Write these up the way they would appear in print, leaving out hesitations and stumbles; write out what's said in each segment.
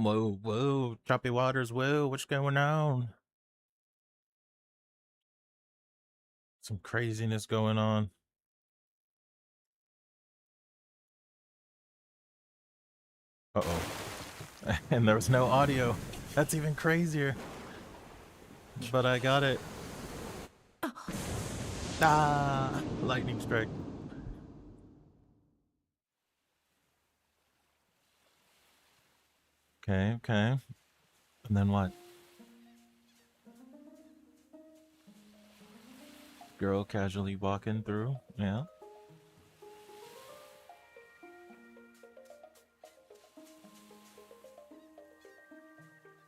Whoa, whoa, choppy waters, whoa, what's going on? Some craziness going on. Uh-oh. And there was no audio. That's even crazier. But I got it. Ah, lightning strike. Okay, okay. And then what? Girl casually walking through, yeah.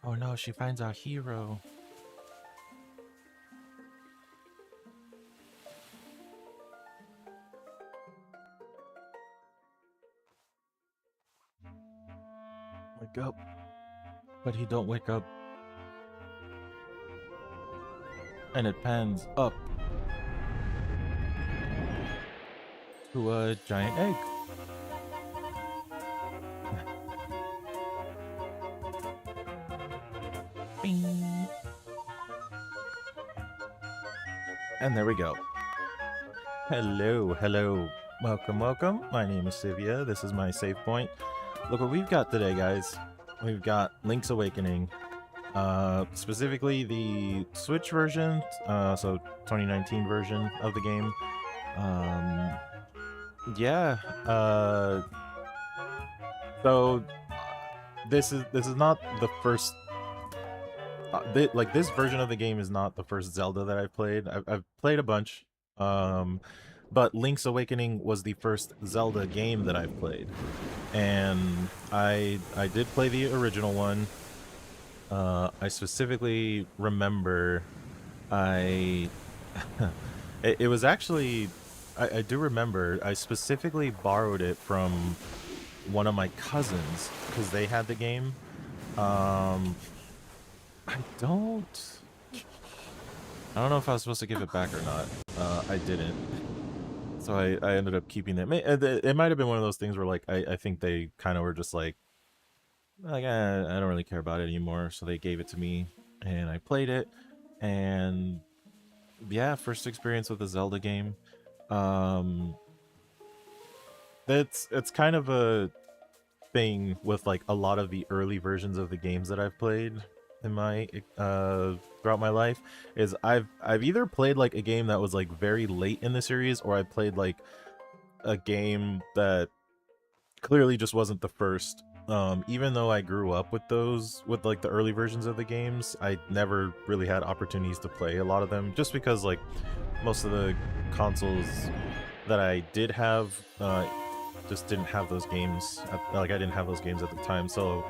Oh no, she finds our hero. Wake up. But he don't wake up. And it pans up to a giant egg. Bing. And there we go. Hello, hello. Welcome, welcome. My name is Sivea. This is my save point. Look what we've got today, guys. We've got Link's Awakening. Specifically the Switch version, so 2019 version of the game. Yeah. So this is not the first. Like this version of the game is not the first Zelda that I've played. I've played a bunch. But Link's Awakening was the first Zelda game that I've played, and I did play the original one. I specifically remember I it was actually I do remember I specifically borrowed it from one of my cousins because they had the game. I don't know if I was supposed to give it back or not. I didn't. So I ended up keeping it. It might have been one of those things where like I think they kind of were just like I don't really care about it anymore, so they gave it to me and I played it. And yeah, first experience with a Zelda game. Um it's kind of a thing with like a lot of the early versions of the games that I've played in my throughout my life is I've either played like a game that was like very late in the series, or I played like a game that clearly just wasn't the first. Even though I grew up with those, with like the early versions of the games, I never really had opportunities to play a lot of them, just because like most of the consoles that I did have just didn't have those games. Like I didn't have those games at the time, so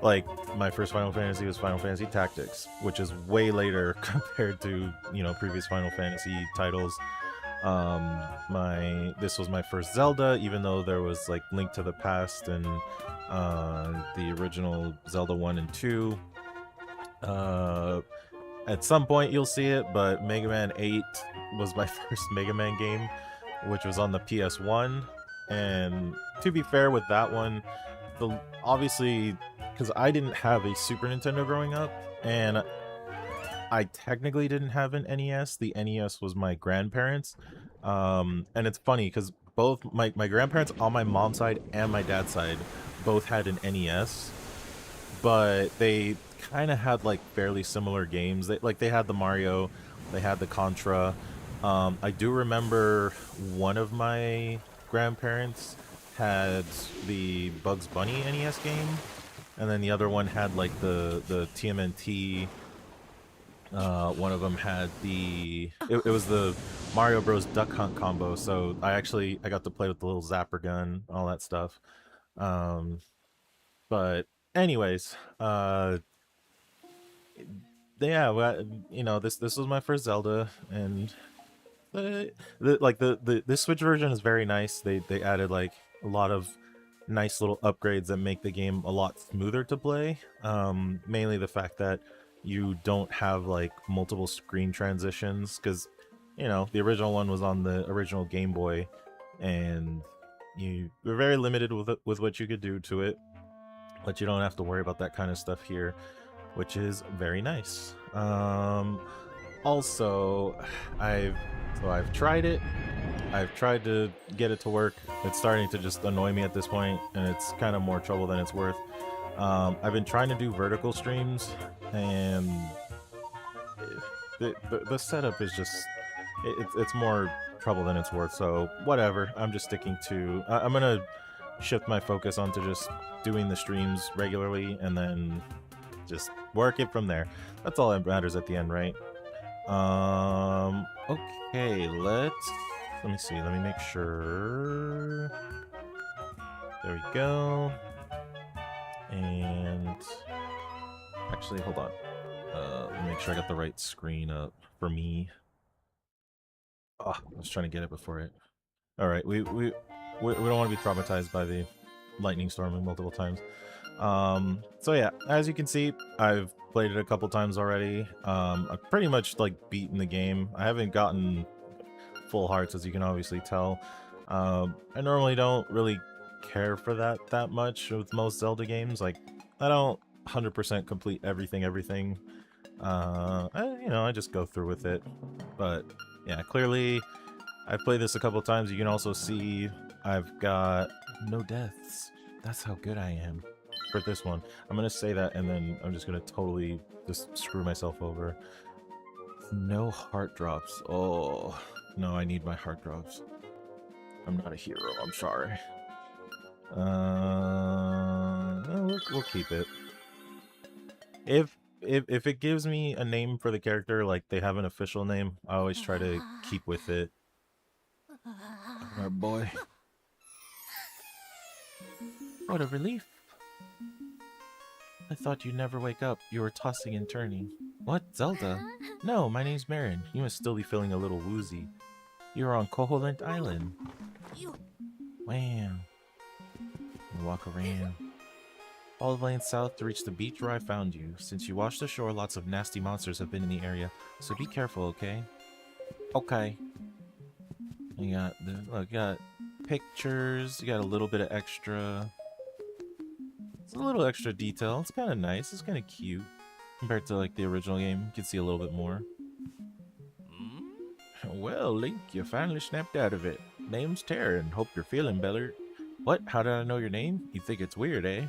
like my first Final Fantasy was Final Fantasy Tactics, which is way later compared to, you know, previous Final Fantasy titles. This was my first Zelda, even though there was like Link to the Past and the original Zelda 1 and 2. At some point you'll see it, but Mega Man 8 was my first Mega Man game, which was on the PS1. And to be fair with that one, obviously, because I didn't have a Super Nintendo growing up, and I technically didn't have an NES. The NES was my grandparents. And it's funny because both my grandparents on my mom's side and my dad's side both had an NES, but they kind of had like fairly similar games. They had the Mario, they had the Contra. I do remember one of my grandparents had the Bugs Bunny NES game, and then the other one had like the TMNT. One of them had it was the Mario Bros. Duck Hunt combo. So I got to play with the little zapper gun, all that stuff. Um, but anyways, yeah, well, you know, this was my first Zelda, and this Switch version is very nice. They added like a lot of nice little upgrades that make the game a lot smoother to play. Mainly the fact that you don't have like multiple screen transitions, because you know the original one was on the original Game Boy, and you were very limited with what you could do to it. but you don't have to worry about that kind of stuff here, which is very nice. Also, I've tried it. I've tried to get it to work. It's starting to just annoy me at this point, and it's kind of more trouble than it's worth. I've been trying to do vertical streams, and the setup is just it's more trouble than it's worth. So whatever. I'm just sticking to. I'm gonna shift my focus onto just doing the streams regularly, and then just work it from there. That's all that matters at the end, right? Okay, let me see. Let me make sure. There we go. And actually, hold on. Let me make sure I got the right screen up for me. Oh, I was trying to get it before it. All right, we don't want to be traumatized by the lightning storming multiple times. So yeah, as you can see, I've played it a couple times already. I've pretty much like beaten the game. I haven't gotten full hearts, as you can obviously tell. I normally don't really care for that much with most Zelda games. Like, I don't 100% complete everything. I just go through with it. But yeah, clearly I've played this a couple times. You can also see I've got no deaths. That's how good I am for this one. I'm gonna say that, and then I'm just gonna totally just screw myself over. No heart drops. Oh no, I need my heart drops. I'm not a hero. I'm sorry. We'll keep it. If it gives me a name for the character, like they have an official name, I always try to keep with it. Our boy. What a relief. I thought you'd never wake up. You were tossing and turning. What, Zelda? No, my name's Marin. You must still be feeling a little woozy. You're on Koholint Island. Wham. Walk around. Follow the lane south to reach the beach where I found you. Since you washed ashore, lots of nasty monsters have been in the area, so be careful, okay? Okay. You got you got pictures. You got a little bit of extra. It's a little extra detail. It's kind of nice. It's kind of cute compared to like the original game. You can see a little bit more. Well, Link, you finally snapped out of it. Name's Terran. Hope you're feeling better. What? How did I know your name? You think it's weird, eh?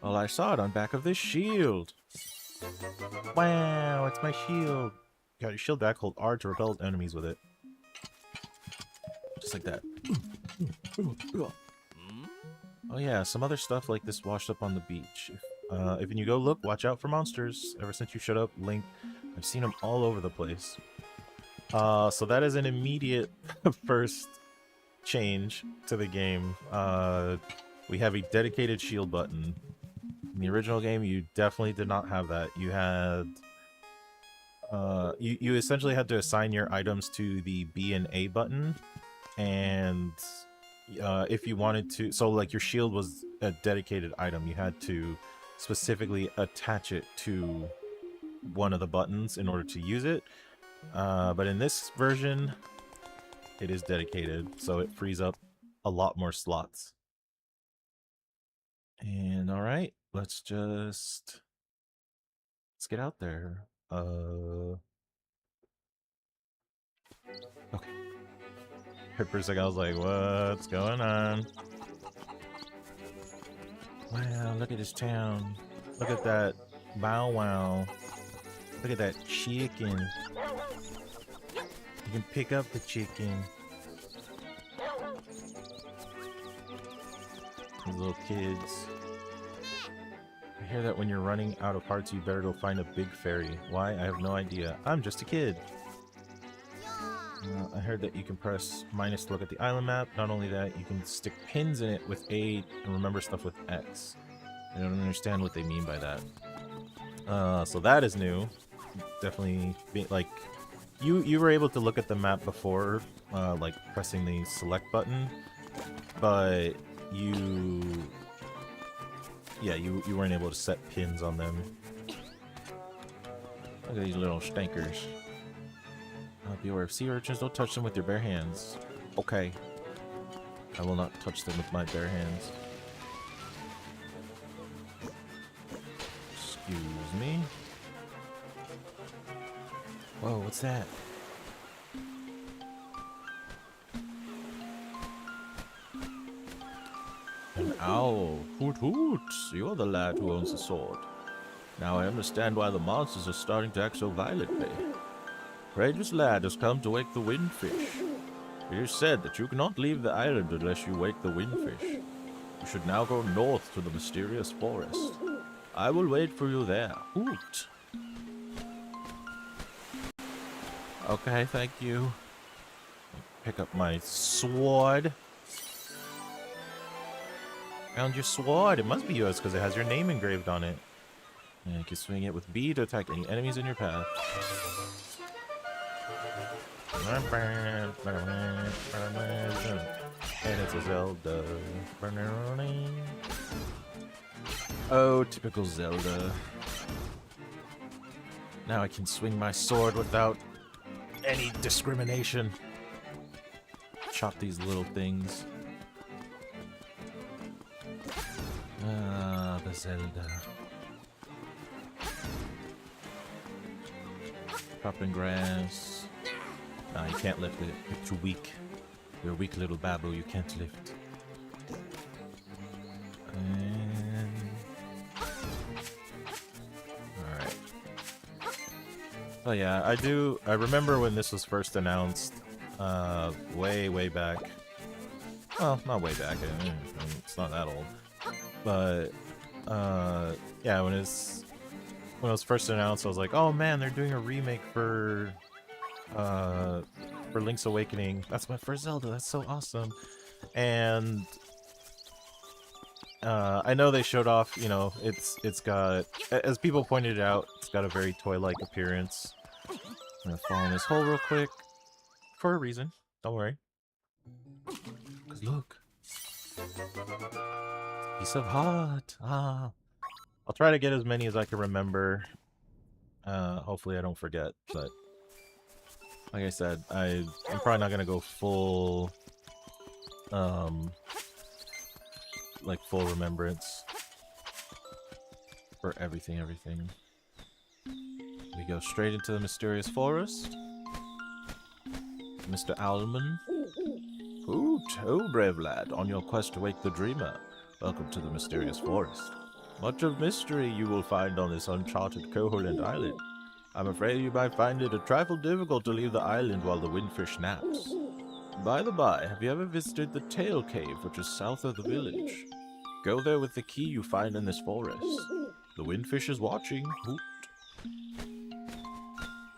Well, I saw it on back of this shield. Wow, it's my shield. Got your shield back. Hold R to repel enemies with it. Just like that. Oh yeah, some other stuff like this washed up on the beach. If you go look, watch out for monsters. Ever since you showed up, Link, I've seen them all over the place. So that is an immediate first change to the game. We have a dedicated shield button. In the original game, you definitely did not have that. You had... you essentially had to assign your items to the B and A button. And if you wanted to... So, like, your shield was a dedicated item. You had to specifically attach it to one of the buttons in order to use it. But in this version, it is dedicated, so it frees up a lot more slots. And alright, let's get out there. Okay. For a second, I was like, what's going on? Wow, look at this town. Look at that Bow Wow. Look at that chicken. You can pick up the chicken. These little kids. I hear that when you're running out of hearts, you better go find a big fairy. Why? I have no idea. I'm just a kid. I heard that you can press minus to look at the island map. Not only that, you can stick pins in it with A and remember stuff with X. I don't understand what they mean by that. So that is new. Definitely, like, you were able to look at the map before, like pressing the select button, but you weren't able to set pins on them. Look at these little stinkers. Be aware of sea urchins. Don't touch them with your bare hands. Okay. I will not touch them with my bare hands. Excuse me. Whoa, what's that? An owl. Hoot hoot. You're the lad who owns the sword. Now I understand why the monsters are starting to act so violently. Courageous lad has come to wake the windfish. It is said that you cannot leave the island unless you wake the windfish. You should now go north to the mysterious forest. I will wait for you there. Hoot. Okay, thank you. Pick up my sword. Found your sword. It must be yours because it has your name engraved on it. And you can swing it with B to attack any enemies in your path. And it's a Zelda. Oh, typical Zelda. Now I can swing my sword without any discrimination. Chop these little things. Ah, the Zelda. Chopping grass. Nah, you can't lift it. You're too weak. You're a weak little babu. You can't lift. And... alright. Oh yeah, I remember when this was first announced. Way back. Well, not way back. I mean, it's not that old. But, yeah, when it was first announced, I was like, oh man, they're doing a remake for Link's Awakening. That's my first Zelda. That's so awesome. And I know they showed off, you know, it's got, as people pointed out, it's got a very toy-like appearance. I'm gonna fall in this hole real quick for a reason. Don't worry. Cause look, piece of heart. Ah, I'll try to get as many as I can remember. Hopefully I don't forget, but like I said, I'm probably not gonna go full, like full remembrance for everything. We go straight into the mysterious forest. Mr. Owlman. Hoot, oh brave lad, on your quest to wake the dreamer. Welcome to the mysterious forest. Much of mystery you will find on this uncharted Koholint island. I'm afraid you might find it a trifle difficult to leave the island while the windfish naps. By the by, have you ever visited the Tail Cave, which is south of the village? Go there with the key you find in this forest. The windfish is watching. Hoot.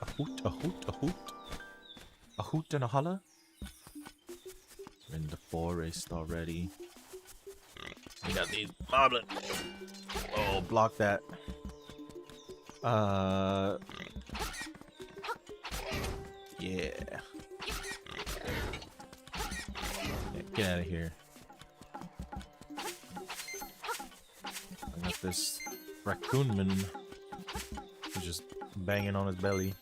A hoot, a hoot, a hoot. A hoot and a holler. We're in the forest already. We got these moblins. Oh, block that. Yeah. Get out of here. I got this raccoonman who's just banging on his belly.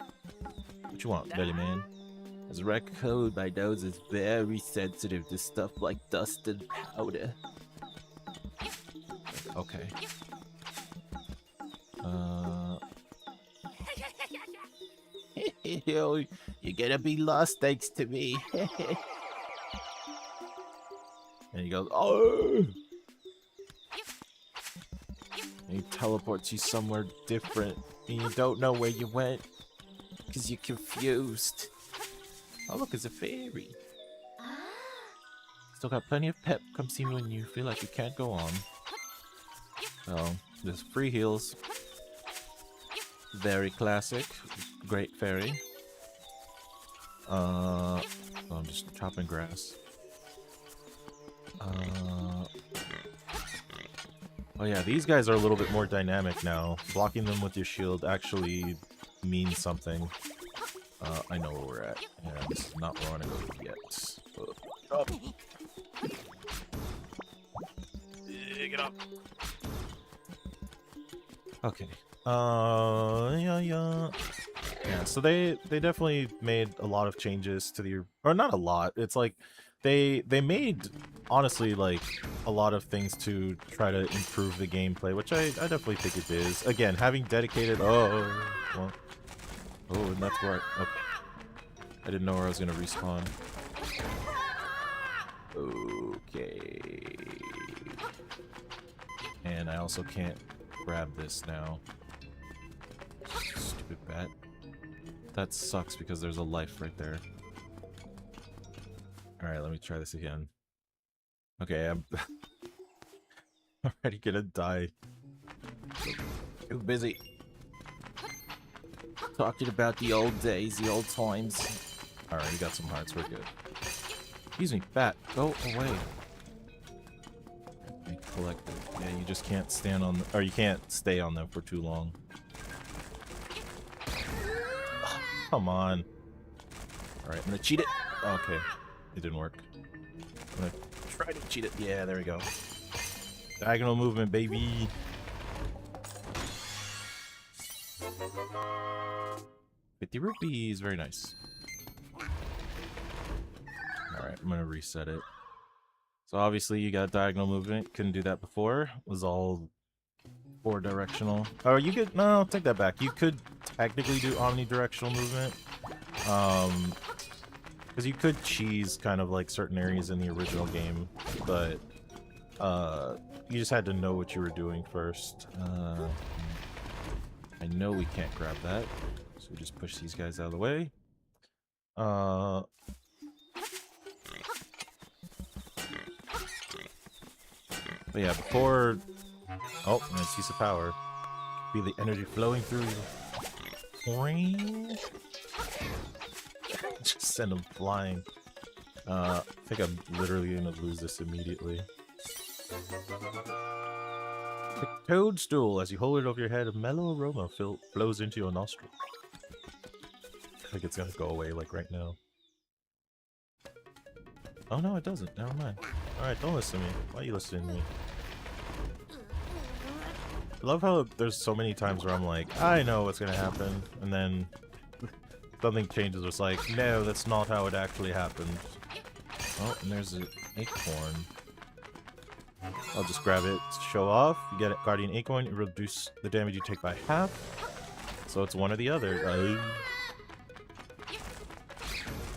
What you want, belly man? As a raccoon, my nose is very sensitive to stuff like dust and powder. Okay. You're gonna be lost thanks to me. And he goes, oh! And he teleports you somewhere different, and you don't know where you went, because you're confused. Oh look, it's a fairy. Still got plenty of pep. Come see me when you feel like you can't go on. So, there's free heals. Very classic. Great fairy. Oh, I'm just chopping grass. Oh yeah, these guys are a little bit more dynamic now. Blocking them with your shield actually means something. I know where we're at. Yeah, this is not where I want to go yet. Up. Get up. Okay. Yeah, so they definitely made a lot of changes to the, or not a lot. It's like They made, honestly, like, a lot of things to try to improve the gameplay, which I definitely think it is. Again, having dedicated... Oh, well... Oh, and that's where okay. I didn't know where I was gonna respawn. Okay. And I also can't grab this now. Stupid bat. That sucks because there's a life right there. Alright, let me try this again. Okay, I'm already gonna die. Too busy talking about the old days, the old times. Alright, we got some hearts, we're good. Excuse me, bat, go away. Collect it. Yeah, you just can't stand on, or you can't stay on them for too long. Oh, come on. Alright, I'm gonna cheat it. Okay, it didn't work. I'm gonna try to cheat it. Yeah, there we go. Diagonal movement, baby. ₹50, very nice. Alright, I'm gonna reset it. So obviously you got diagonal movement, couldn't do that before. It was all 4-directional. Oh, you could, no, take that back. You could technically do omnidirectional movement. Because you could cheese kind of like certain areas in the original game, but you just had to know what you were doing first. I know we can't grab that, so we just push these guys out of the way. But yeah, before... Oh, nice use of power. Feel the energy flowing through you. Just send them flying. I think I'm literally gonna lose this immediately. The toadstool. As you hold it over your head, a mellow aroma flows into your nostril. I think it's gonna go away like right now. Oh no, it doesn't. Never mind. Alright, don't listen to me. Why are you listening to me? I love how there's so many times where I'm like, I know what's gonna happen, and then something changes. It's like, no, that's not how it actually happened. Oh, and there's an acorn. I'll just grab it to show off. You get it, Guardian Acorn, it reduces the damage you take by half. So it's one or the other.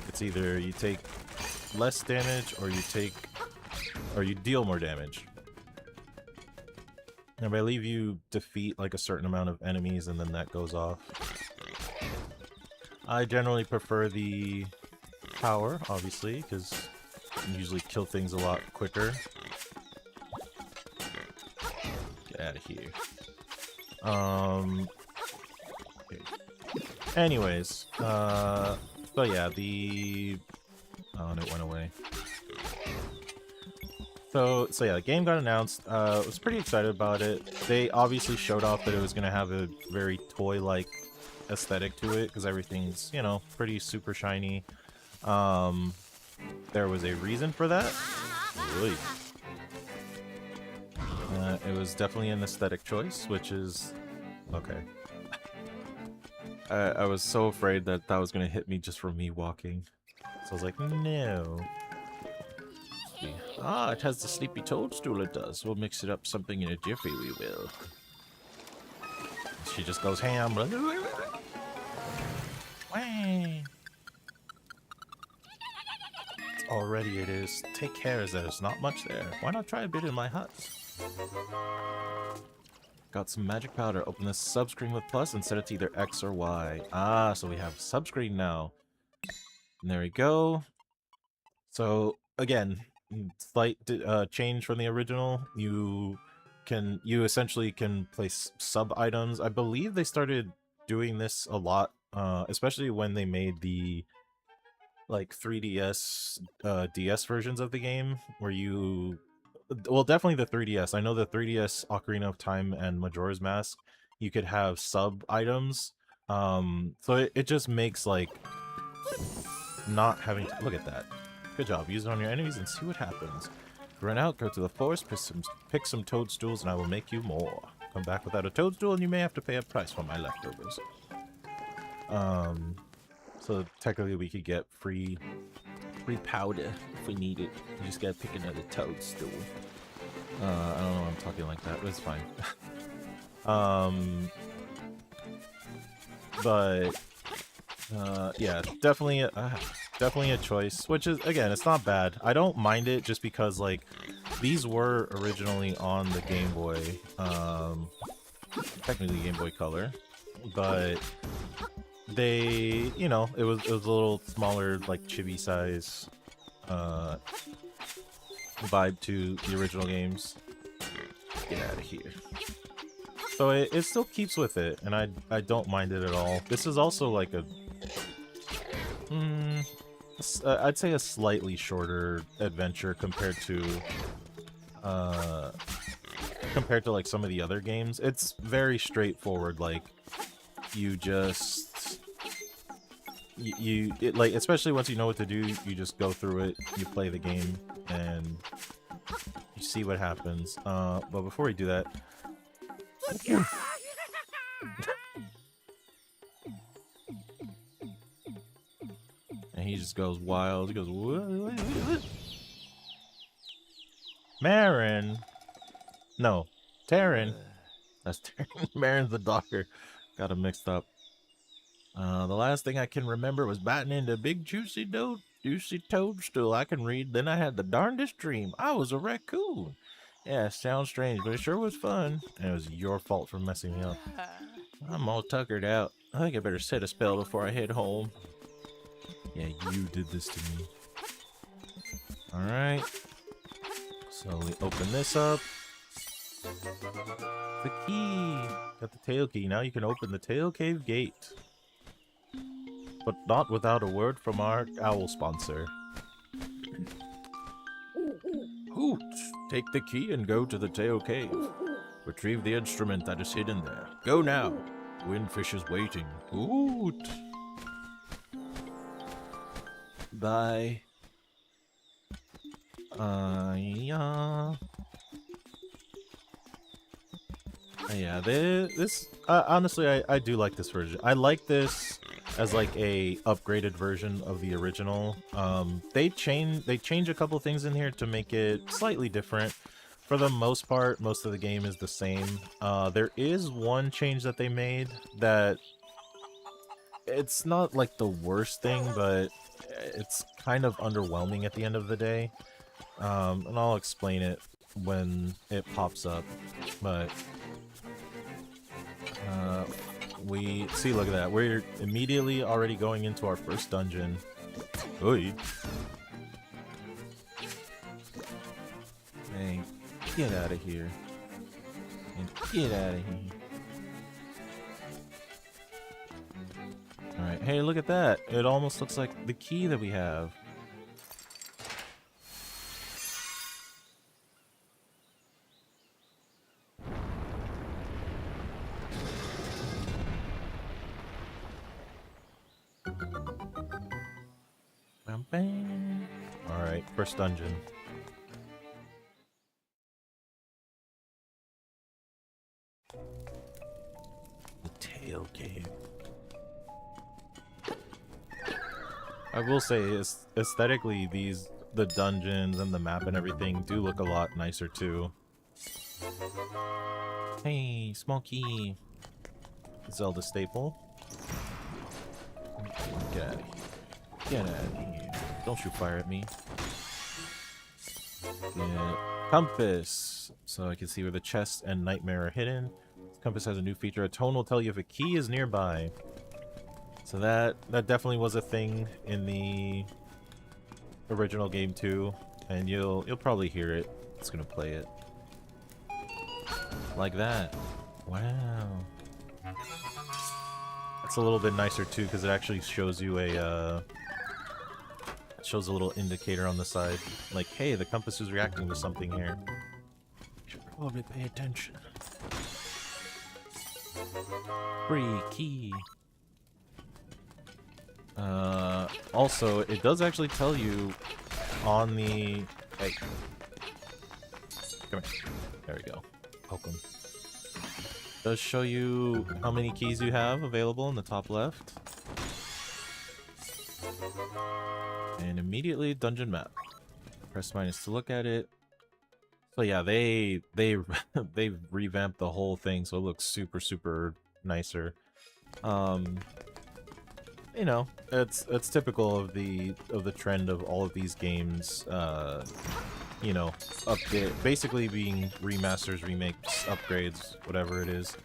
It's either you take less damage or you deal more damage. And I believe you defeat like a certain amount of enemies and then that goes off. I generally prefer the power, obviously, because you can usually kill things a lot quicker. Get out of here. Okay. Anyways, so yeah, the... Oh, and it went away. So yeah, the game got announced. I was pretty excited about it. They obviously showed off that it was going to have a very toy-like aesthetic to it, because everything's, you know, pretty super shiny. There was a reason for that. Really? It was definitely an aesthetic choice, which is... Okay. I was so afraid that that was going to hit me just from me walking. So I was like, no. Ah, it has the sleepy toadstool, it does. We'll mix it up something in a jiffy, we will. She just goes ham. Already it is. Take care as there's not much there. Why not try a bit in my hut? Got some magic powder. Open this subscreen with plus and set it to either X or Y. Ah, so we have subscreen now. And there we go. So, again, slight change from the original. You essentially can place sub-items. I believe they started doing this a lot, especially when they made the like 3DS, DS versions of the game, where you... Well, definitely the 3DS. I know the 3DS Ocarina of Time and Majora's Mask, you could have sub-items. So it just makes, like, not having to... Look at that. Good job. Use it on your enemies and see what happens. Run out, go to the forest, pick some toadstools, and I will make you more. Come back without a toadstool, and you may have to pay a price for my leftovers. So technically we could get free powder if we need it. You just gotta pick another toadstool. I don't know why I'm talking like that, but it's fine. But yeah, definitely a choice, which is, again, it's not bad. I don't mind it just because, like, these were originally on the Game Boy, technically Game Boy Color, but they, you know, it was a little smaller, like chibi size vibe to the original games. Get out of here. So it still keeps with it, and I don't mind it at all. This is also like a I'd say a slightly shorter adventure compared to like some of the other games. It's very straightforward. Like, you just like, especially once you know what to do, you just go through it, you play the game, and you see what happens. But before we do that, and he just goes wild. He goes, what? Marin. No, Taryn. That's Taryn. Marin's the doctor. Got him mixed up. The last thing I can remember was biting into a big juicy toadstool I can read. Then I had the darndest dream. I was a raccoon. Yeah, sounds strange, but it sure was fun. And it was your fault for messing me up. I'm all tuckered out. I think I better set a spell before I head home. Yeah, you did this to me. Alright. So we open this up. The key! Got the tail key. Now you can open the Tail Cave gate. But not without a word from our owl sponsor. Hoot! Take the key and go to the Tail Cave. Retrieve the instrument that is hidden there. Go now! Windfish is waiting. Hoot! Bye. Yeah, this honestly, I do like this version. I like this as like a upgraded version of the original. They change a couple things in here to make it slightly different. For the most part, most of the game is the same. There is one change that they made that it's not like the worst thing, but it's kind of underwhelming at the end of the day. And I'll explain it when it pops up, but we see, look at that, we're immediately already going into our first dungeon. Oi. Hey, get out of here. And get out of here. Alright, hey, look at that. It almost looks like the key that we have. Alright, first dungeon. The Tail Cave. I will say, aesthetically, the dungeons and the map and everything do look a lot nicer too. Hey, small key. Zelda staple. Get out of here. Get out of here. Don't you fire at me. Get compass. So I can see where the chest and nightmare are hidden. This compass has a new feature. A tone will tell you if a key is nearby. So that definitely was a thing in the original game too, and you'll probably hear it. It's gonna play it like that. Wow, it's a little bit nicer too because it actually shows you a it shows a little indicator on the side, like, hey, the compass is reacting to something here. You should probably pay attention. Free key. Also, it does actually tell you on the... Hey. Come here. There we go. Poke him. It does show you how many keys you have available in the top left. And immediately, dungeon map. Press minus to look at it. So yeah, they they revamped the whole thing, so it looks super nicer. You know, it's typical of the trend of all of these games. You know, update, basically being remasters, remakes, upgrades, whatever it is.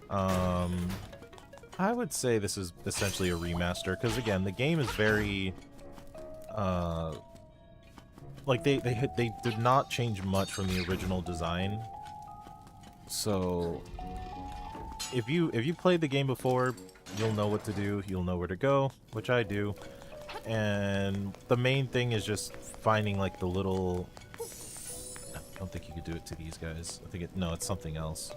I would say this is essentially a remaster because again, the game is very like they did not change much from the original design. So if you played the game before, you'll know what to do, you'll know where to go, which I do. And the main thing is just finding like the little... I don't think you could do it to these guys. I think no, it's something else.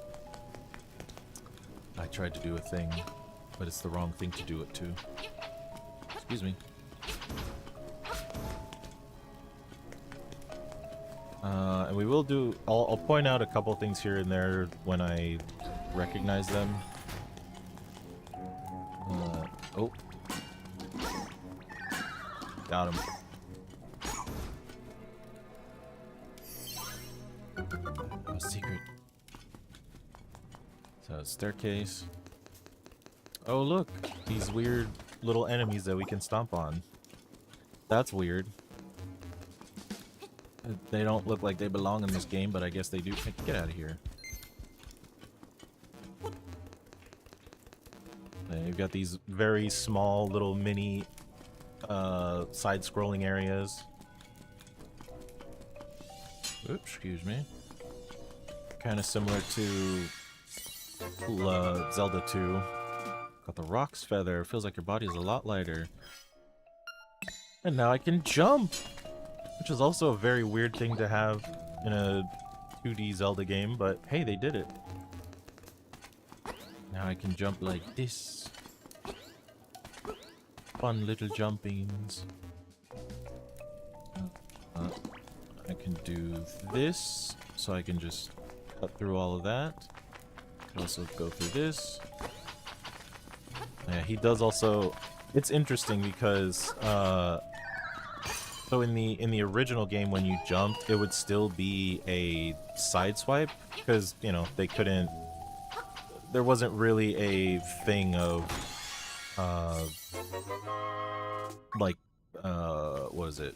I tried to do a thing, but it's the wrong thing to do it to. Excuse me. And we will do... I'll point out a couple things here and there when I recognize them. Oh. Got him. Oh, secret. So, staircase. Oh, look! These weird little enemies that we can stomp on. That's weird. They don't look like they belong in this game, but I guess they do. Get out of here. You've got these very small little mini side-scrolling areas. Oops, excuse me. Kind of similar to Zelda 2. Got the Rock's Feather. Feels like your body is a lot lighter. And now I can jump! Which is also a very weird thing to have in a 2D Zelda game, but hey, they did it. Now I can jump like this. Fun little jumpings. I can do this, so I can just cut through all of that. I can also go through this. Yeah, he does also... It's interesting because, so in the original game, when you jumped, it would still be a side swipe, because, you know, they couldn't... There wasn't really a thing of, like, what is it?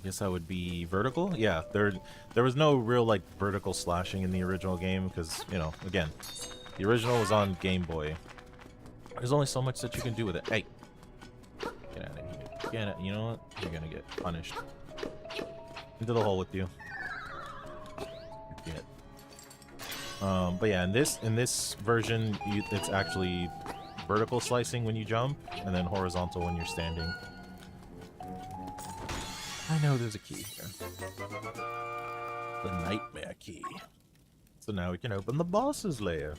I guess that would be vertical? Yeah, there was no real, like, vertical slashing in the original game, because, you know, again, the original was on Game Boy. There's only so much that you can do with it. Hey! Get out of here. Get out. You know what? You're gonna get punished. Into the hole with you. Get. But yeah, in this version, it's actually vertical slicing when you jump, and then horizontal when you're standing. I know there's a key here. The nightmare key. So now we can open the boss's lair.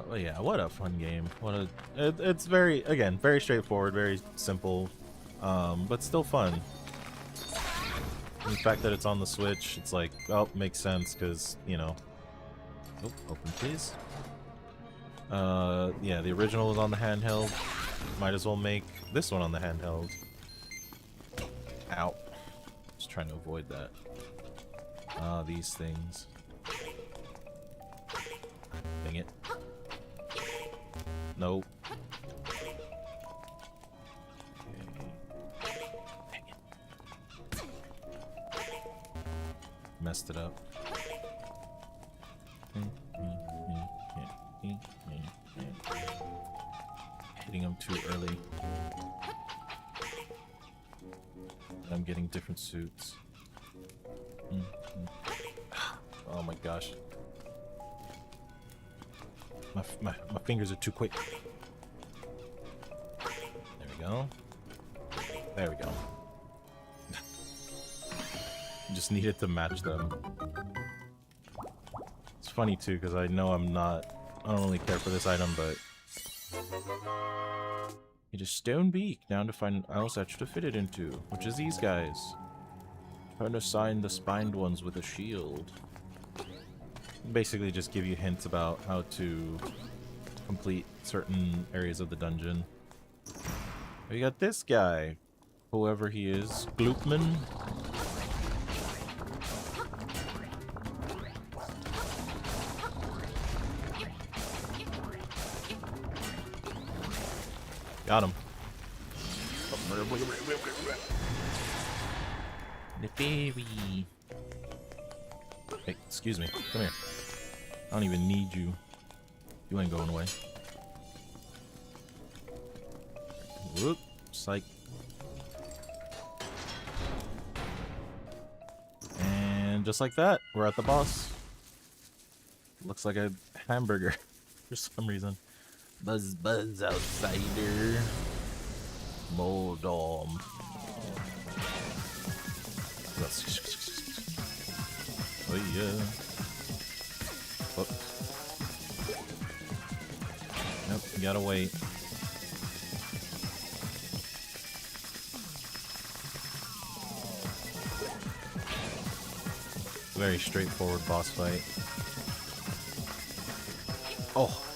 Well, yeah, what a fun game. It's very, again, very straightforward, very simple, but still fun. And the fact that it's on the Switch, it's like, oh, makes sense, because, you know... Oh, open please. Yeah, the original was on the handheld. Might as well make this one on the handheld. Ow. Just trying to avoid that. These things. Dang it. Nope. Okay. Dang it. Messed it up. Hitting them too early. I'm getting different suits. Oh my gosh. My fingers are too quick. There we go. There we go. Just needed to match them. It's funny too, because I know I don't really care for this item, but... Need a stone beak down to find an owl statue to fit it into, which is these guys. Trying to assign the spined ones with a shield. Basically just give you hints about how to complete certain areas of the dungeon. We got this guy. whoever he is. Gloopman. Got him. The fairy. Hey, excuse me. Come here. I don't even need you. You ain't going away. Whoop. Psych. And just like that, we're at the boss. Looks like a hamburger for some reason. Buzz buzz outsider. Moldom. Oh yeah. Oh. Nope, you gotta wait. Very straightforward boss fight. Oh.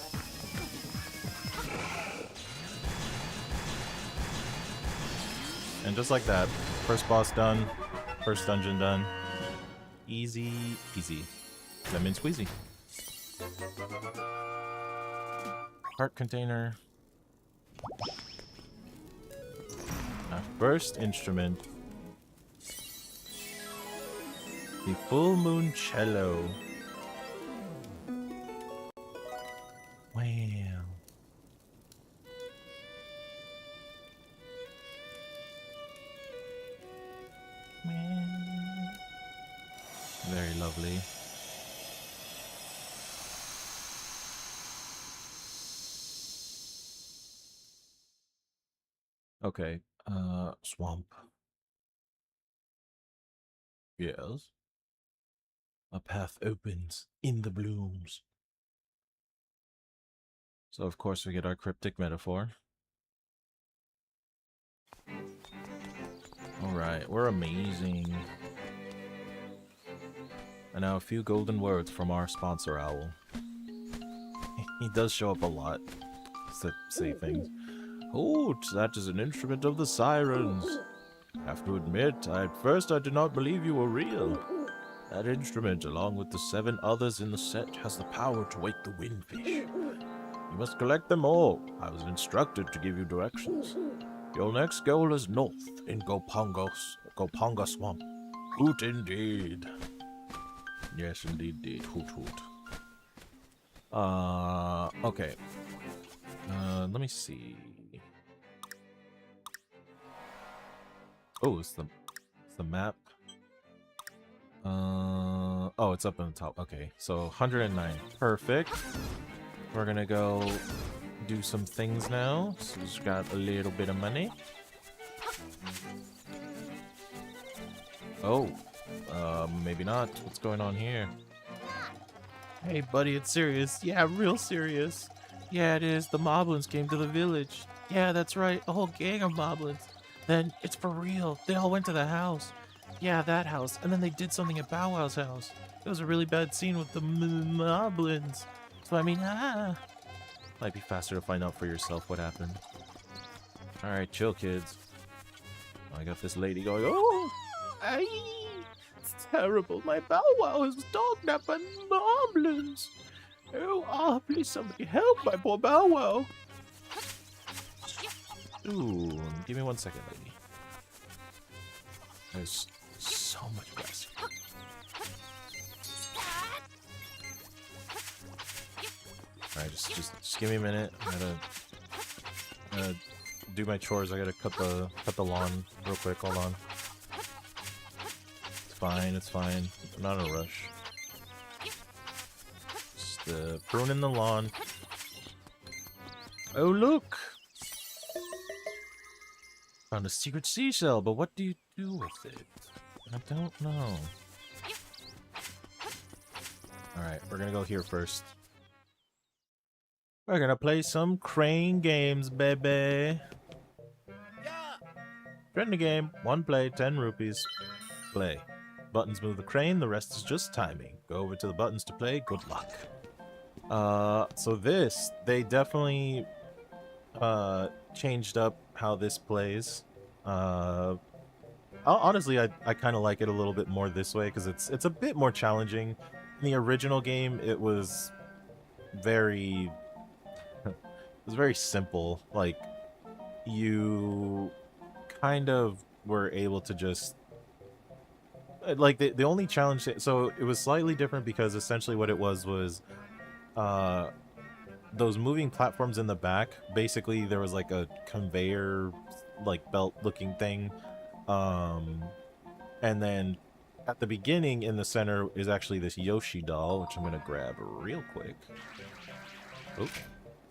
And just like that, first boss done, first dungeon done. Easy peasy. Lemon squeezy. Heart container. Our first instrument. The full moon cello. Wow. Very lovely. Okay, swamp. Yes. A path opens in the blooms. So of course we get our cryptic metaphor. Alright, we're amazing. And now a few golden words from our sponsor, Owl. He does show up a lot to say things. Oh, that is an instrument of the sirens. Have to admit, at first I did not believe you were real. That instrument, along with the 7 others in the set, has the power to wake the windfish. You must collect them all. I was instructed to give you directions. Your next goal is north in Gopanga Swamp. Hoot indeed. Yes, indeed. Hoot hoot. Okay. Let me see. Oh, it's the map. Oh, it's up on the top. Okay, so 109. Perfect. We're gonna go do some things now. So we've got a little bit of money. Oh, maybe not. What's going on here? Hey, buddy, it's serious. Yeah, real serious. Yeah, it is. The moblins came to the village. Yeah, that's right. A whole gang of moblins. Then it's for real. They all went to the house. Yeah, that house. And then they did something at Bow Wow's house. It was a really bad scene with the moblins. So, I mean, might be faster to find out for yourself what happened. Alright, chill, kids. I got this lady going, oh, it's terrible. My Bow Wow is dogged up by moblins. Oh, please somebody help my poor Bow Wow. Ooh, give me 1 second, lady. There's so much grass here. Alright, just give me a minute. I gotta do my chores. I gotta cut the lawn real quick. Hold on. It's fine. It's fine. I'm not in a rush. Just pruning the lawn. Oh look! Found a secret seashell, but what do you do with it? I don't know. Alright, we're gonna go here first. We're gonna play some crane games, baby. Trendy game. 1 play, 10 rupees. Play. Buttons move the crane, the rest is just timing. Go over to the buttons to play, good luck. So they definitely changed up how this plays. Honestly, I kind of like it a little bit more this way because it's a bit more challenging. In the original game, it was very it was very simple. Like you kind of were able to just like the only challenge. So it was slightly different because essentially what it was uh those moving platforms in the back. Basically, there was like a conveyor like belt looking thing. Um And then at the beginning in the center is actually this Yoshi doll, which I'm going to grab real quick. Oh,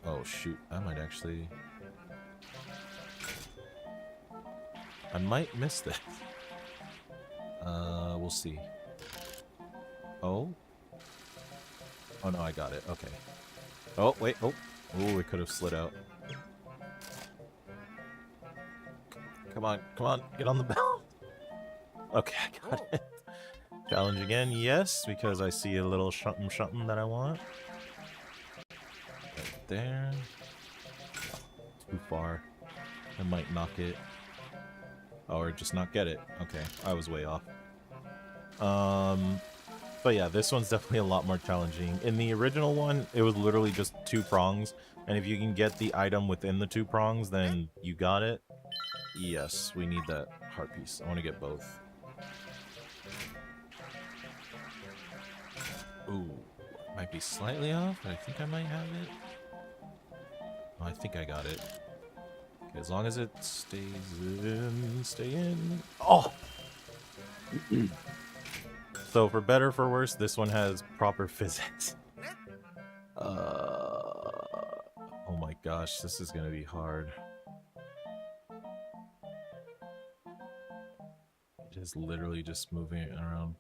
oh shoot. I might actually... I might miss this. We'll see. Oh. Oh no, I got it. Okay. Oh, wait. Oh. Oh, it could have slid out. Come on. Come on. Get on the bell. Okay, I got it. Challenge again. Yes, because I see a little something that I want. Right there. Too far. I might knock it. Or just not get it. Okay, I was way off. But yeah, this one's definitely a lot more challenging. In the original one, it was literally just 2 prongs, and if you can get the item within the 2 prongs, then you got it. Yes, we need that heart piece. I want to get both. Ooh, might be slightly off, but I think I might have it. Oh, I think I got it. Okay, as long as it stays in, stay in. Oh! So for better or for worse, this one has proper physics. Oh my gosh, this is gonna be hard. It is literally just moving it around.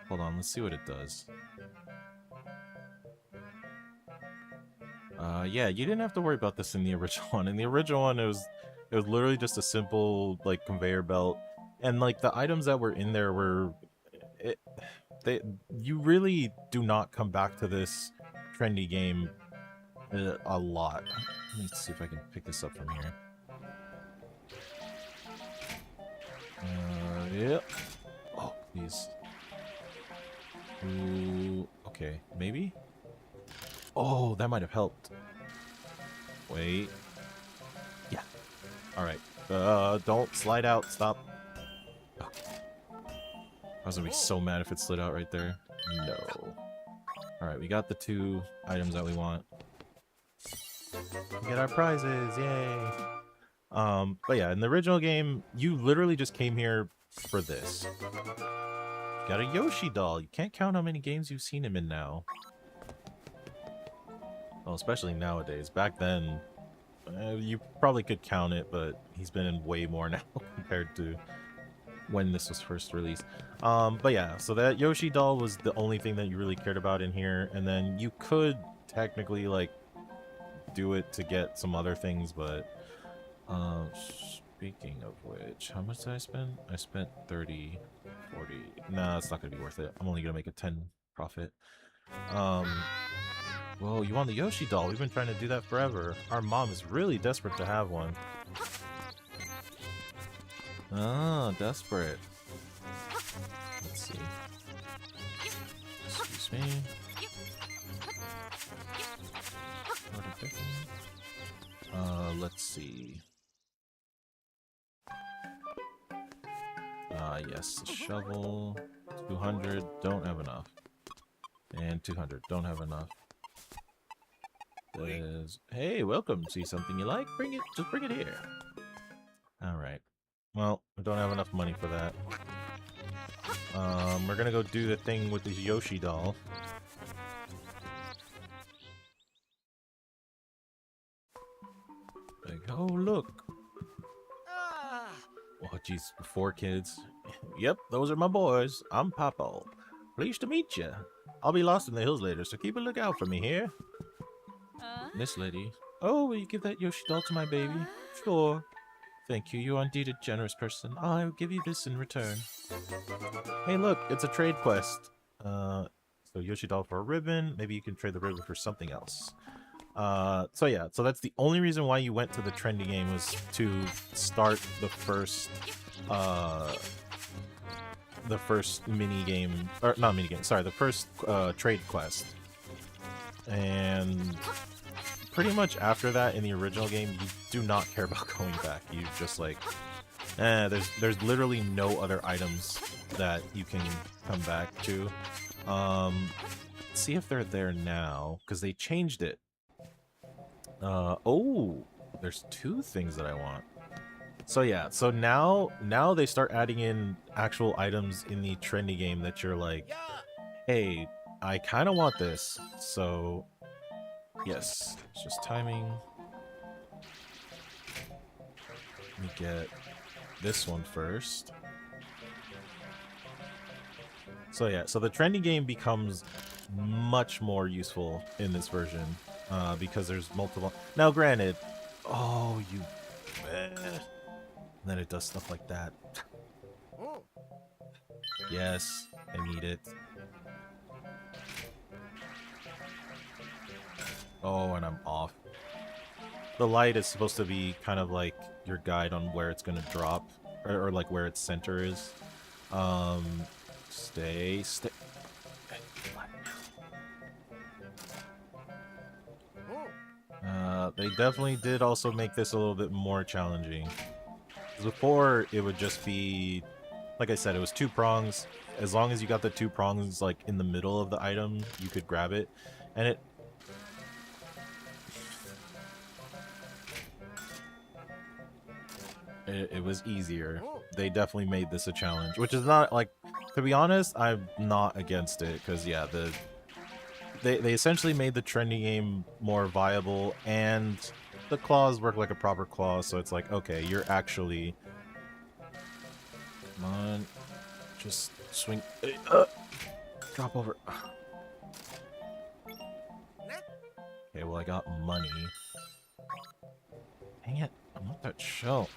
Hold on, let's see what it does. Yeah, you didn't have to worry about this in the original one. In the original one, it was literally just a simple like conveyor belt, and like the items that were in there were, you really do not come back to this trendy game a lot. Let me see if I can pick this up from here. Yep. Oh, please. Ooh, okay, maybe? Oh, that might have helped. Wait. Yeah. Alright. Don't slide out. Stop. Oh. I was gonna be so mad if it slid out right there. No. Alright, we got the 2 items that we want. We get our prizes, yay! But yeah, in the original game, you literally just came here for this. You got a Yoshi doll. You can't count how many games you've seen him in now. Well, especially nowadays. Back then, you probably could count it, but he's been in way more now compared to when this was first released. But yeah, so that Yoshi doll was the only thing that you really cared about in here, and then you could technically, like, do it to get some other things, but speaking of which, how much did I spend? I spent 30, 40. Nah, it's not gonna be worth it. I'm only gonna make a 10 profit. Whoa, you want the Yoshi doll? We've been trying to do that forever. Our mom is really desperate to have one. Ah, desperate. Let's see. Excuse me. Let's see. Yes, the shovel. 200, don't have enough. And 200, don't have enough. There's... Hey, welcome. See something you like? Bring it. Just bring it here. Alright. Well, I don't have enough money for that. We're gonna go do the thing with this Yoshi doll. Like, oh, look. Oh, jeez, 4 kids. Yep, those are my boys. I'm Papa. Pleased to meet you. I'll be lost in the hills later, so keep a lookout for me here. This lady. Oh, will you give that Yoshi doll to my baby? Sure. Thank you. You are indeed a generous person. I'll give you this in return. Hey, look, it's a trade quest. So Yoshi doll for a ribbon. Maybe you can trade the ribbon for something else. So yeah, so that's the only reason why you went to the trendy game was to start the first mini game, or not mini game, sorry, the first trade quest. And pretty much after that in the original game, you do not care about going back. You just like, there's literally no other items that you can come back to. See if they're there now, because they changed it. Oh, there's two things that I want. So yeah, so now they start adding in actual items in the trendy game that you're like, hey, I kind of want this. So yes, it's just timing. Let me get this one first. So yeah, so the trendy game becomes much more useful in this version because there's multiple. Now, granted, oh you, and then it does stuff like that. Yes, I need it. Oh, and I'm off. The light is supposed to be kind of like your guide on where it's gonna drop, or like where its center is. Stay. They definitely did also make this a little bit more challenging. Before, it would just be, like I said, it was 2 prongs. As long as you got the 2 prongs like in the middle of the item, you could grab it, and it was easier. They definitely made this a challenge, which is not like, to be honest, I'm not against it, because yeah, they essentially made the trendy game more viable, and the claws work like a proper claw, so it's like, okay, you're actually, come on, just swing, drop over. Okay, well, I got money. Dang it, I want that shell.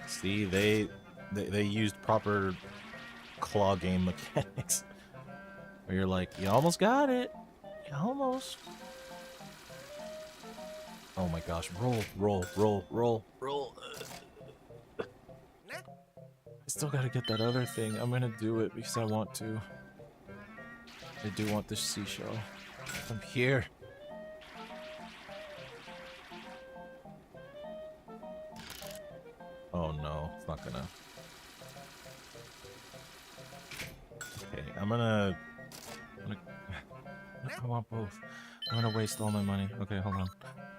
See, they used proper claw game mechanics. Where you're like, you almost got it. You almost. Oh my gosh, roll, roll, roll, roll, roll. I still gotta get that other thing. I'm gonna do it because I want to. I do want this seashell. I'm here. Oh no, it's not gonna. Okay, I want both. I'm gonna waste all my money. Okay, hold on.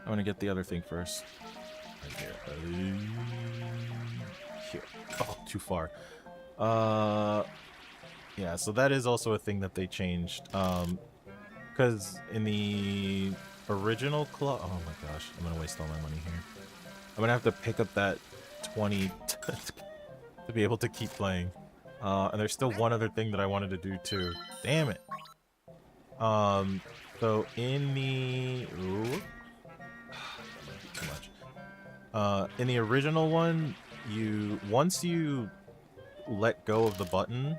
I'm gonna get the other thing first. Right here. Here. Oh, too far. Yeah, so that is also a thing that they changed. Because in the original club, oh my gosh, I'm gonna waste all my money here. I'm gonna have to pick up that 20 to be able to keep playing. And there's still one other thing that I wanted to do too. Damn it. So in the too much. In the original one, once you let go of the button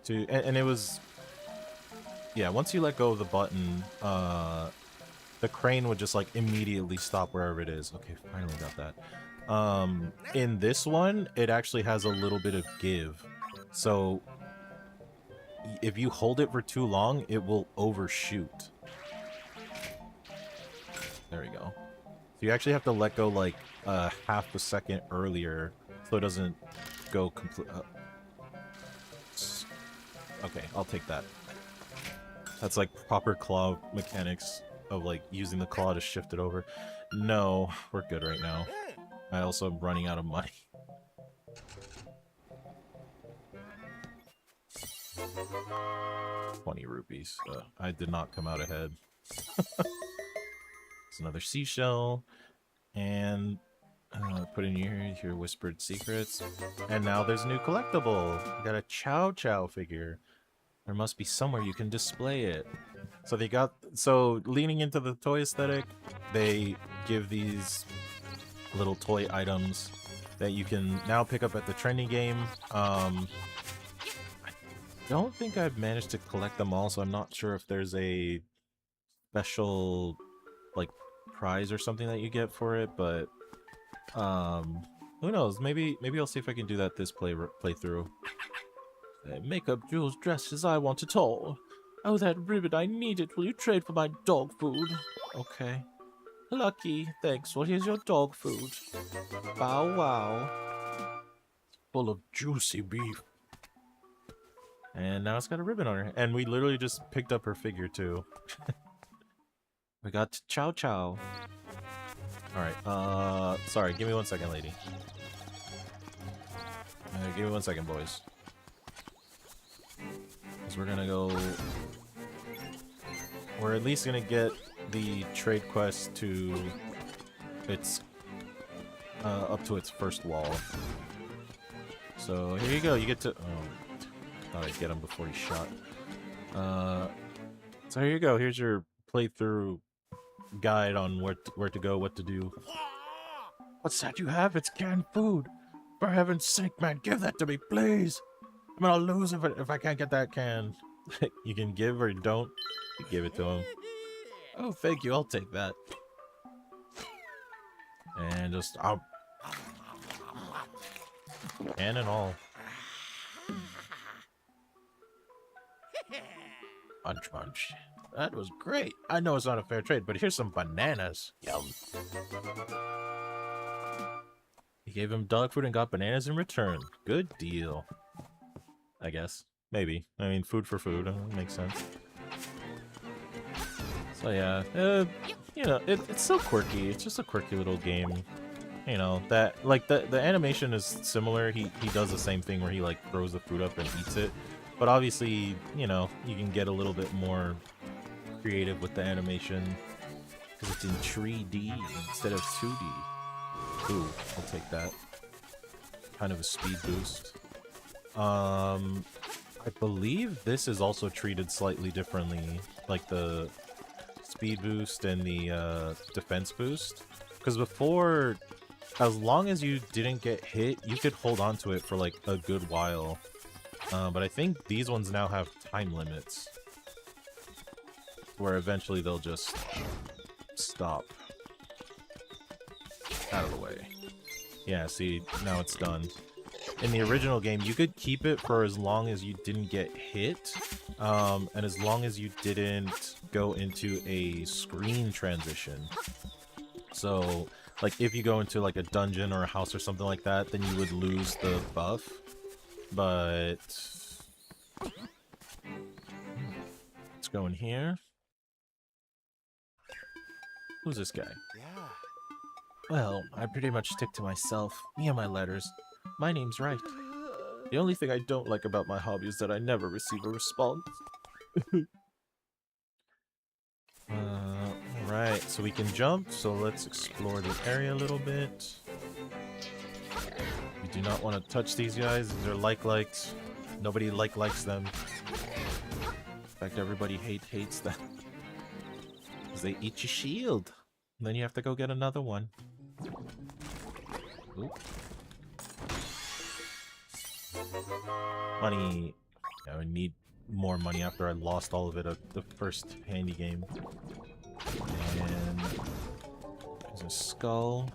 and it was, yeah, once you let go of the button, the crane would just like immediately stop wherever it is. Okay, finally got that. In this one, it actually has a little bit of give. So if you hold it for too long, it will overshoot. There we go. So you actually have to let go like half a second earlier so it doesn't go complete. Okay, I'll take that. That's like proper claw mechanics of like using the claw to shift it over. No, we're good right now. I also am running out of money. ₹20. I did not come out ahead. It's another seashell. And put in your whispered secrets. And now there's a new collectible. You got a Chow Chow figure. There must be somewhere you can display it. So leaning into the toy aesthetic, they give these little toy items that you can now pick up at the trending game. I don't think I've managed to collect them all, so I'm not sure if there's a special like prize or something that you get for it, but who knows? Maybe I'll see if I can do that this playthrough. Makeup, jewels, dresses, I want it all. Oh, that ribbon, I need it. Will you trade for my dog food? Okay. Lucky, thanks. Well, here's your dog food. Bow wow. Full of juicy beef. And now it's got a ribbon on her. And we literally just picked up her figure, too. We got Chow Chow. Alright, sorry, give me 1 second, lady. Give me 1 second, boys. Because we're gonna go... We're at least gonna get the trade quest to its... up to its first wall. So, here you go, you get to... Oh, thought I'd get him before he shot. So here you go, here's your playthrough guide on where to go, what to do. What's that you have? It's canned food. For heaven's sake, man, give that to me, please. I'm gonna lose if I can't get that can. You can give or don't. You give it to him. Oh, thank you. I'll take that. And just can and all. Munch, munch. That was great. I know it's not a fair trade, but here's some bananas. Yum. He gave him dog food and got bananas in return. Good deal. I guess. Maybe. I mean, food for food. Makes sense. So yeah, you know, it's so quirky. It's just a quirky little game. You know, that, like, the animation is similar. He does the same thing where he, like, throws the food up and eats it. But obviously, you know, you can get a little bit more creative with the animation. Because it's in 3D instead of 2D. Ooh, I'll take that. Kind of a speed boost. I believe this is also treated slightly differently. Like the speed boost and the defense boost. Because before, as long as you didn't get hit, you could hold on to it for like a good while. But I think these ones now have time limits. Where eventually they'll just stop. Out of the way. Yeah, see, now it's done. In the original game, you could keep it for as long as you didn't get hit, and as long as you didn't go into a screen transition. So, like, if you go into, like, a dungeon or a house or something like that, then you would lose the buff. But... let's go in here. Who's this guy? Yeah. Well, I pretty much stick to myself, me and my letters. My name's right. The only thing I don't like about my hobby is that I never receive a response. Alright, so we can jump, so let's explore the area a little bit. We do not want to touch these guys, they're likes. Nobody likes them. In fact, everybody hates them. Because they eat your shield. And then you have to go get another one. Ooh. Money. I would need more money after I lost all of it at the first handy game. And there's a skull.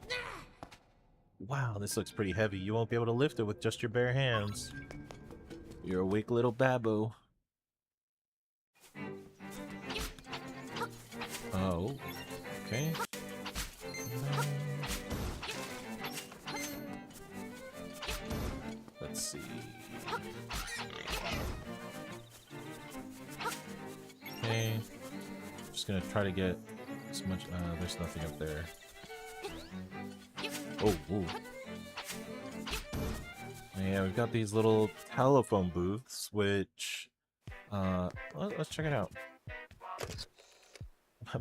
Wow, this looks pretty heavy. You won't be able to lift it with just your bare hands. You're a weak little baboo. Oh, okay. Let's see. Okay. Just gonna try to get as much. There's nothing up there. Oh, ooh. Yeah, we've got these little telephone booths, which. Let's check it out.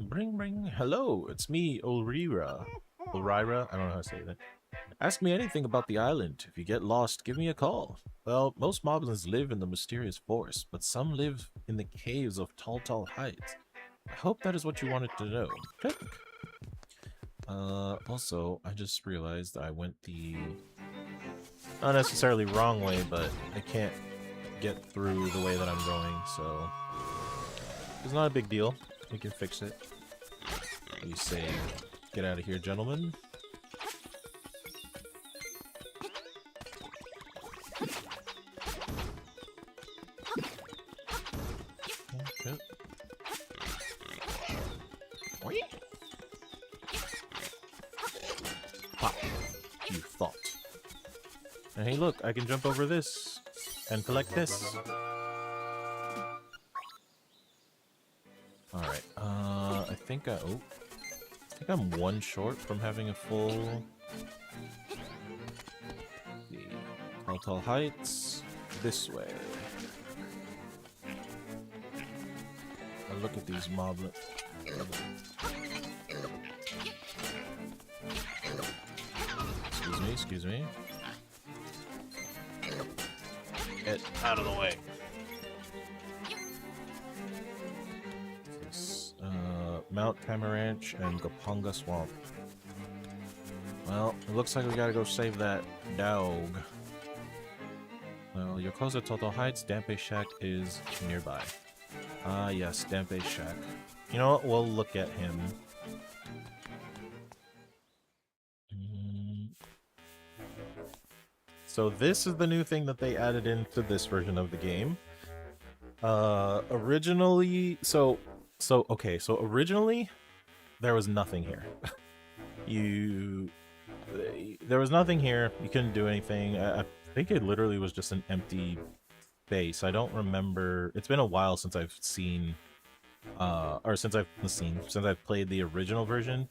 Bring. Hello, it's me, Ulrira. Ulrira? I don't know how to say that. Ask me anything about the island. If you get lost, give me a call. Well, most moblins live in the mysterious forest, but some live in the caves of Tall Heights. I hope that is what you wanted to know. Click. Also, I just realized I went the... not necessarily wrong way, but I can't get through the way that I'm going, so... it's not a big deal. We can fix it. You say, get out of here, gentlemen. Okay. Pop. You thought. And hey, look, I can jump over this and collect this. Alright, I think I'm one short from having a full... The Telltale Heights, this way. Oh, look at these moblets. Excuse me. Get out of the way. Mount Tamaranch and Gapunga Swamp. Well, it looks like we gotta go save that dog. Well, you're close to Telltale Heights. Dampe Shack is nearby. Ah, yes, Dampe Shack. You know what? We'll look at him. So this is the new thing that they added into this version of the game. Originally, originally there was nothing here. There was nothing here. You couldn't do anything. I think it literally was just an empty space. I don't remember. It's been a while since I've seen, since I've played the original version.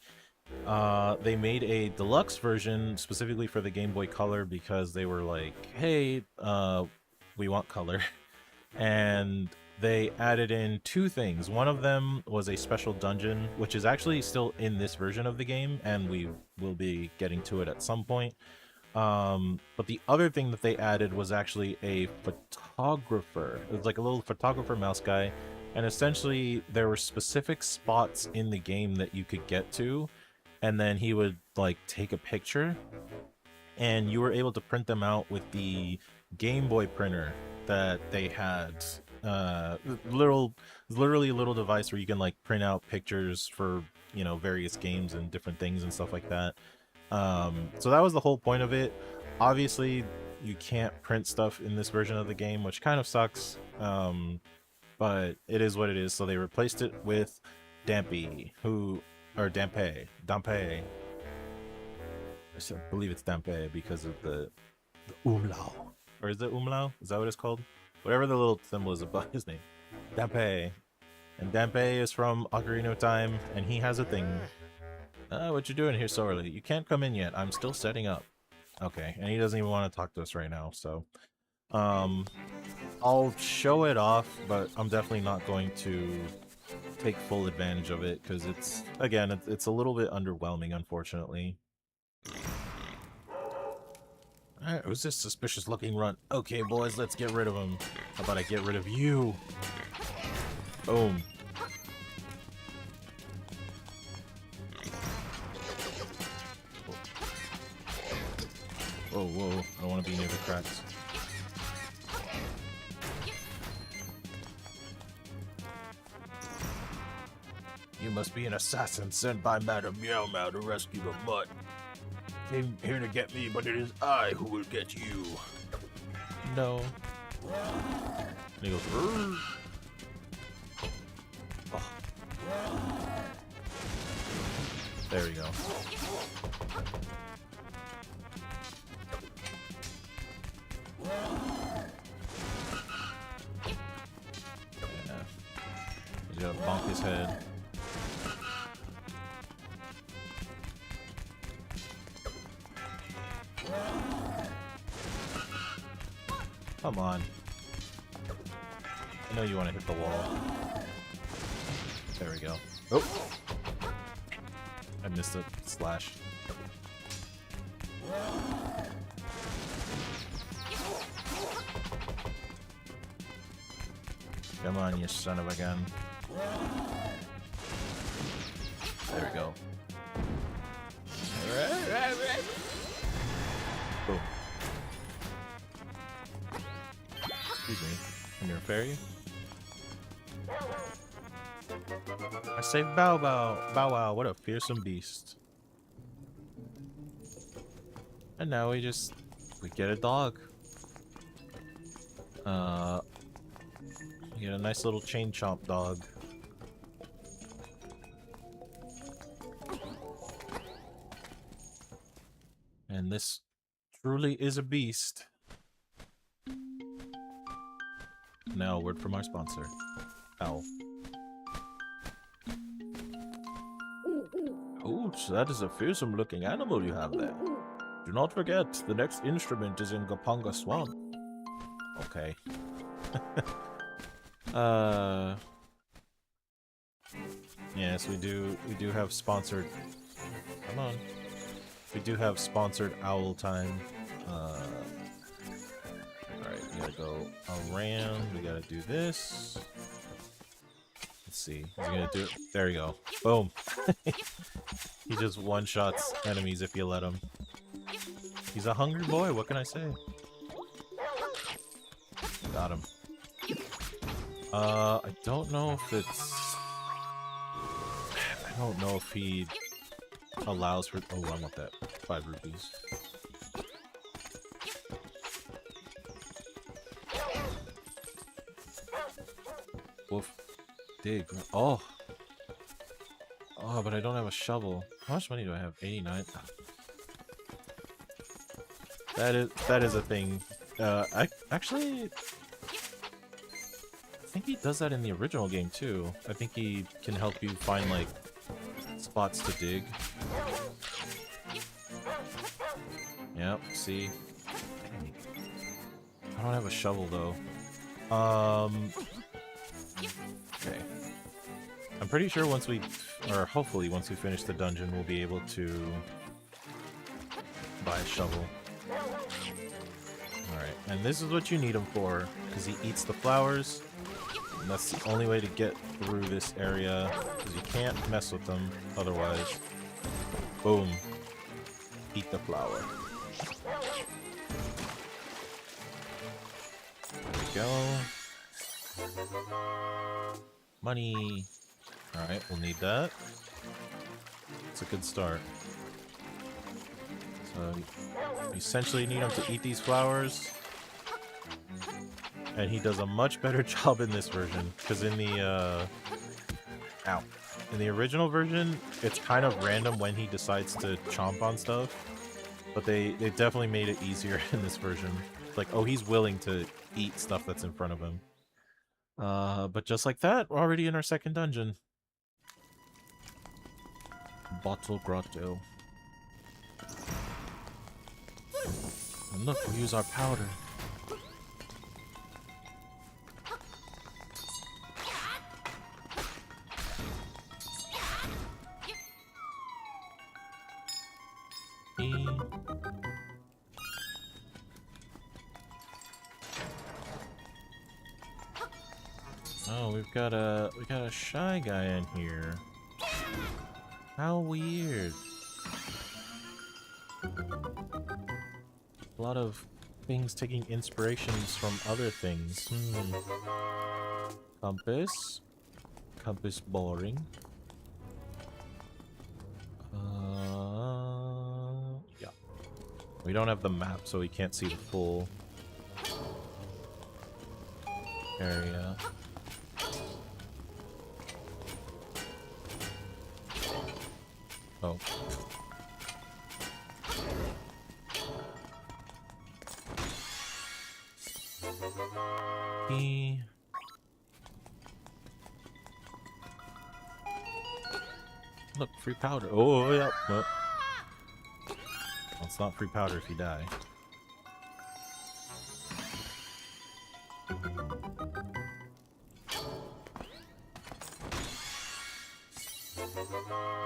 They made a deluxe version specifically for the Game Boy Color because they were like, hey, we want color. And they added in two things. One of them was a special dungeon, which is actually still in this version of the game, and we will be getting to it at some point. But the other thing that they added was actually a photographer. It was like a little photographer mouse guy, and essentially there were specific spots in the game that you could get to, and then he would like take a picture, and you were able to print them out with the Game Boy printer that they had. Literally a little device where you can like print out pictures for, you know, various games and different things and stuff like that. So that was the whole point of it. Obviously you can't print stuff in this version of the game, which kind of sucks, but it is what it is. So they replaced it with Dampe, Dampe. I believe it's Dampe because of the umlaut. Or is it umlaut? Is that what it's called? Whatever the little symbol is above his name. Dampe. And Dampe is from Ocarina of Time, and he has a thing. What you doing here so early? You can't come in yet. I'm still setting up. Okay, and he doesn't even want to talk to us right now, so... I'll show it off, but I'm definitely not going to take full advantage of it, because it's, again, it's a little bit underwhelming, unfortunately. Alright, who's this suspicious looking runt? Okay, boys, let's get rid of him. How about I get rid of you? Boom. Whoa, whoa, I don't want to be near the cracks. You must be an assassin sent by Madame Meow Meow to rescue the mutt. Came here to get me, but it is I who will get you. No. And he goes, oh. There we go. Yeah. He's gonna bonk his head. Come on. I know you want to hit the wall. There we go. Oh! I missed a slash. Come on, you son of a gun. There we go. Boom. Excuse me. I'm your fairy. I saved Bow Bow. Bow Wow, what a fearsome beast. And now we get a dog. We get a nice little chain chomp dog. And this truly is a beast. Now, a word from our sponsor. Ow. Oh, so that is a fearsome looking animal you have there. Do not forget, the next instrument is in Gapanga Swamp. Okay. Yes, we do have sponsored. Come on. We do have sponsored owl time. Alright, we gotta go around. We gotta do this. Let's see. Is he gonna do it? There we go. Boom. He just one-shots enemies if you let him. He's a hungry boy, what can I say? Got him. I don't know if it's... I don't know if he allows for... Oh, I want that. 5 rupees. Woof. Dig. Oh! Oh, but I don't have a shovel. How much money do I have? 89? That is a thing. I think he does that in the original game too. I think he can help you find like spots to dig. Yep, see? Dang. I don't have a shovel though. Okay. I'm pretty sure once we, or hopefully once we finish the dungeon, we'll be able to buy a shovel. Alright, and this is what you need him for, because he eats the flowers. And that's the only way to get through this area, because you can't mess with them otherwise. Boom. Eat the flower. There we go. Money. Alright, we'll need that. It's a good start. So, you essentially need him to eat these flowers. And he does a much better job in this version, because in the, in the original version, it's kind of random when he decides to chomp on stuff. But they definitely made it easier in this version. Like, oh, he's willing to eat stuff that's in front of him. But just like that, we're already in our second dungeon. Bottle Grotto. And look, we use our powder. Oh, we got a shy guy in here. How weird. A lot of things taking inspirations from other things. Compass. Compass boring. Yeah. We don't have the map, so we can't see the full area. Oh. Look, free powder. Oh, yeah. Well, it's not free powder if you die.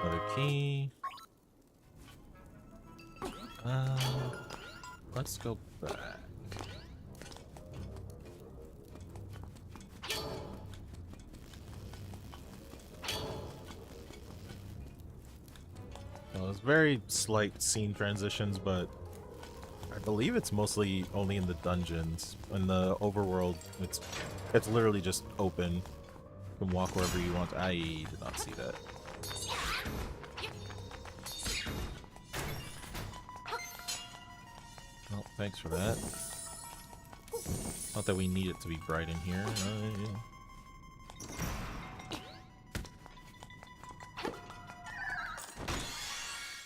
Another key. Let's go back. Well, it's very slight scene transitions, but I believe it's mostly only in the dungeons. In the overworld, it's literally just open can walk wherever you want. I did not see that. Well, thanks for that. Not that we need it to be bright in here. Yeah.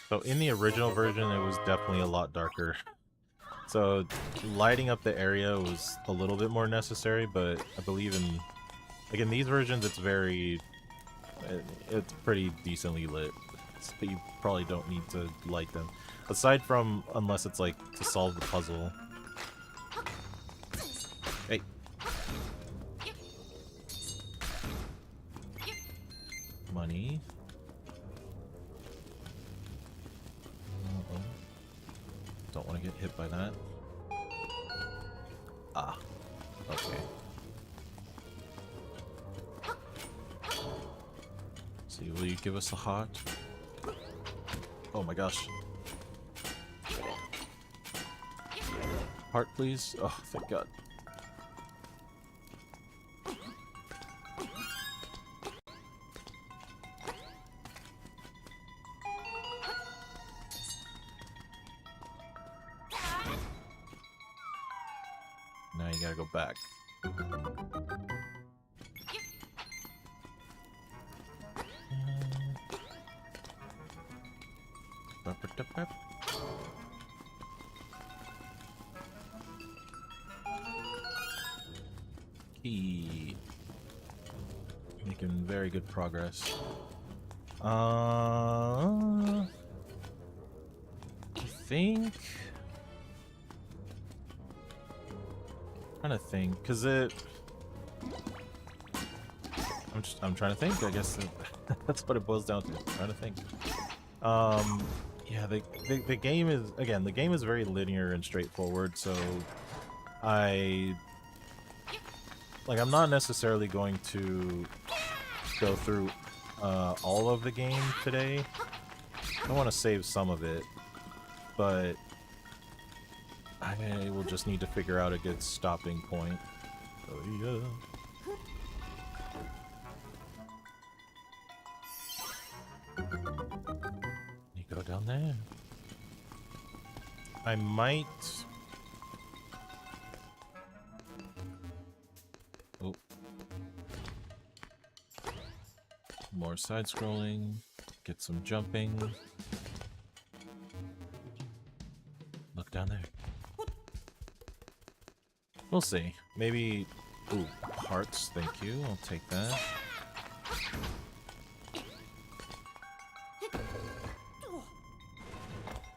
So in the original version, it was definitely a lot darker. So lighting up the area was a little bit more necessary, but I believe in, like in these versions, it's pretty decently lit. So you probably don't need to light them. Aside from, unless it's like to solve the puzzle. Hey. Money. Don't want to get hit by that. Ah. Okay. See, will you give us a heart? Oh my gosh. Heart, please? Oh, thank God. Now you gotta go back. Key. Making very good progress. I think. Trying to think, cause I'm trying to think. I guess that's what it boils down to. I'm trying to think. Yeah, the game is, again, the game is very linear and straightforward, so I'm not necessarily going to go through all of the game today. I want to save some of it, but I will just need to figure out a good stopping point. Oh yeah. You go down there. I might... Oh. More side-scrolling. Get some jumping. Look down there. We'll see. Maybe... Ooh, hearts, thank you. I'll take that.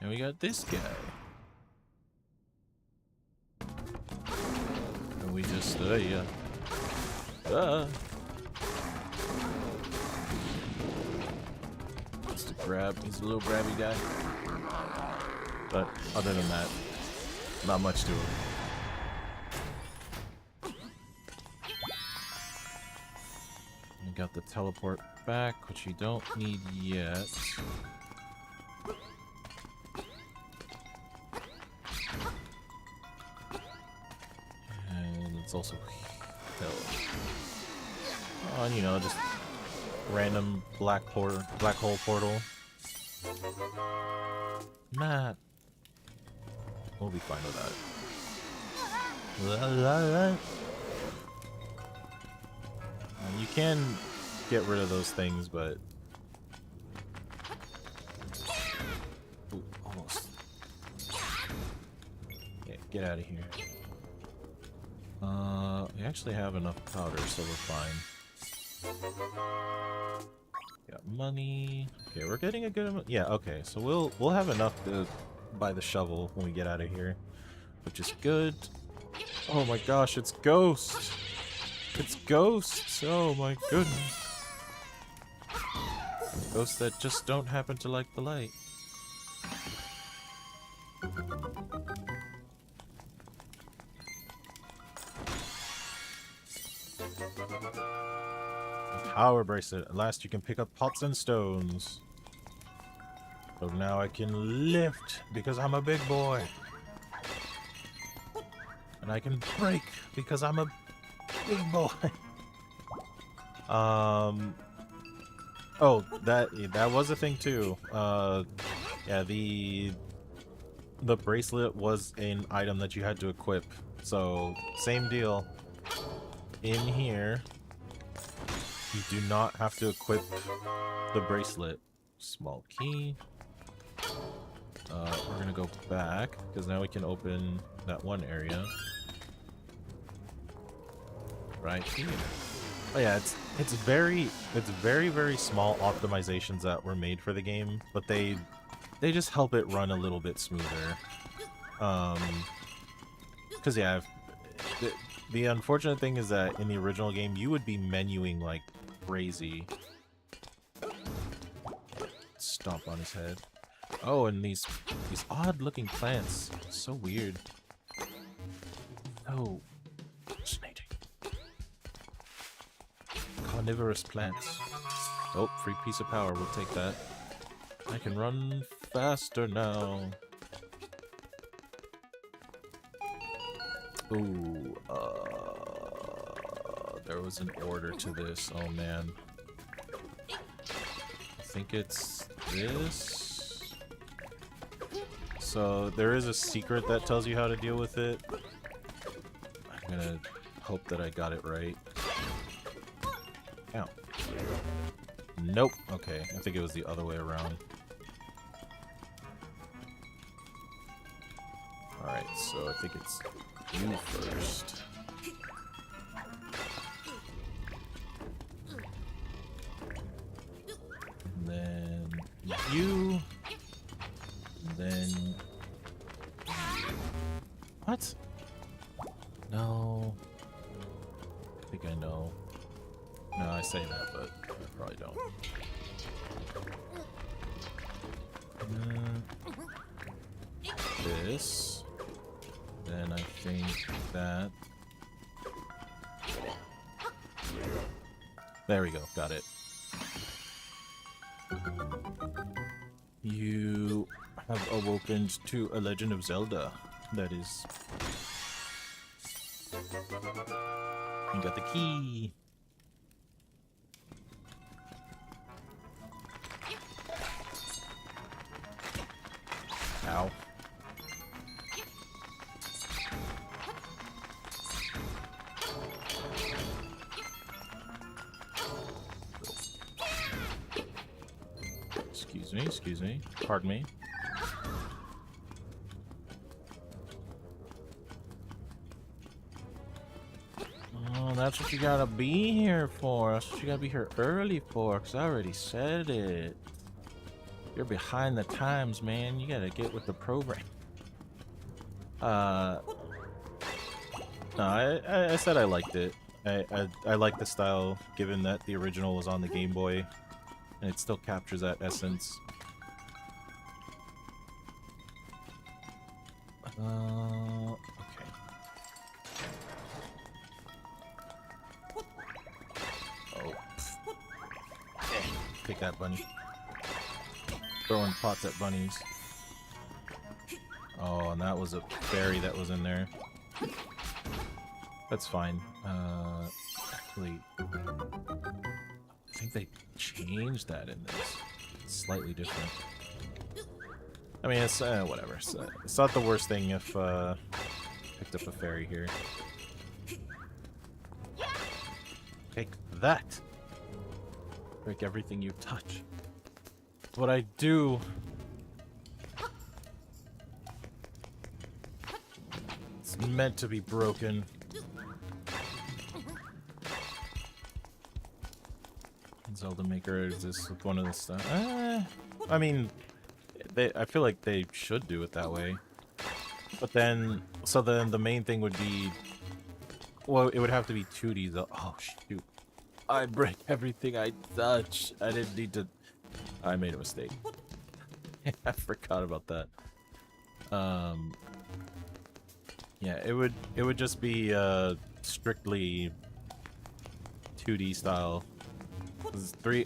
And we got this guy. And we just... yeah. Just to grab. He's a little grabby guy. But other than that, not much to him. We got the teleport back, which we don't need yet. And it's also hill. Oh, and you know, just random black hole portal. Matt. We'll be fine with that. You can get rid of those things, but... Ooh, almost. Yeah, get out of here. We actually have enough powder, so we're fine. Got money. Okay, we're getting a good amount. Yeah, okay, so we'll have enough to buy the shovel when we get out of here, which is good. Oh my gosh, it's Ghost! It's ghosts! Oh my goodness. Ghosts that just don't happen to like the light. Power bracelet. At last you can pick up pots and stones. So now I can lift because I'm a big boy. And I can break because I'm a big boy. Oh, that was a thing too. Yeah, the bracelet was an item that you had to equip. So, same deal. In here, you do not have to equip the bracelet. Small key. We're gonna go back because now we can open that one area right here. Oh yeah, it's very small optimizations that were made for the game, but they just help it run a little bit smoother. Because yeah, the unfortunate thing is that in the original game you would be menuing like crazy. Stomp on his head. Oh, and these odd-looking plants, so weird. Oh, fascinating. Carnivorous plants. Oh, free piece of power. We'll take that. I can run faster now. Ooh, there was an order to this. Oh man. I think it's this. So there is a secret that tells you how to deal with it. I'm gonna hope that I got it right. Ow. Nope. Okay, I think it was the other way around. Alright, so I think it's you first. And then you. And then... What? No. I think I know. No, I say that, but I probably don't. This. Then I think that... There we go, got it. You have awokened to a Legend of Zelda. That is... You got the key! Ow. Excuse me. Pardon me. Oh, that's what you gotta be here for. That's what you gotta be here early for, because I already said it. You're behind the times, man. You gotta get with the program. No, I said I liked it. I like the style, given that the original was on the Game Boy, and it still captures that essence. Okay. Oh. Take that, bunny. Throwing pots at bunnies. Oh, and that was a fairy that was in there. That's fine. Actually, I think they changed that in this. It's slightly different. I mean, it's whatever. It's not the worst thing if picked up a fairy here. Take that. Break everything you touch. That's what I do. It's meant to be broken. Zelda Maker is this one of the stuff. I mean, I feel like they should do it that way. But then, so then the main thing would be, well, it would have to be 2D though. Oh shoot! I break everything I touch. I didn't need to. I made a mistake. I forgot about that. Yeah, it would just be strictly 2D style.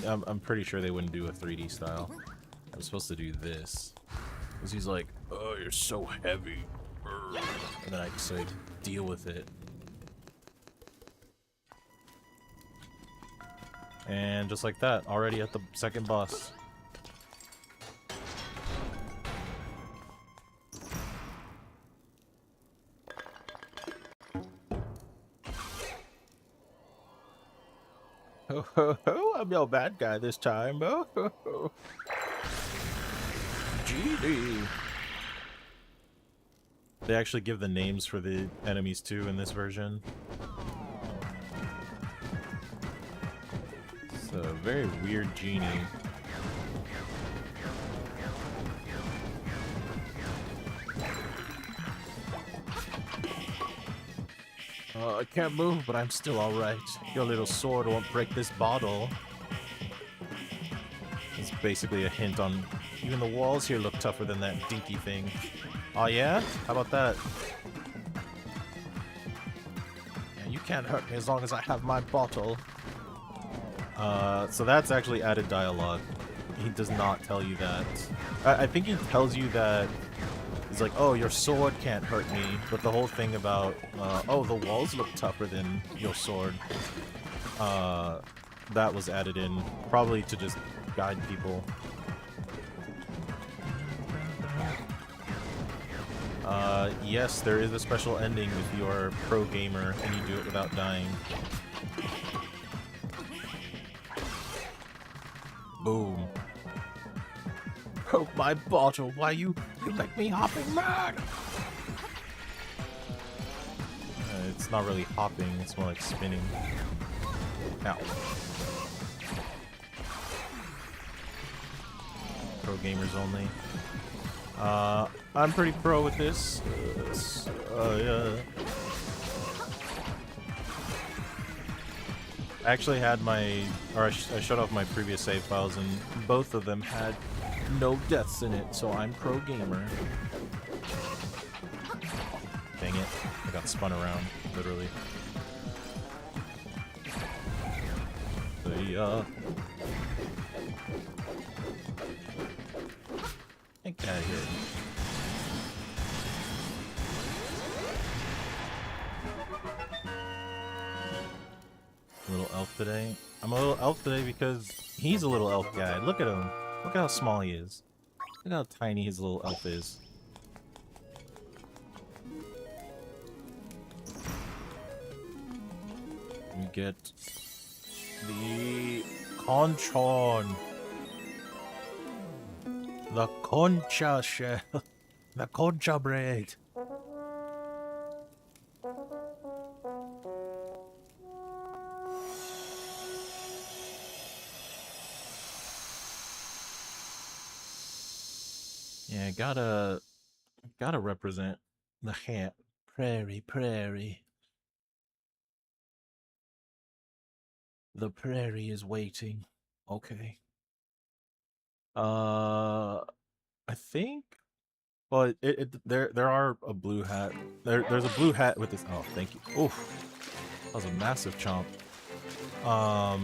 I'm pretty sure they wouldn't do a 3D style. I'm supposed to do this. Because he's like, oh, you're so heavy. And then I just like deal with it. And just like that, already at the second boss. Ho ho ho, I'm your bad guy this time. Oh ho ho. GD. They actually give the names for the enemies too in this version. It's a very weird genie. I can't move, but I'm still alright. Your little sword won't break this bottle. It's basically a hint on even the walls here look tougher than that dinky thing. Oh yeah? How about that? Yeah, you can't hurt me as long as I have my bottle. So that's actually added dialogue. He does not tell you that. I think he tells you that he's like, oh, your sword can't hurt me, but the whole thing about, oh, the walls look tougher than your sword, that was added in, probably to just guide people. Yes, there is a special ending if you're a pro gamer and you do it without dying. Boom. Oh, my bottle, why you make me hopping mad? It's not really hopping, it's more like spinning. Ow. Pro gamers only. I'm pretty pro with this. Yeah. I actually had I shut off my previous save files and both of them had no deaths in it, so I'm pro gamer. Dang it, I got spun around, literally. Yeah. Get out of here. Little elf today. I'm a little elf today because he's a little elf guy. Look at him. Look at how small he is. Look how tiny his little elf is. We get the conchon. The concha shell. The concha bread. Yeah, gotta represent the hat. Prairie. The prairie is waiting. Okay. I think, but there are a blue hat. There's a blue hat with this. Oh, thank you. Oof, that was a massive chomp. Now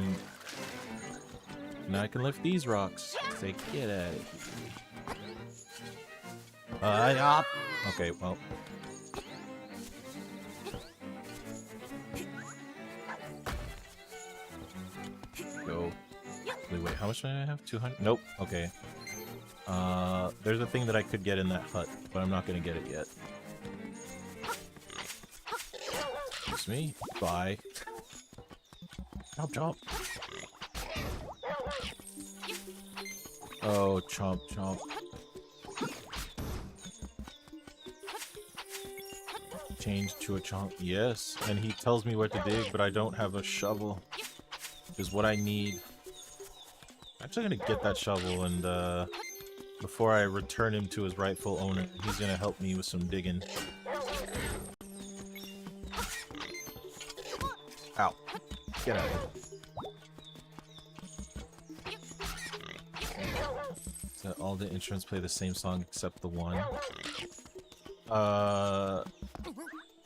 I can lift these rocks. Say, get at it. Okay, well. Go. Wait, how much do I have? 200? Nope. Okay. There's a thing that I could get in that hut, but I'm not gonna get it yet. Excuse me. Bye. Chomp. Oh, chomp. Change to a chomp. Yes, and he tells me where to dig, but I don't have a shovel. Is what I need. I'm actually gonna get that shovel, and before I return him to his rightful owner, he's gonna help me with some digging. Ow. Get out of here. So all the instruments play the same song except the one.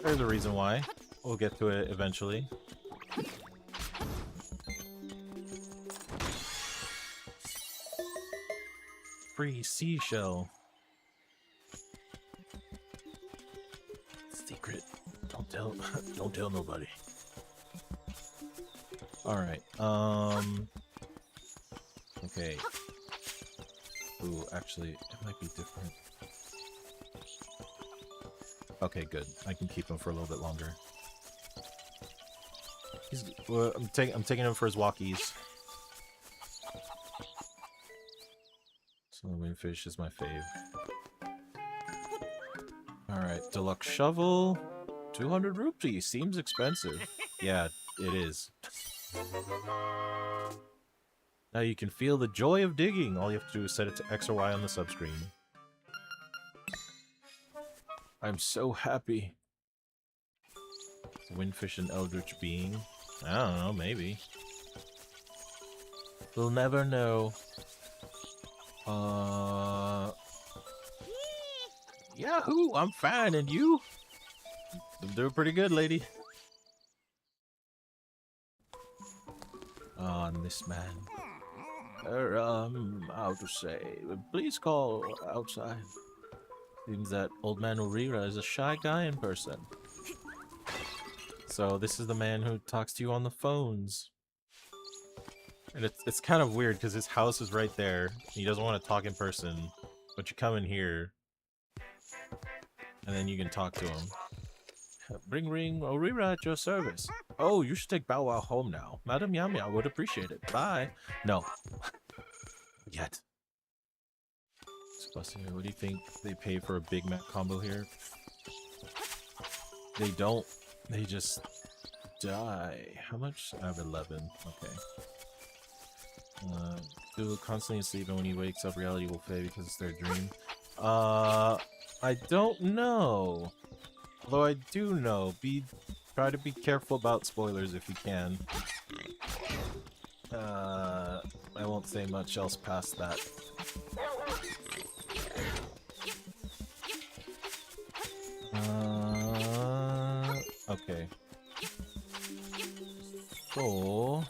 There's a reason why. We'll get to it eventually. Free seashell. Secret. Don't tell nobody. Alright, okay. Ooh, actually, it might be different. Okay, good. I can keep him for a little bit longer. I'm taking him for his walkies. So Windfish is my fave. Alright, deluxe shovel. 200 rupees. Seems expensive. Yeah, it is. Now you can feel the joy of digging. All you have to do is set it to X or Y on the subscreen. I'm so happy. Windfish and Eldritch Being. I don't know, maybe. We'll never know. Yahoo! I'm fine, and you? I'm doing pretty good, lady. This man. How to say? Please call outside. Seems that old man Urira is a shy guy in person. So this is the man who talks to you on the phones. And it's kind of weird because his house is right there. He doesn't want to talk in person, but you come in here, and then you can talk to him. Ring ring, Urira at your service. Oh, you should take Bow Wow home now. Madam Yamia would appreciate it. Bye. No. Yet. What do you think they pay for a Big Mac combo here? They don't. They just die. How much? I have 11. Okay. Will constantly asleep, and when he wakes up, reality will fade because it's their dream. I don't know. Although I do know. Try to be careful about spoilers if you can. I won't say much else past that. Okay. So...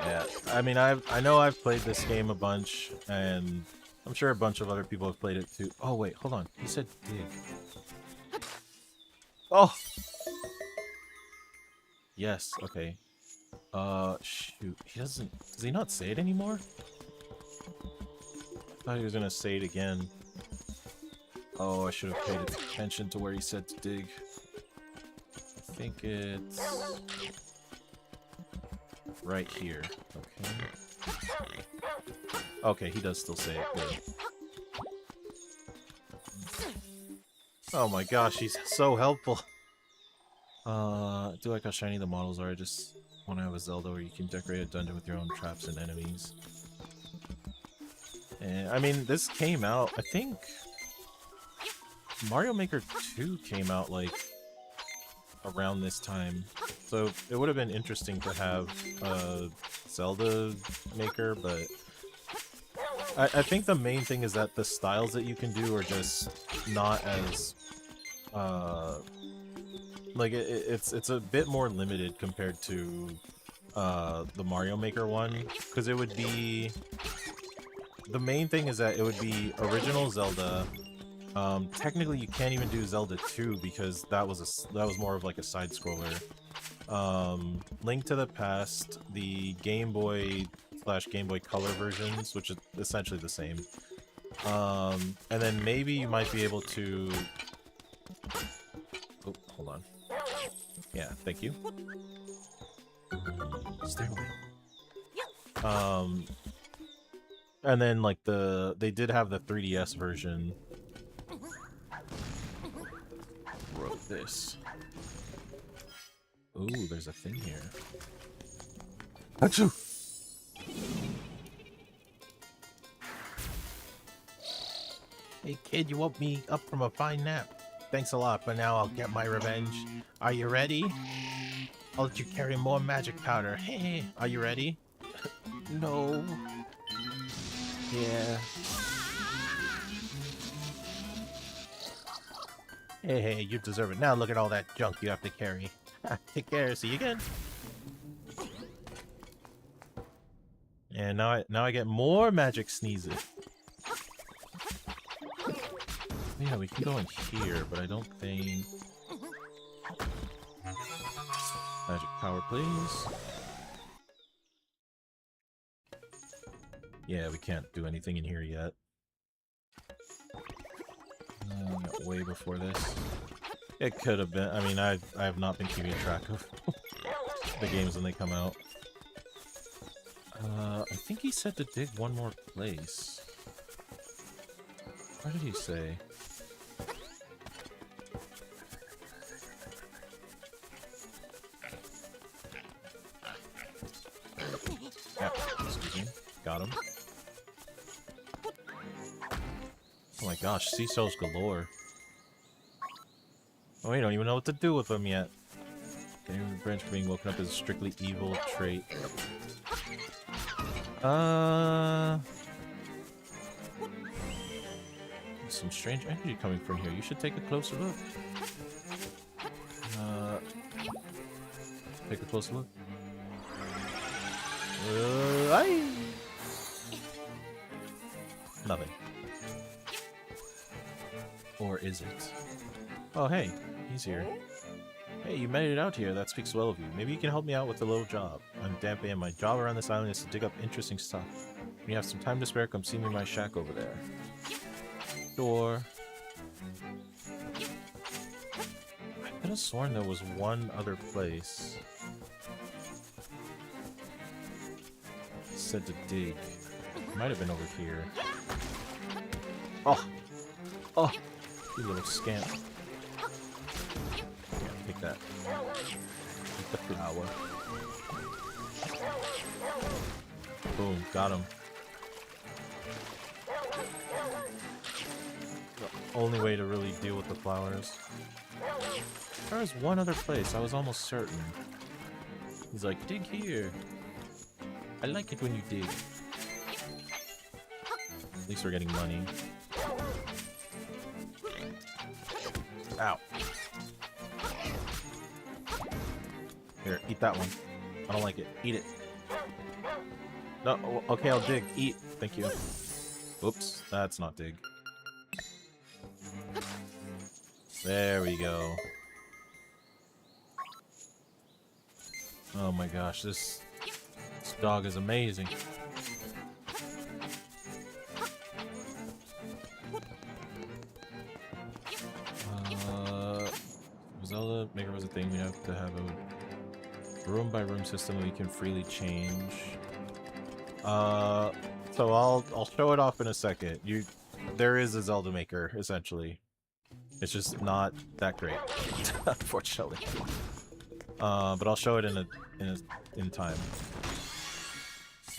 yeah, I mean, I know I've played this game a bunch, and I'm sure a bunch of other people have played it too. Oh, wait, hold on. He said dig. Oh! Yes, okay. Shoot. Does he not say it anymore? I thought he was gonna say it again. Oh, I should have paid attention to where he said to dig. I think it's... right here. Okay. Okay, he does still say it. Good. Oh my gosh, he's so helpful. I do like how shiny the models are. I just want to have a Zelda where you can decorate a dungeon with your own traps and enemies. And, I mean, this came out, I think... Mario Maker 2 came out, like, around this time. So it would have been interesting to have a Zelda Maker, but... I think the main thing is that the styles that you can do are just not as... like, it's a bit more limited compared to the Mario Maker one, because it would be... The main thing is that it would be original Zelda. Technically, you can't even do Zelda 2 because that was more of like a side scroller. Link to the Past, the Game Boy / Game Boy Color versions, which is essentially the same. And then maybe you might be able to... Oh, hold on. Yeah, thank you. Stairway. And then like they did have the 3DS version. Wrote this. Ooh, there's a thing here. Achoo! Hey kid, you woke me up from a fine nap. Thanks a lot, but now I'll get my revenge. Are you ready? I'll let you carry more magic powder. Hey, are you ready? No. Yeah. Hey, you deserve it. Now look at all that junk you have to carry. Take care. See you again. And now I get more magic sneezes. Yeah, we can go in here, but I don't think... Magic power, please. Yeah, we can't do anything in here yet. Way before this. It could have been. I mean, I have not been keeping track of the games when they come out. I think he said to dig one more place. What did he say? Yeah, excuse me. Got him. Oh my gosh, seashells galore. Oh, we don't even know what to do with them yet. Getting the branch being woken up is a strictly evil trait. Some strange energy coming from here. You should take a closer look. Take a closer look. Nothing. Or is it? Oh, hey, he's here. Hey, you made it out here. That speaks well of you. Maybe you can help me out with a little job. I'm Dampe, and my job around this island is to dig up interesting stuff. When you have some time to spare, come see me in my shack over there. Sure. I could have sworn there was one other place. It said to dig. It might have been over here. Oh! Oh! You little scamp. Yeah, take that. Take the flower. Boom, got him. The only way to really deal with the flowers. There was one other place, I was almost certain. He's like, dig here. I like it when you dig. At least we're getting money. Ow. Here, eat that one. I don't like it. Eat it. No, okay, I'll dig. Eat. Thank you. Oops, that's not dig. There we go. Oh my gosh, this dog is amazing. Zelda Maker was a thing. We have to have a room by room system that we can freely change. So I'll show it off in a second. There is a Zelda Maker essentially. It's just not that great, unfortunately. But I'll show it in time.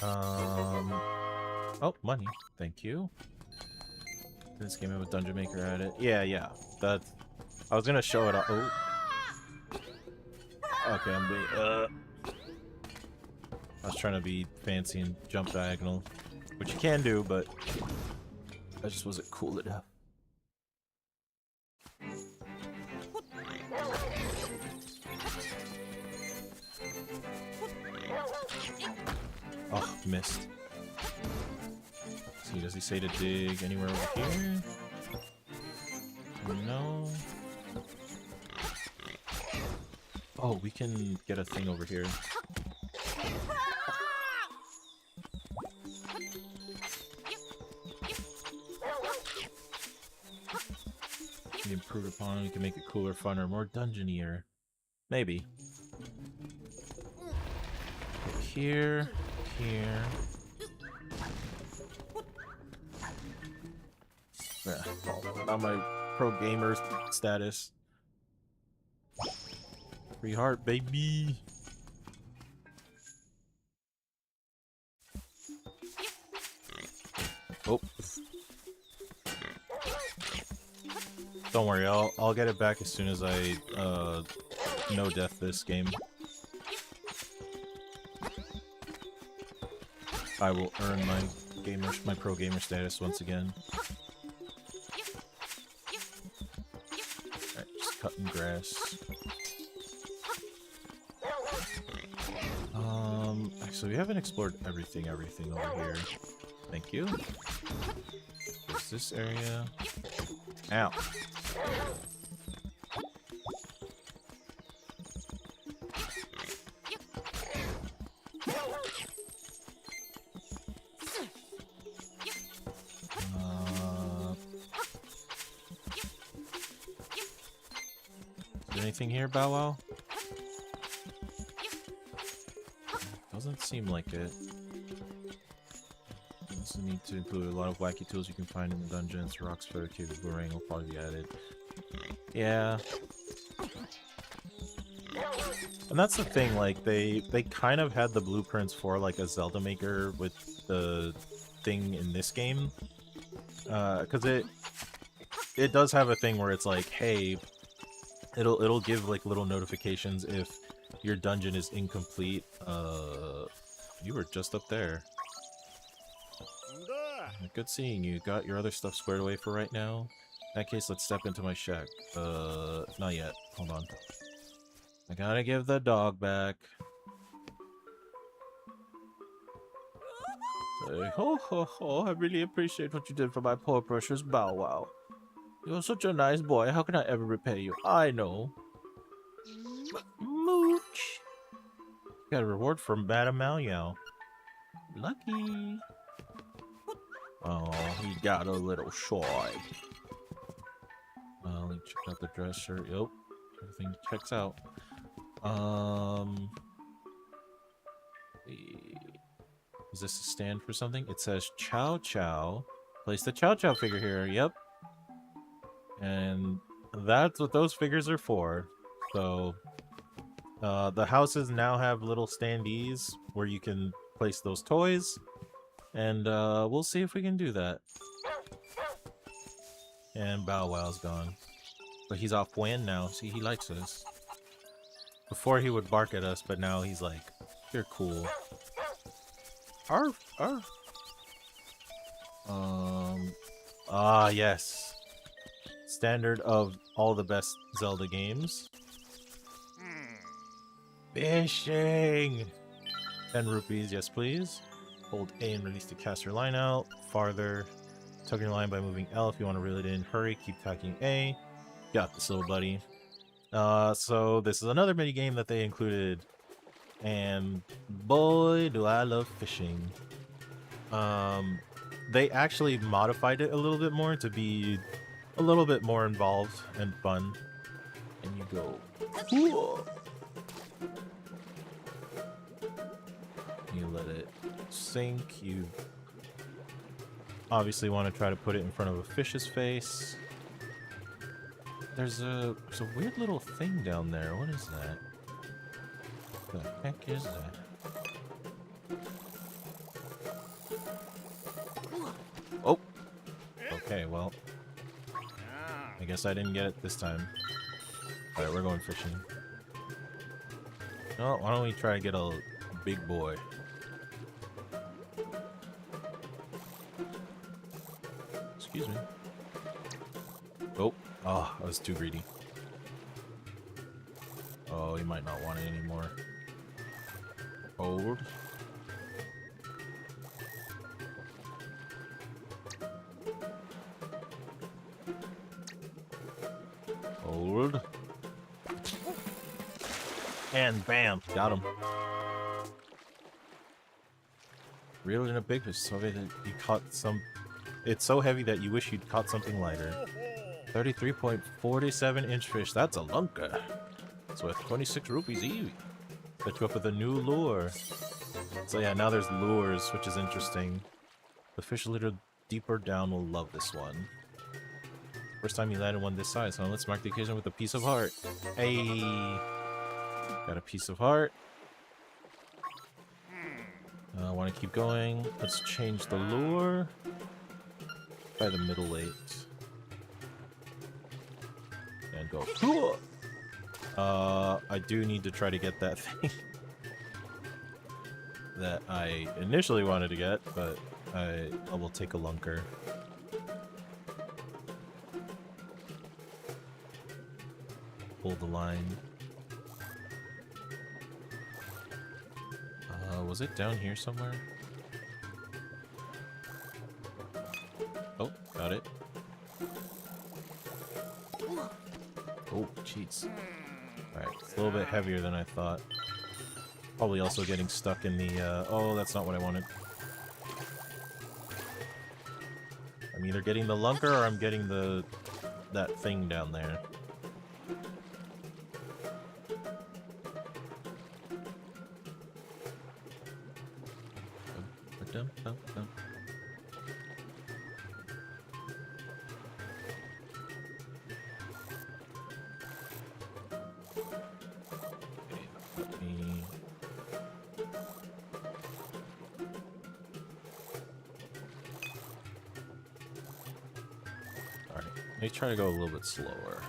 Oh, money. Thank you. This game have a dungeon maker at it. Yeah. I was gonna show it off. Oh. Okay, I'm being. I was trying to be fancy and jump diagonal, which you can do, but I just wasn't cool enough. Oh, missed. See, does he say to dig anywhere over here? No. Oh, we can get a thing over here. We can improve upon, we can make it cooler, funner, more dungeonier. Maybe. Here. Yeah, not my pro gamer status. Free heart, baby. Oh. Don't worry, I'll get it back as soon as I no death this game. I will earn my pro gamer status once again. Alright, just cutting grass. So we haven't explored everything over here. Thank you. There's this area. Ow. Is there anything here, Bow Wow? Doesn't seem like it. Also need to include a lot of wacky tools you can find in the dungeons. Rocks, fabricated boomerang will probably be added. Yeah. And that's the thing, like, they kind of had the blueprints for, like, a Zelda Maker with the thing in this game. Because it does have a thing where it's like, hey, it'll give, like, little notifications if your dungeon is incomplete. You were just up there. Good seeing you. Got your other stuff squared away for right now? In that case, let's step into my shack. Not yet. Hold on. I gotta give the dog back. Say, ho ho ho, I really appreciate what you did for my poor precious Bow Wow. You're such a nice boy. How can I ever repay you? I know. Mooch. Got a reward from Madame Meow. Lucky. Oh, he got a little shy. Let me check out the dresser. Yep, everything checks out. Is this a stand for something? It says Chow Chow. Place the Chow Chow figure here. Yep. And that's what those figures are for. So, the houses now have little standees where you can place those toys. And we'll see if we can do that. And Bow Wow's gone. But he's off WAN now. See, he likes us. Before he would bark at us, but now he's like, you're cool. Arf, arf. Yes. Standard of all the best Zelda games. Fishing! 10 rupees, yes please. Hold A and release to cast your line out. Farther. Tug your line by moving L if you want to reel it in. Hurry, keep tacking A. Got this, little buddy. So this is another mini game that they included. And boy, do I love fishing. They actually modified it a little bit more to be a little bit more involved and fun. And you go, whoa. You let it sink. You obviously want to try to put it in front of a fish's face. There's a weird little thing down there. What is that? What the heck is that? Oh! Okay, well. I guess I didn't get it this time. Alright, we're going fishing. Oh, why don't we try to get a big boy? Excuse me. Oh, I was too greedy. Oh, you might not want it anymore. Hold. Hold. And bam, got him. Reeled in a big fish so heavy that you caught some. It's so heavy that you wish you'd caught something lighter. 33.47 inch fish. That's a lunker. It's worth 26 rupees each. Set you up with a new lure. So yeah, now there's lures, which is interesting. The fish a little deeper down will love this one. First time you landed one this size, huh? Let's mark the occasion with a piece of heart. Hey, got a piece of heart. I want to keep going. Let's change the lure. By the middle 8. And go. Cool. I do need to try to get that thing that I initially wanted to get, but I will take a lunker. Pull the line. Was it down here somewhere? Oh, got it. Oh, jeez. Alright, it's a little bit heavier than I thought. Probably also getting stuck in the, oh, that's not what I wanted. I'm either getting the lunker or I'm getting that thing down there. Let me try to go a little bit slower.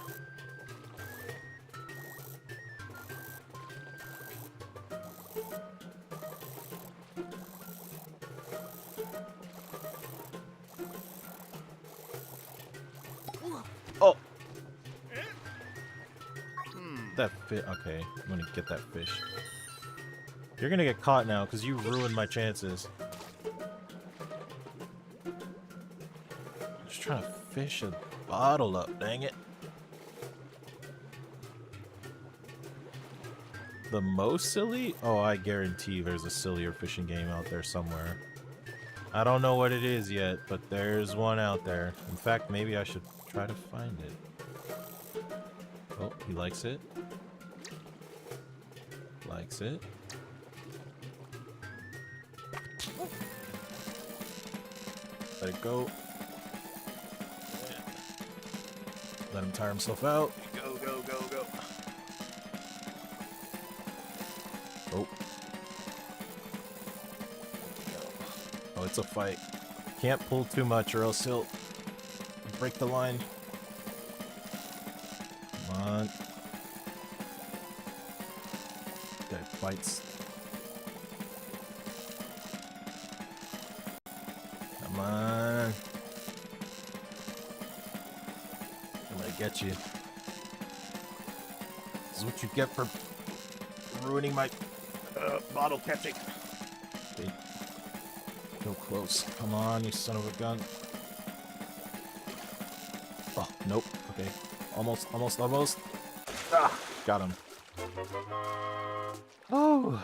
Oh! That fish. Okay, I'm gonna get that fish. You're gonna get caught now because you ruined my chances. Just trying to fish a bottle up, dang it. The most silly? Oh, I guarantee there's a sillier fishing game out there somewhere. I don't know what it is yet, but there's one out there. In fact, maybe I should try to find it. Oh, he likes it. Likes it. Let it go. Let him tire himself out. Go, go, go, go. Oh. Oh, it's a fight. Can't pull too much or else he'll break the line. Come on. Guy fights. Come on. I'm gonna get you. This is what you get for ruining my bottle catching. Okay. Go close. Come on, you son of a gun. Oh, nope. Okay. Almost, almost, almost. Ah, got him. Oh.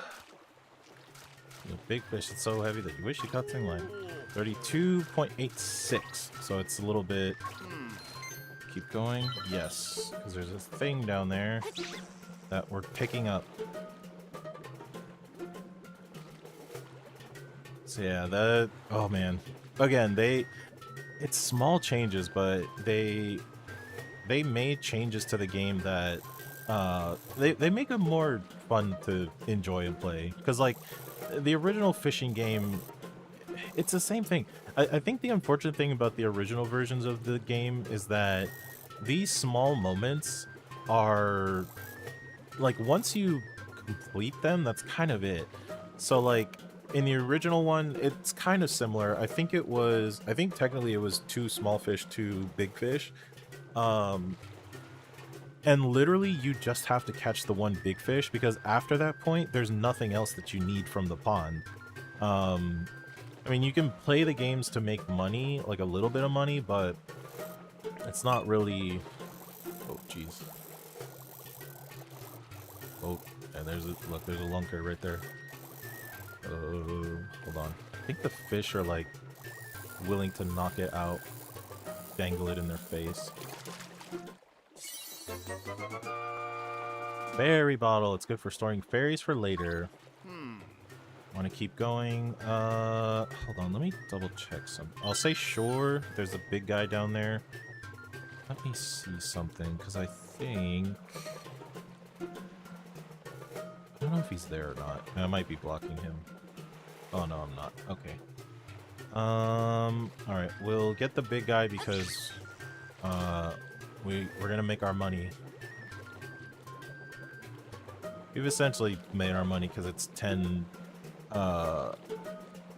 The big fish is so heavy that you wish you caught thing line. 32.86. So it's a little bit... Keep going. Yes. Because there's a thing down there that we're picking up. So yeah, that... Oh man. Again, it's small changes, but they made changes to the game that they make it more fun to enjoy and play. Because like the original fishing game, it's the same thing. I think the unfortunate thing about the original versions of the game is that these small moments are like once you complete them, that's kind of it. So like in the original one, it's kind of similar. I think technically it was 2 small fish, 2 big fish. And literally you just have to catch the 1 big fish because after that point, there's nothing else that you need from the pond. I mean, you can play the games to make money, like a little bit of money, but it's not really... Oh, jeez. Oh, and there's a lunker right there. Oh, hold on. I think the fish are like willing to knock it out, dangle it in their face. Fairy bottle. It's good for storing fairies for later. Want to keep going? Hold on. Let me double check some. I'll say sure. There's a big guy down there. Let me see something because I think... I don't know if he's there or not. I might be blocking him. Oh, no, I'm not. Okay. Alright. We'll get the big guy because we're gonna make our money. We've essentially made our money because it's 10...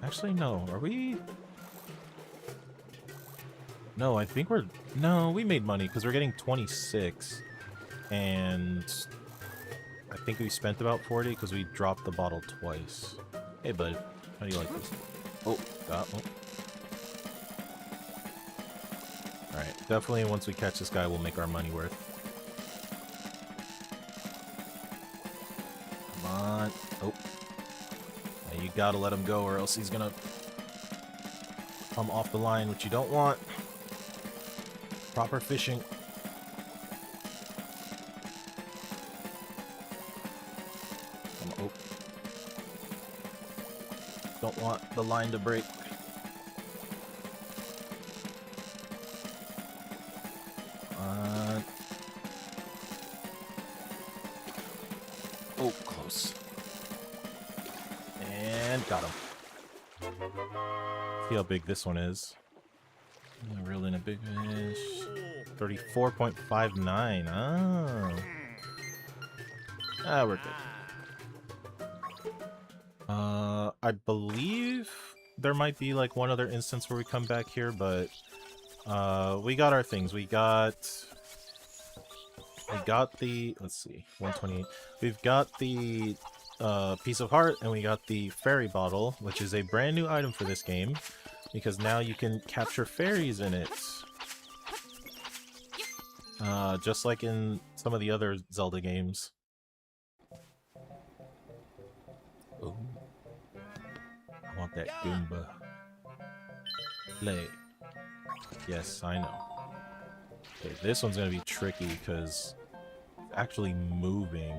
Actually, no. Are we... No, I think we're... No, we made money because we're getting 26. And... I think we spent about 40 because we dropped the bottle twice. Hey, bud. How do you like this? Oh, got one. Alright, definitely once we catch this guy, we'll make our money worth. Come on. Oh, you gotta let him go or else he's gonna come off the line, which you don't want. Proper fishing. Oh. Don't want the line to break. Oh, close. And got him. See how big this one is. I reeled in a big fish. 34.59. Oh. Ah, we're good. I believe there might be like one other instance where we come back here, but we got our things. We got the, let's see, 128. We've got the piece of heart, and we got the fairy bottle, which is a brand new item for this game, because now you can capture fairies in it. Just like in some of the other Zelda games. Ooh. I want that Goomba. Play. Yes, I know. Okay, this one's gonna be tricky because it's actually moving.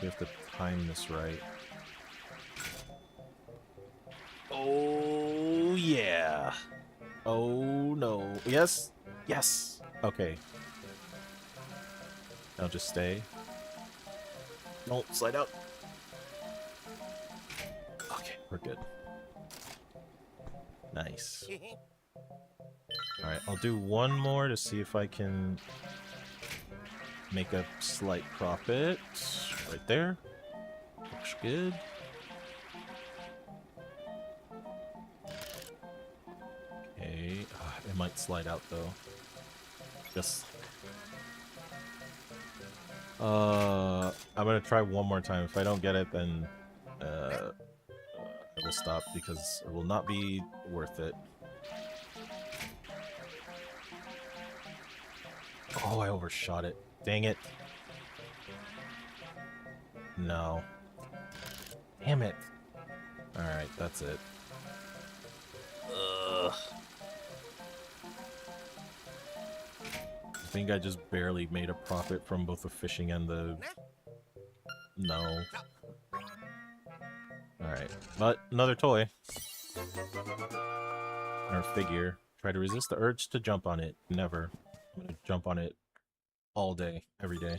We have to time this right. Oh yeah. Oh no. Yes. Yes. Okay. Now just stay. Don't slide out. Okay, we're good. Nice. Alright, I'll do one more to see if I can make a slight profit. Right there. Looks good. Okay. It might slide out though. Just... I'm gonna try one more time. If I don't get it, then I will stop because it will not be worth it. Oh, I overshot it. Dang it. No. Damn it. Alright, that's it. Ugh. I think I just barely made a profit from both the fishing and the... No. Alright, but another toy. Or figure. Try to resist the urge to jump on it. Never. I'm gonna jump on it all day, every day.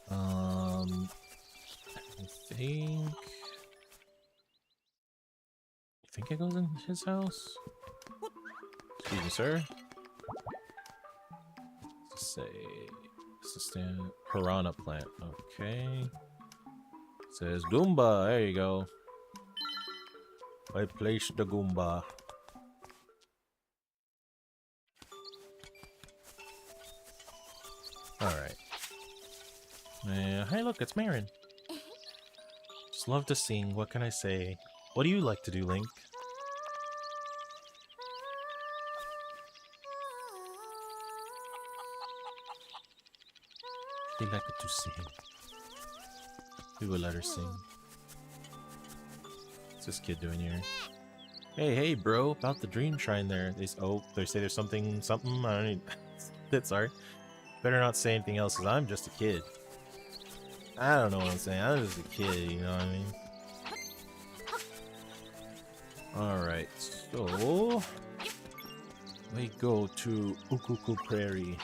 I think it goes in his house? Excuse me, sir. Let's say assistant piranha plant. Okay. It says Goomba. There you go. I placed the Goomba. Alright. Hey, look, it's Marin. Just love to sing. What can I say? What do you like to do, Link? He liked to sing. We will let her sing. What's this kid doing here? Hey, bro, about the dream shrine there. They say there's something. I don't need. Sorry. Better not say anything else, because I'm just a kid. I don't know what I'm saying. I'm just a kid, you know what I mean? Alright, so... we go to Ukuku Prairie.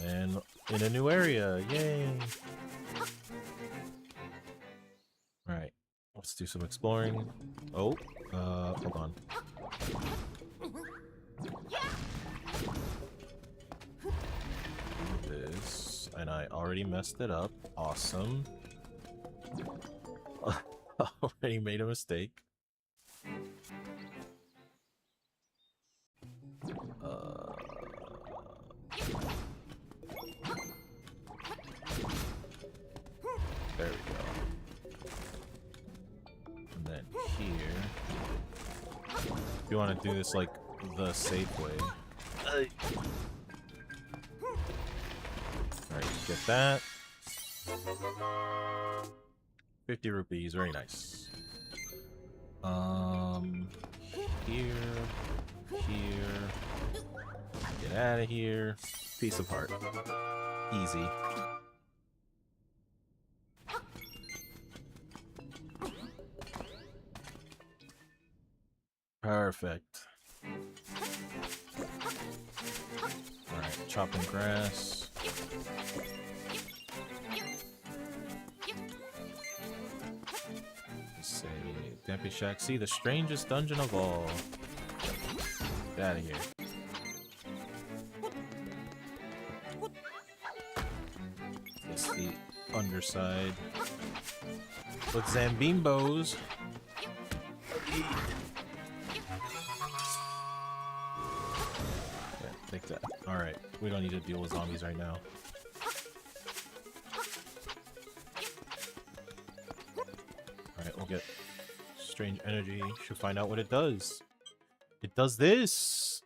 And in a new area, yay! Alright, let's do some exploring. Oh, hold on. This, and I already messed it up. Awesome. Already made a mistake. There we go. And then here, if you want to do this like the safe way. Right Get that. 50 rupees, very nice. Here, get out of here. Piece of heart. Easy. Perfect. Alright, chopping grass. Let's say, Dampy Shack. See, the strangest dungeon of all. Get out of here. That's the underside. With Zambimbos. Yeah, take that. Alright, we don't need to deal with zombies right now. Alright, we'll get strange energy. Should find out what it does. It does this!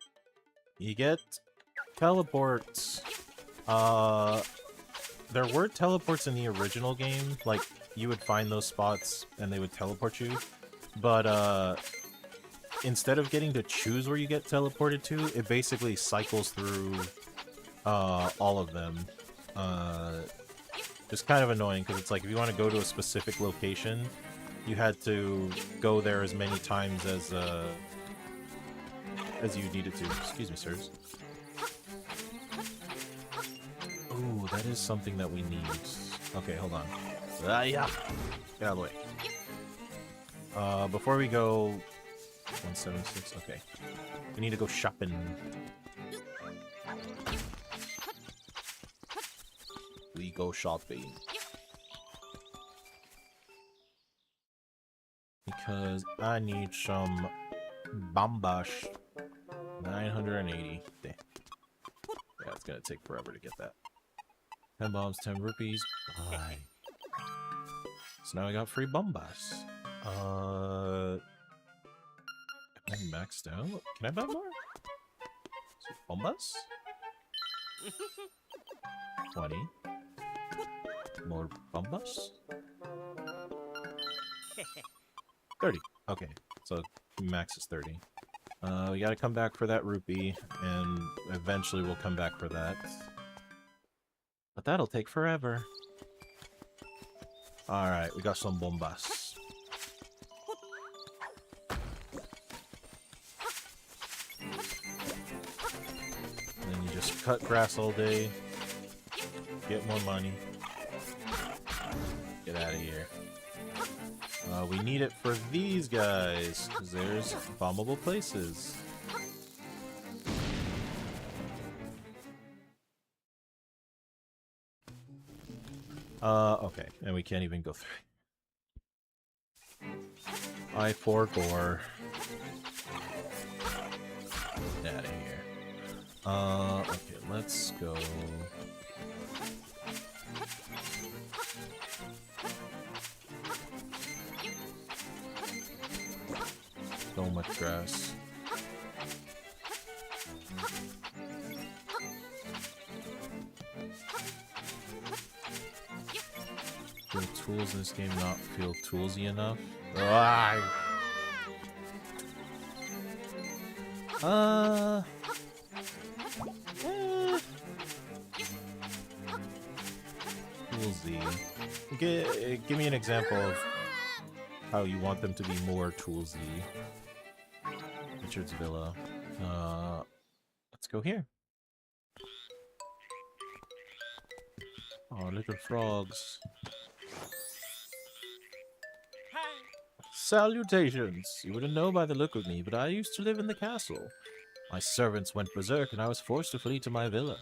You get teleports. There were teleports in the original game. Like, you would find those spots and they would teleport you. But, instead of getting to choose where you get teleported to, it basically cycles through, all of them. Just kind of annoying, because it's like, if you want to go to a specific location, you had to go there as many times as you needed to. Excuse me, sirs. Ooh, that is something that we need. Okay, hold on. Yeah. Get out of the way. Before we go... 176, okay. We need to go shopping. We go shopping. Because I need some bombash. 980. Damn. Yeah, it's gonna take forever to get that. 10 bombs, 10 rupees. Bye. So now I got free bombas. Am I maxed out? Can I buy more? Bombas? 20. More bombas? 30. Okay, so max is 30. We gotta come back for that rupee, and eventually we'll come back for that. But that'll take forever. Alright, we got some bombas. Then you just cut grass all day, get more money, get out of here. We need it for these guys, because there's bombable places. Okay, and we can't even go through. I4 gore. Get out of here. Okay, let's go. So much grass. Do the tools in this game not feel toolsy enough? Ah! Toolsy. Give me an example of how you want them to be more toolsy. Richard's Villa. Let's go here. Oh, little frogs. Salutations! You wouldn't know by the look of me, but I used to live in the castle. My servants went berserk and I was forced to flee to my villa.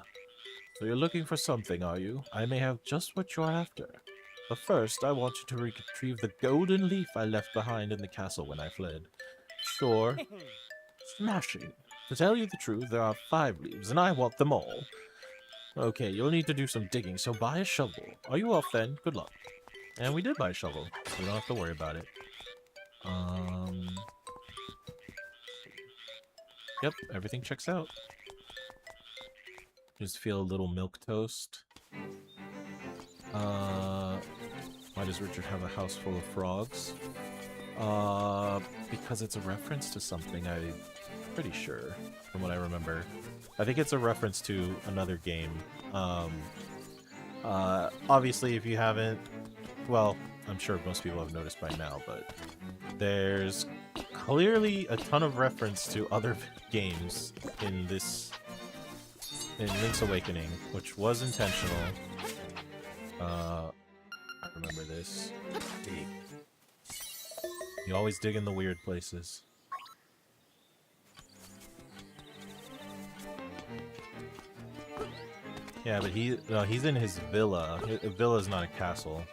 So you're looking for something, are you? I may have just what you're after. But first, I want you to retrieve the golden leaf I left behind in the castle when I fled. Sure. Smashing. To tell you the truth, there are 5 leaves, and I want them all. Okay, you'll need to do some digging, so buy a shovel. Are you off then? Good luck. And we did buy a shovel, so we don't have to worry about it. Yep, everything checks out. Just feel a little milk toast. Why does Richard have a house full of frogs? Because it's a reference to something, I'm pretty sure, from what I remember. I think it's a reference to another game. Obviously, if you haven't, well, I'm sure most people have noticed by now, but there's clearly a ton of reference to other games in Link's Awakening, which was intentional. I remember this. Hey. You always dig in the weird places. Yeah, but he's in his villa. A villa is not a castle.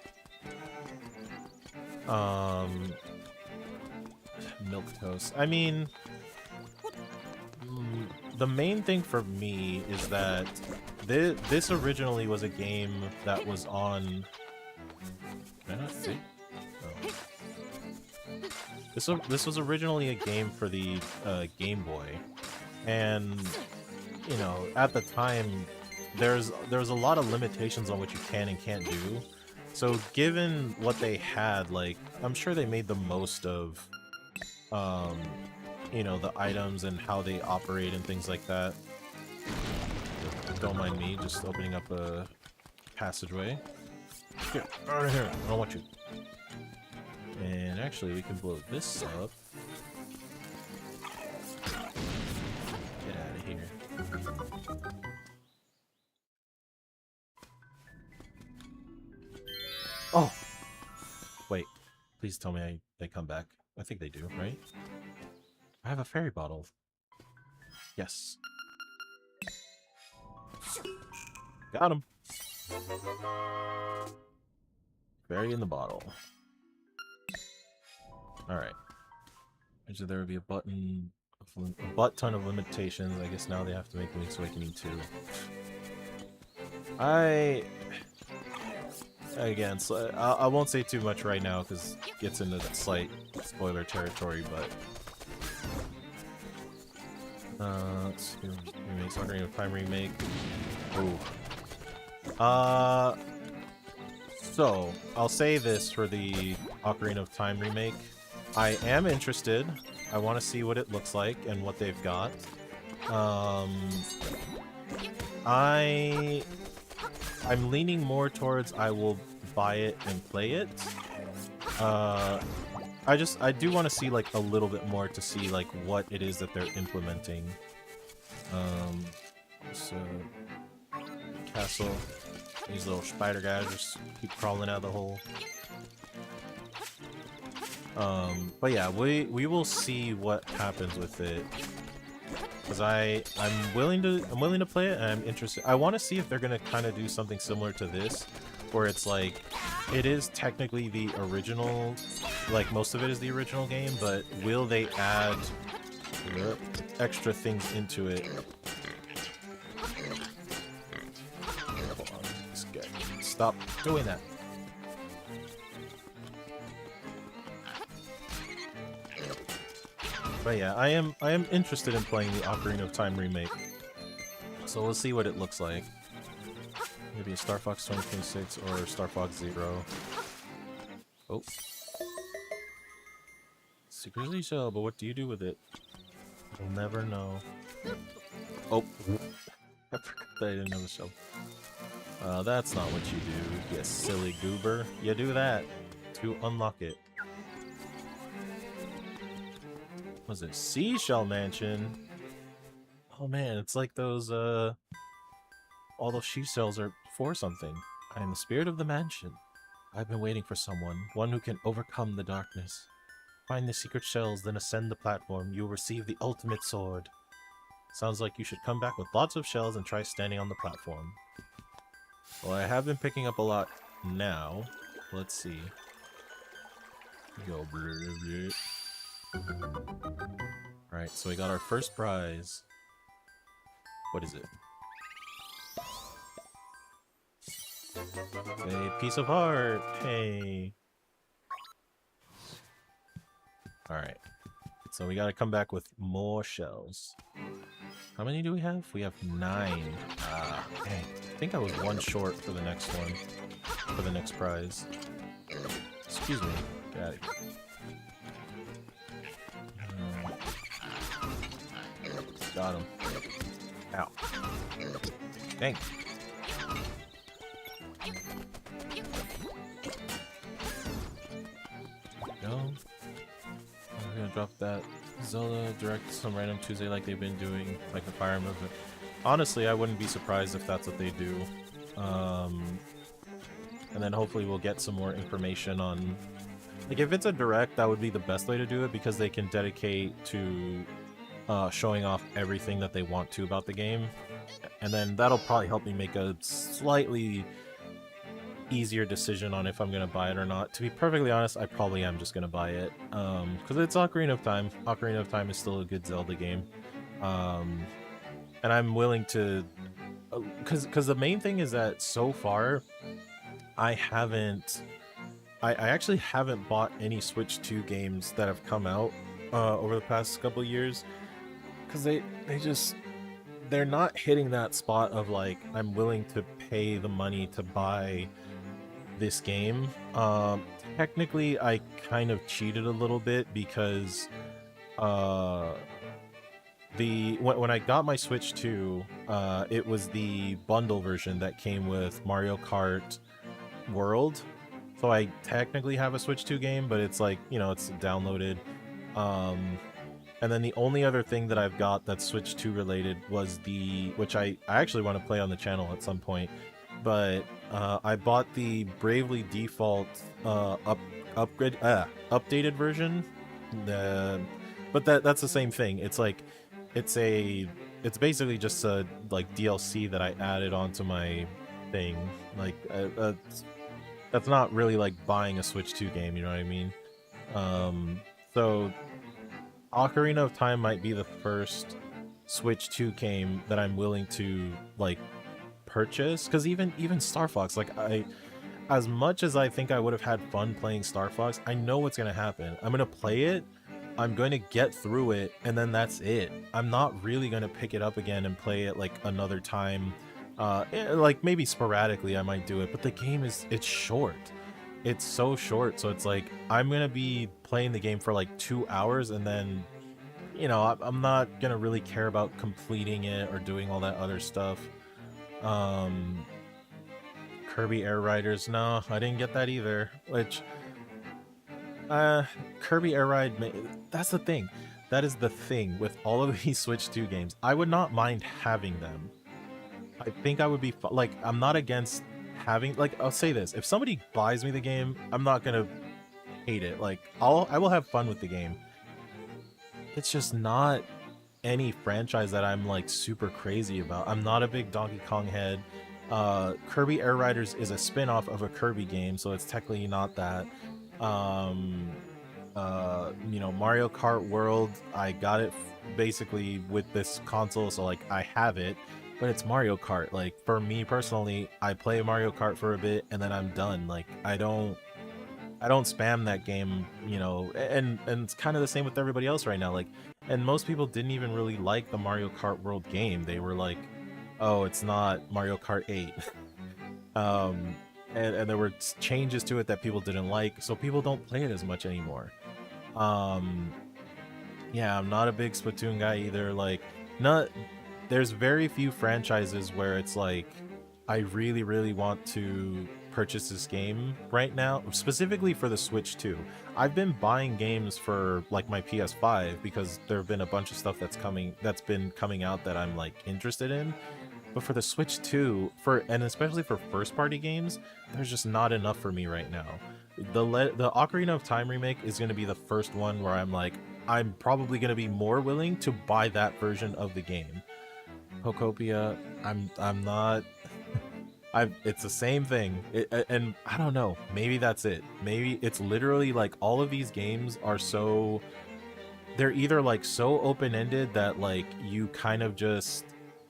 Milquetoast. I mean, the main thing for me is that this originally was a game that was on. Can I not see? Oh. This was originally a game for the Game Boy, and you know, at the time, there's a lot of limitations on what you can and can't do. So given what they had, like, I'm sure they made the most of, you know, the items and how they operate and things like that. Don't mind me just opening up a passageway. Get out of here! I don't want you. And actually, we can blow this up. Get out of here. Oh! Wait. Please tell me they come back. I think they do, right? I have a fairy bottle. Yes. Got him! Fairy in the bottle. Alright. Actually, there would be a butt ton of limitations. I guess now they have to make Link's Awakening 2. Again, so I won't say too much right now because it gets into slight spoiler territory, but let's see, remake, Ocarina of Time remake. Ooh. So I'll say this for the Ocarina of Time remake. I am interested. I want to see what it looks like and what they've got. I'm leaning more towards I will buy it and play it. I do want to see like a little bit more to see like what it is that they're implementing. So castle, these little spider guys just keep crawling out of the hole. But yeah, we will see what happens with it. Because I'm willing to play it and I'm interested. I want to see if they're gonna kind of do something similar to this, where it's like it is technically the original, like most of it is the original game, but will they add extra things into it? Hold on, this guy. Stop doing that. But yeah, I am interested in playing the Ocarina of Time remake. So we'll see what it looks like. Maybe a Star Fox 2026 or Star Fox Zero. Oh. Secretly shell, but what do you do with it? We'll never know. Oh. I forgot that I didn't have a shell. That's not what you do, you silly goober. You do that to unlock it. Was it Seashell Mansion? Oh man, it's like those, all those seashells are for something. I am the spirit of the mansion. I've been waiting for someone, one who can overcome the darkness. Find the secret shells, then ascend the platform. You will receive the ultimate sword. Sounds like you should come back with lots of shells and try standing on the platform. Well, I have been picking up a lot now. Let's see. Go. Alright, so we got our first prize. What is it? A piece of art! Hey! Alright. So we gotta come back with more shells. How many do we have? We have 9. Ah, dang. think I was one short for the next one, for the next prize. Excuse me. Get out of here. Got him. Ow. Dang. No. I'm gonna drop that Zelda Direct some random Tuesday like they've been doing, like the Fire Emblem. Honestly, I wouldn't be surprised if that's what they do. And then hopefully we'll get some more information on... Like, if it's a Direct, that would be the best way to do it, because they can dedicate to showing off everything that they want to about the game. And then that'll probably help me make a slightly easier decision on if I'm going to buy it or not. To be perfectly honest, I probably am just going to buy it. Because it's Ocarina of Time. Ocarina of Time is still a good Zelda game. And I'm willing to... Because the main thing is that so far, I actually haven't bought any Switch 2 games that have come out over the past couple years. Because they're not hitting that spot of like, I'm willing to pay the money to buy this game. Technically, I kind of cheated a little bit because when I got my Switch 2, it was the bundle version that came with Mario Kart World. So I technically have a Switch 2 game, but it's like, you know, it's downloaded. And then the only other thing that I've got that's Switch 2 related was which I actually want to play on the channel at some point, but I bought the Bravely Default updated version. But that's the same thing. It's like, it's basically just a like DLC that I added onto my thing. Like that's not really like buying a Switch 2 game, you know what I mean? So Ocarina of Time might be the first Switch 2 game that I'm willing to like purchase, because even Star Fox, like as much as I think I would have had fun playing Star Fox, I know what's gonna happen. I'm gonna play it, I'm going to get through it, and then that's it. I'm not really going to pick it up again and play it like another time. Like maybe sporadically I might do it, but the game it's short. It's so short, so it's like I'm going to be playing the game for like 2 hours, and then, you know, I'm not going to really care about completing it or doing all that other stuff. Kirby Air Riders, no, I didn't get that either, which... Kirby Air Ride, that's the thing. That is the thing with all of these Switch 2 games. I would not mind having them. I think I would be like, I'm not against having, like, I'll say this, if somebody buys me the game, I'm not gonna hate it. Like, I will have fun with the game. It's just not any franchise that I'm like super crazy about. I'm not a big Donkey Kong head. Kirby Air Riders is a spin-off of a Kirby game, so it's technically not that. You know, Mario Kart World, I got it basically with this console, so like I have it, but it's Mario Kart. Like, for me personally, I play Mario Kart for a bit and then I'm done. Like, I don't spam that game, you know, and it's kind of the same with everybody else right now. Like, and most people didn't even really like the Mario Kart World game. They were like, oh, it's not Mario Kart 8. And there were changes to it that people didn't like, so people don't play it as much anymore. Yeah, I'm not a big Splatoon guy either. Like, there's very few franchises where it's like, I really, really want to purchase this game right now, specifically for the Switch 2. I've been buying games for like my PS5 because there have been a bunch of stuff that's been coming out that I'm like interested in. But for the Switch 2, and especially for first-party games, there's just not enough for me right now. The Ocarina of Time remake is going to be the first one where I'm like, I'm probably going to be more willing to buy that version of the game. Pokopia, I'm not... it's the same thing. And I don't know, maybe that's it. Maybe it's literally like all of these games are so... They're either like so open-ended that like you kind of just...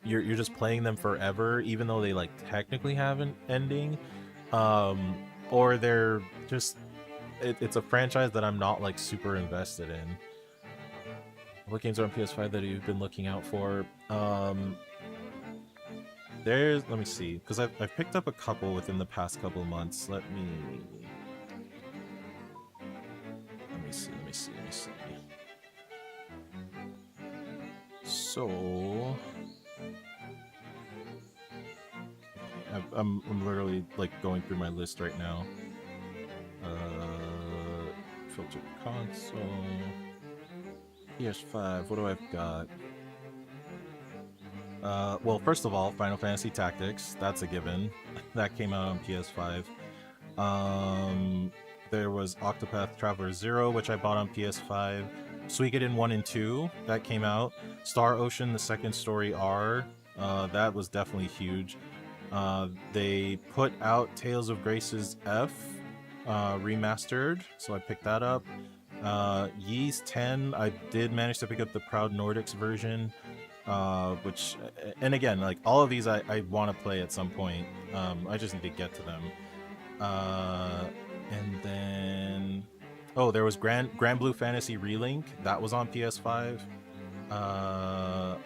You're just playing them forever, even though they like technically have an ending, or they're just it's a franchise that I'm not like super invested in. What games are on PS5 that you've been looking out for? Let me see, because I've picked up a couple within the past couple of months. Let me see. So I'm literally like going through my list right now. Filter console, PS5. What do I've got? Well, first of all, Final Fantasy Tactics. That's a given. That came out on PS5. There was Octopath Traveler 0, which I bought on PS5. Suikoden 1 and 2, that came out. Star Ocean, the second story R, that was definitely huge. They put out Tales of Grace's F, remastered, so I picked that up. Ys 10, I did manage to pick up the Proud Nordics version, which, and again, like, all of these I want to play at some point. I just need to get to them. And then, oh, there was Grand Blue Fantasy Relink, that was on PS5. I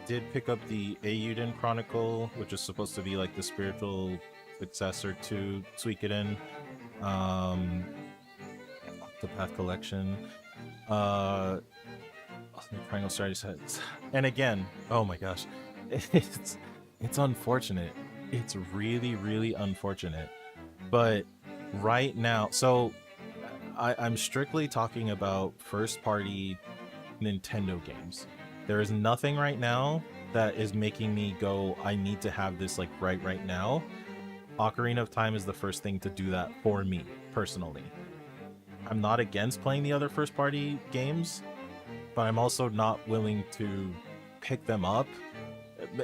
did pick up the Eiyuden Chronicle, which is supposed to be like the spiritual successor to Suikoden. The Path Collection. The Triangle Strategy Sets. And again, oh my gosh, it's unfortunate. It's really, really unfortunate. But right now, so I'm strictly talking about first-party Nintendo games. There is nothing right now that is making me go, I need to have this like right now. Ocarina of Time is the first thing to do that for me, personally. I'm not against playing the other first-party games, but I'm also not willing to pick them up.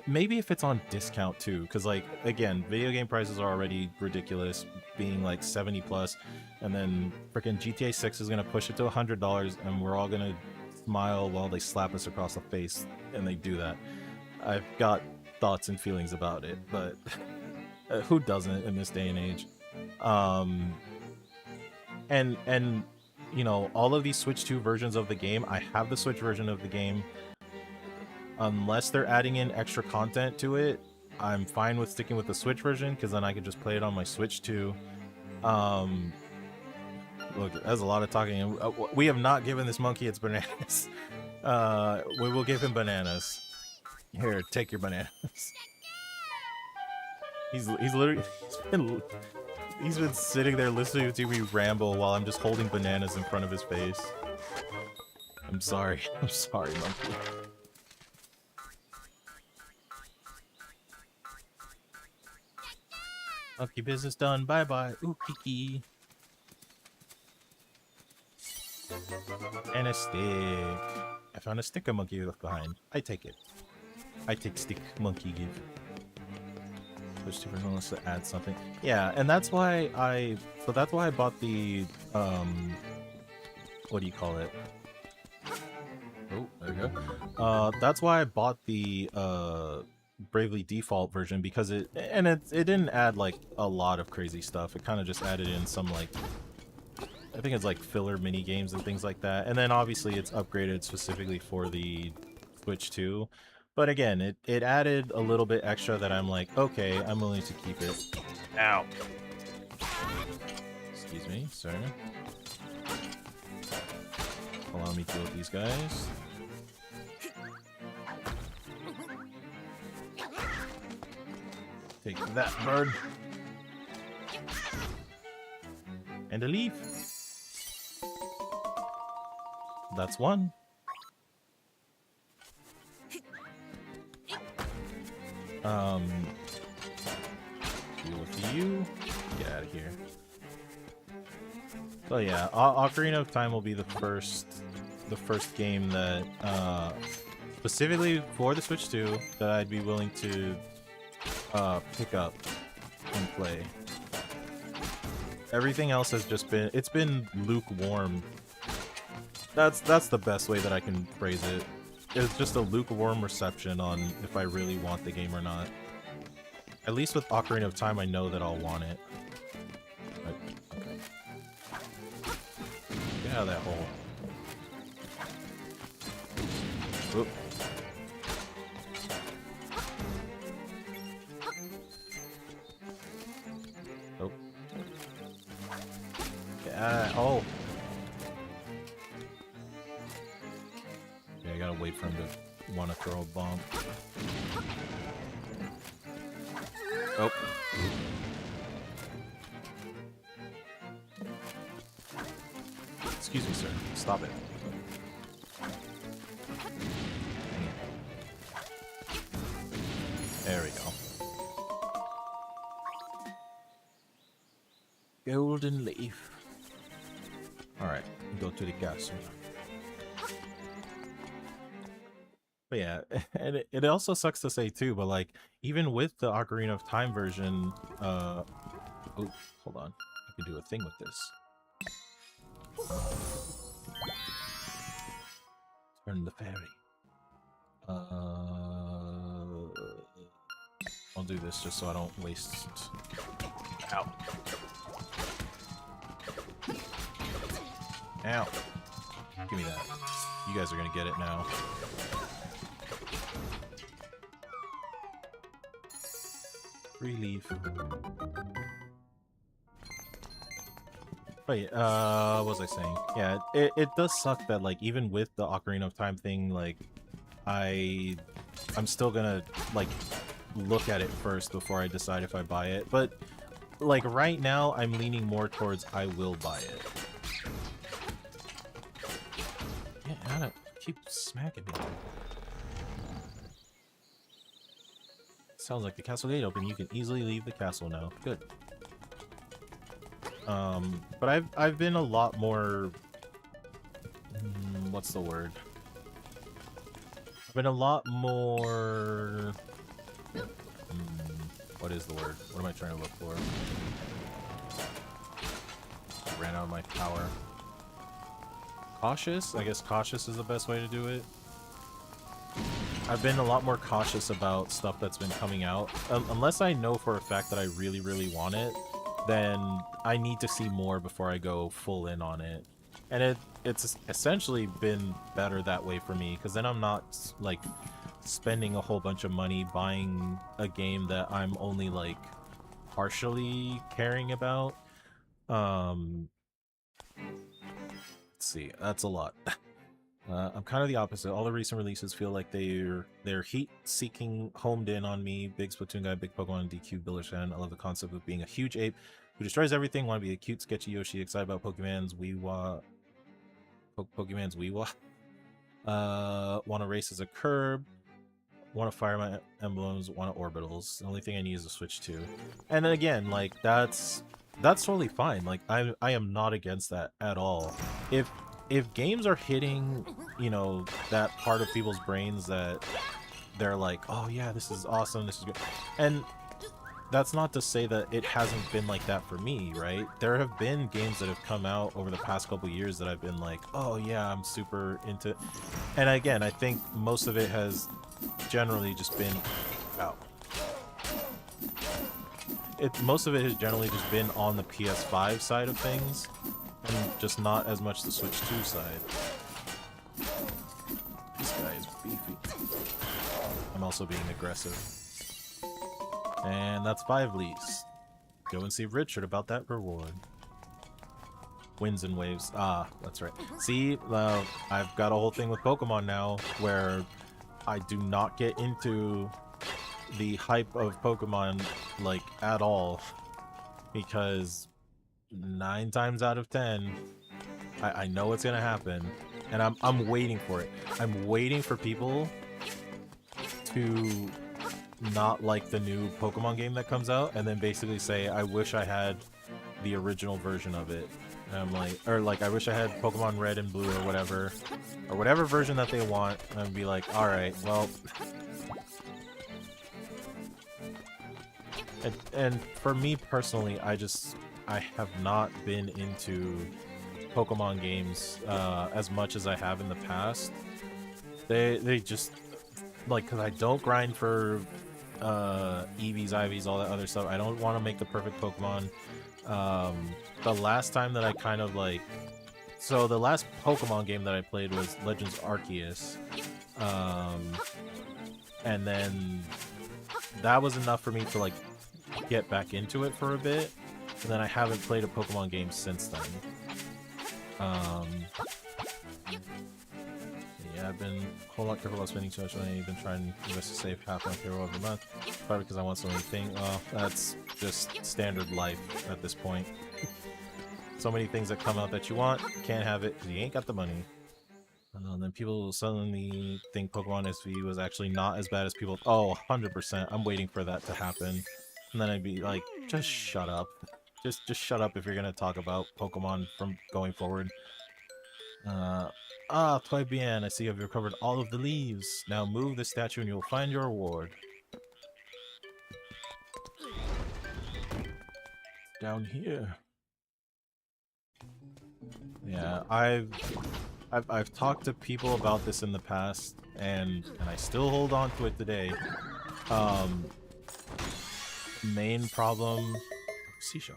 Maybe if it's on discount too, because like, again, video game prices are already ridiculous, being like 70 plus, and then freaking GTA 6 is going to push it to $100, and we're all going to smile while they slap us across the face, and they do that. I've got thoughts and feelings about it, but who doesn't in this day and age? And you know, all of these Switch 2 versions of the game, I have the Switch version of the game. Unless they're adding in extra content to it, I'm fine with sticking with the Switch version, because then I can just play it on my Switch too. Look, that's a lot of talking. We have not given this monkey its bananas. We will give him bananas. Here, take your bananas. He's literally he's been sitting there listening to me ramble while I'm just holding bananas in front of his face. I'm sorry, monkey. Monkey business done. Bye bye. Ooh, Kiki. And a stick. I found a sticker monkey left behind. I take it. I take stick monkey give. Switch to version wants to add something. Yeah, and that's why I bought the what do you call it? Oh, there we go. That's why I bought the Bravely Default version, because it didn't add like a lot of crazy stuff. It kind of just added in some, like, I think it's like filler mini games and things like that. And then obviously it's upgraded specifically for the Switch 2. But again, it added a little bit extra that I'm like, okay, I'm willing to keep it. Ow. Excuse me, sir. Allow me to deal with these guys. Take that, bird. And a leaf. That's one. Deal with you. Get out of here. So yeah, Ocarina of Time will be the first game that specifically for the Switch 2 that I'd be willing to pick up and play. Everything else has just been lukewarm. That's the best way that I can phrase it. It's just a lukewarm reception on if I really want the game or not. At least with Ocarina of Time, I know that I'll want it. Okay. Get out of that hole. Oop. Oh. Yeah, I gotta wait for him to want to throw a bomb. Oh. Excuse me, sir. Stop it. There we go. Golden leaf. Alright, go to the castle. But yeah, and it also sucks to say too, but like, even with the Ocarina of Time version, oh, hold on. I can do a thing with this. Turn the fairy. I'll do this just so I don't waste... Ow. Ow. Give me that. You guys are gonna get it now. Free leaf. Wait, what was I saying? Yeah, it does suck that, like, even with the Ocarina of Time thing, like, I'm still gonna, like, look at it first before I decide if I buy it. But, like, right now, I'm leaning more towards I will buy it. Yeah, I gotta keep smacking me. Sounds like the castle gate open. You can easily leave the castle now. Good. But I've been a lot more... what's the word? I've been a lot more... what is the word? What am I trying to look for? I ran out of my power. Cautious? I guess cautious is the best way to do it. I've been a lot more cautious about stuff that's been coming out. Unless I know for a fact that I really, really want it, then I need to see more before I go full in on it. And it's essentially been better that way for me, because then I'm not, like, spending a whole bunch of money buying a game that I'm only, like, partially caring about. Let's see, that's a lot. I'm kind of the opposite. All the recent releases feel like they're heat-seeking, homed in on me. Big Splatoon guy, big Pokemon DQ Builder fan. I love the concept of being a huge ape who destroys everything. Want to be a cute, sketchy Yoshi. Excited about Pokemon's Weewa. Pokemon's Weewa. Want to race as a curb. Want to fire my emblems. Want to orbitals. The only thing I need is a Switch 2. And then again, like, that's totally fine. Like, I am not against that at all. If games are hitting, you know, that part of people's brains that they're like, oh yeah, this is awesome, this is good. And that's not to say that it hasn't been like that for me, right? There have been games that have come out over the past couple years that I've been like, oh yeah, I'm super into... And again, I think most of it has generally just been... Wow. Most of it has generally just been on the PS5 side of things. And just not as much the Switch 2 side. This guy is beefy. I'm also being aggressive. And that's 5 leaves. Go and see Richard about that reward. Winds and waves. Ah, that's right. See, I've got a whole thing with Pokemon now where I do not get into the hype of Pokemon, like, at all. Because 9 times out of 10, I know what's gonna happen, and I'm waiting for it. I'm waiting for people to not like the new Pokemon game that comes out, and then basically say, I wish I had the original version of it. And I'm like, or like, I wish I had Pokemon Red and Blue or whatever version that they want, and I'd be like, alright, well... And for me personally, I have not been into Pokemon games as much as I have in the past. They just, like, because I don't grind for EVs, IVs, all that other stuff. I don't want to make the perfect Pokemon. The last time that I kind of, like... So the last Pokemon game that I played was Legends Arceus. And then that was enough for me to, like, get back into it for a bit. And then I haven't played a Pokemon game since then. Um, yeah, I've been a whole lot careful about spending too much money. I've been trying to invest to save half my payroll every month. Probably because I want so many things. Well, that's just standard life at this point. So many things that come out that you want, can't have it because you ain't got the money. And then people suddenly think Pokemon SV was actually not as bad as people. Oh, 100%. I'm waiting for that to happen. And then I'd be like, just shut up. Just shut up if you're gonna talk about Pokemon from going forward. Très bien. I see you've recovered all of the leaves. Now move the statue and you'll find your reward. Down here. Yeah, I've talked to people about this in the past, and I still hold on to it today. Main problem, seashell.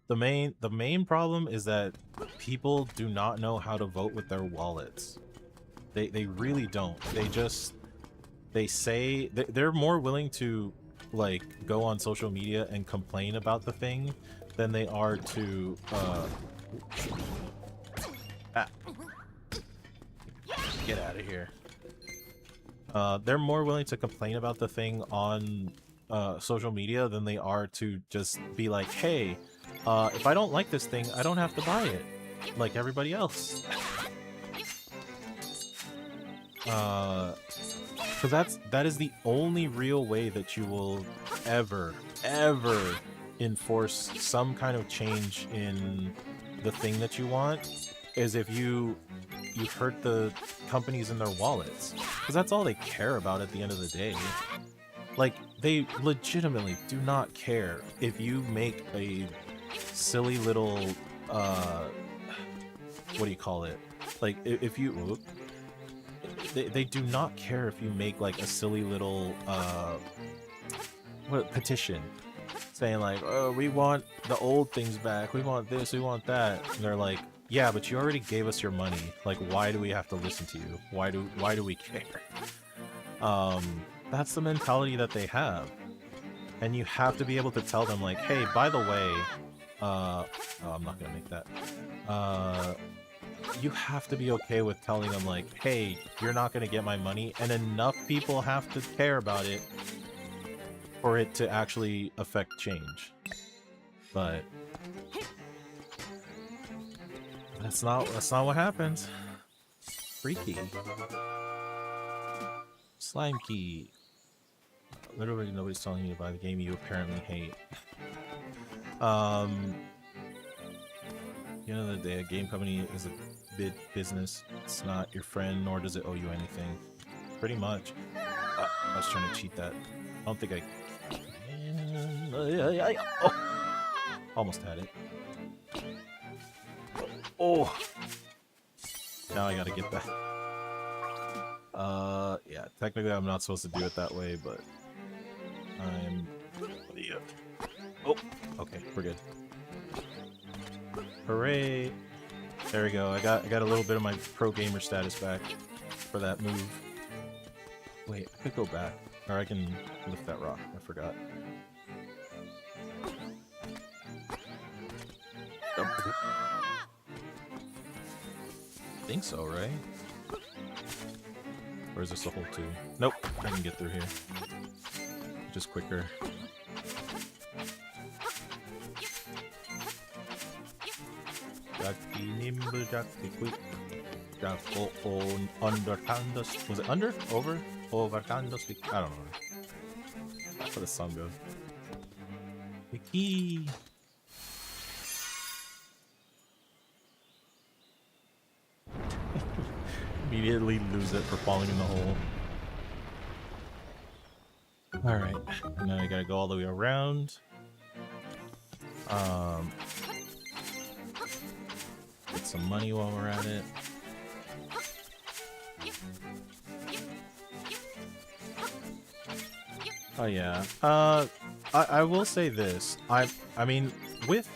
The main problem is that people do not know how to vote with their wallets. They really don't. They say they're more willing to like go on social media and complain about the thing than they are to get out of here. They're more willing to complain about the thing on social media than they are to just be like, hey, if I don't like this thing, I don't have to buy it like everybody else. Because that is the only real way that you will ever enforce some kind of change in the thing that you want, is if you hurt the companies in their wallets, because that's all they care about at the end of the day. Like, they legitimately do not care if you make a silly little what do you call it, like if you they do not care if you make like a silly little petition saying like, oh, we want the old things back, we want this, we want that, and they're like, yeah, but you already gave us your money, like why do we have to listen to you, why do we care? That's the mentality that they have, and you have to be able to tell them like, hey, by the way, oh, I'm not gonna make that. You have to be okay with telling them like, hey, you're not gonna get my money, and enough people have to care about it for it to actually affect change. But that's not what happens. Freaky. Slime key. Literally nobody's telling you to buy the game you apparently hate. At the end of the day, a game company is a big business. It's not your friend, nor does it owe you anything. Pretty much. I was trying to cheat that. I don't think I... Oh. Almost had it. Oh! Now I gotta get that. Yeah, technically I'm not supposed to do it that way, but... I'm... Oh! Okay, we're good. Hooray! There we go. I got a little bit of my pro gamer status back for that move. Wait, I could go back, or I can lift that rock. I forgot. I think so, right? Or is this a hole too? Nope, I can get through here. Just quicker. Jockey nimble, jockey quick. Jockey under canvas. Was it under? Over? Over canvas? I don't know. That's how the song goes. The key. Immediately lose it for falling in the hole. Alright, and then I gotta go all the way around. Get some money while we're at it. Oh yeah. I will say this. I mean, with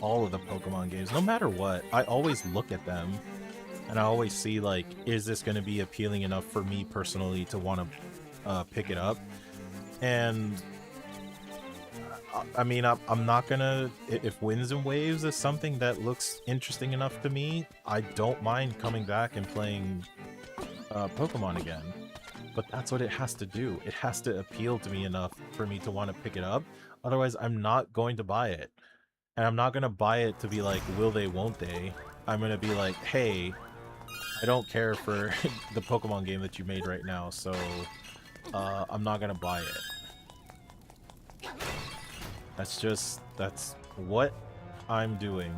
all of the Pokemon games, no matter what, I always look at them and I always see like, is this going to be appealing enough for me personally to want to pick it up? And I mean, I'm not gonna... If Winds and Waves is something that looks interesting enough to me, I don't mind coming back and playing Pokemon again. But that's what it has to do. It has to appeal to me enough for me to want to pick it up. Otherwise, I'm not going to buy it. And I'm not going to buy it to be like, will they, won't they? I'm going to be like, hey, I don't care for the Pokemon game that you made right now, so I'm not going to buy it. That's what I'm doing.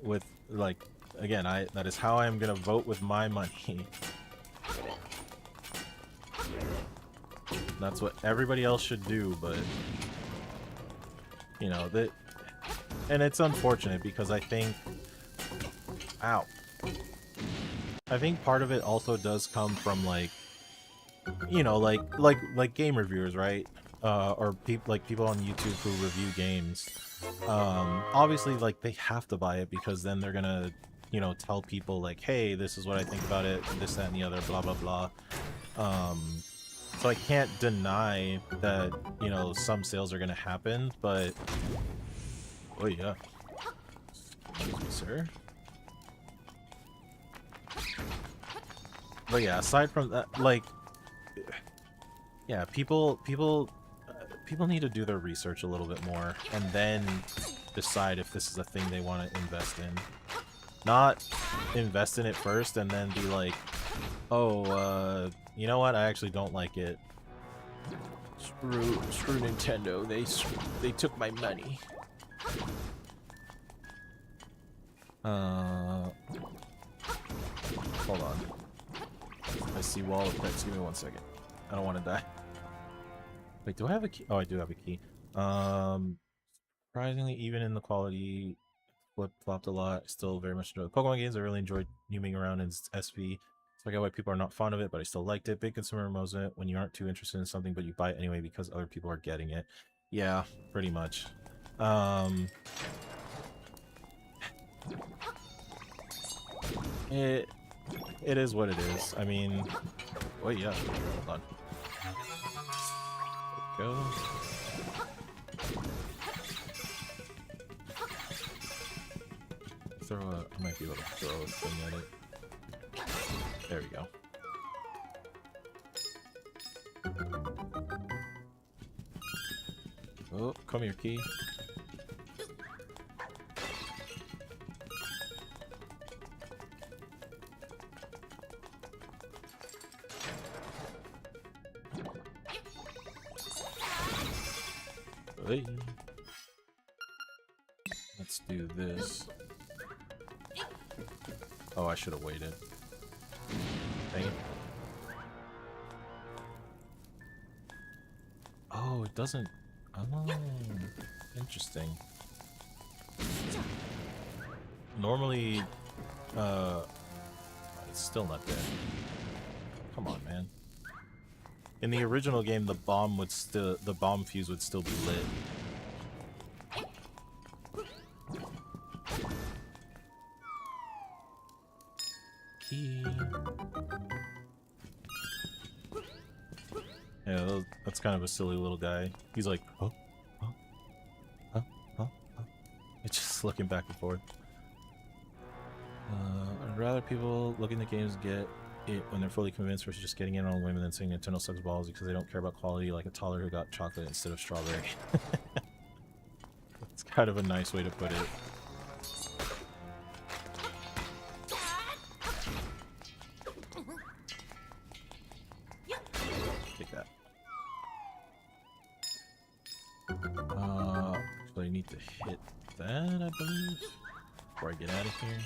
With, like, again, that is how I'm going to vote with my money. That's what everybody else should do, but... You know, that... And it's unfortunate, because I think... Ow. I think part of it also does come from, like... You know, like game reviewers, right? Or people on YouTube who review games. Obviously, like, they have to buy it, because then they're gonna, you know, tell people, like, hey, this is what I think about it, this, that, and the other, blah, blah, blah. So I can't deny that, you know, some sales are gonna happen, but... Oh, yeah. Excuse me, sir. But yeah, aside from that, like... Yeah, people need to do their research a little bit more, and then decide if this is a thing they want to invest in. Not invest in it first, and then be like, oh, you know what, I actually don't like it. Screw Nintendo, they took my money. Hold on. I see wall of pets, give me 1 second. I don't want to die. Wait, do I have a key? Oh, I do have a key. Surprisingly, even in the quality, flip-flopped a lot. Still very much enjoy the Pokemon games. I really enjoyed nooming around in SV. So I get why people are not fond of it, but I still liked it. Big consumer moment when you aren't too interested in something, but you buy it anyway because other people are getting it. Yeah, pretty much. It is what it is. I mean, oh yeah, hold on. Go. I might be able to throw a thing at it. There we go. Oh, come here, key. Hey. Let's do this. Oh, I should have waited. Dang it. Oh, it doesn't... Oh, interesting. Normally, it's still not dead. Come on, man. In the original game, the bomb fuse would still be lit. Key. Yeah, that's kind of a silly little guy. He's like, huh? Huh? Huh? Huh? Huh? It's just looking back and forth. I'd rather people looking at games get it when they're fully convinced versus just getting in on a whim and then saying Nintendo sucks balls because they don't care about quality, like a toddler who got chocolate instead of strawberry. It's kind of a nice way to put it. Take that. So I need to hit that, I believe, before I get out of here.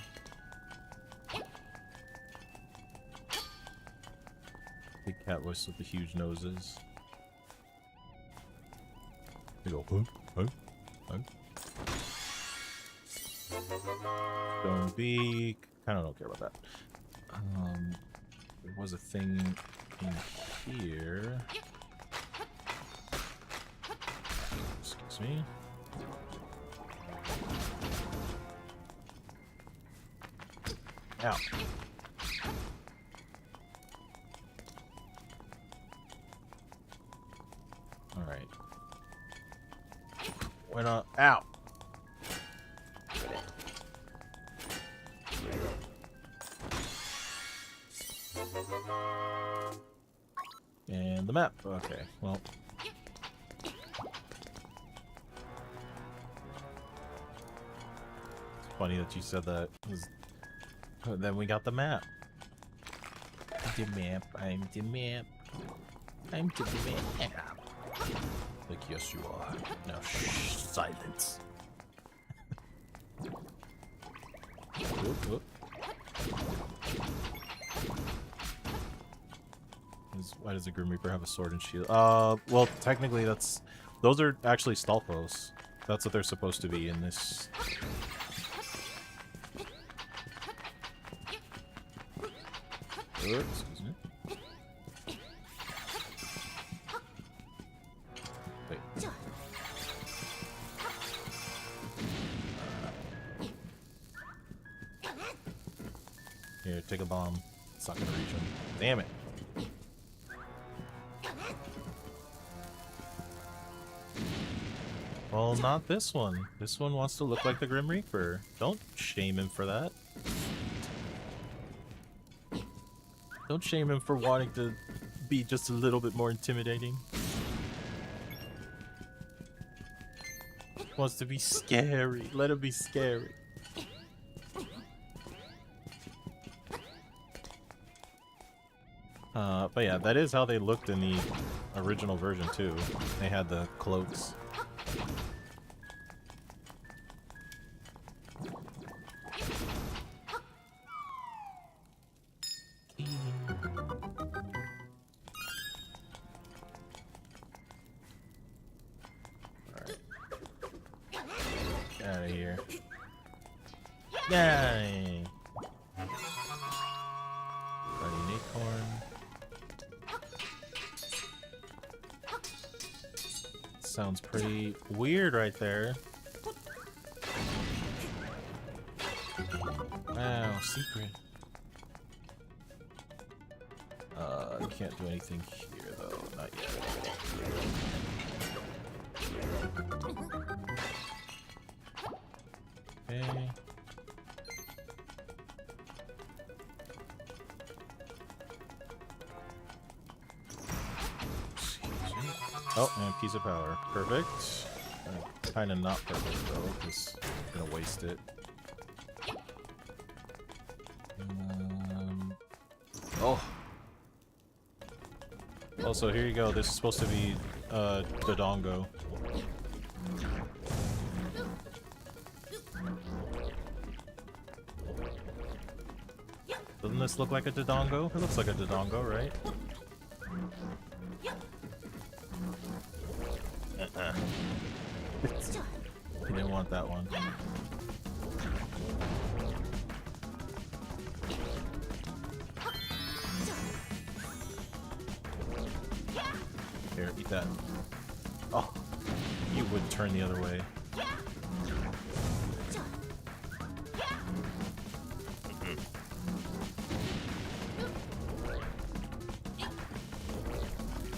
Big cat voice with the huge noses. They go, huh? Huh? Huh? Stone beak. Kinda don't care about that. There was a thing in here. Excuse me. Ow. Alright. And the map. Okay, well. It's funny that you said that. Then we got the map. The map. I'm the map. I'm the map. Like, yes, you are. Now, shh, silence. Whoop, whoop. Why does the Grim Reaper have a sword and shield? Well, technically those are actually Stalfos. That's what they're supposed to be in this. Oops, excuse me. Wait. Here, take a bomb. It's not gonna reach him. Damn it. Well, not this one. This one wants to look like the Grim Reaper. Don't shame him for that. Don't shame him for wanting to be just a little bit more intimidating. He wants to be scary. Let him be scary. But yeah, that is how they looked in the original version too. They had the cloaks. Out of here. Yay! Guardian Acorn. Sounds pretty weird right there. Wow, secret. You can't do anything here though, not yet. Okay. Oh, and a piece of power. Perfect. Kind of not perfect though, because I'm gonna waste it. Oh. Also, here you go. This is supposed to be Dodongo. Doesn't this look like a Dodongo? It looks like a Dodongo, right? You didn't want that one. Here, eat that. Oh, you would turn the other way.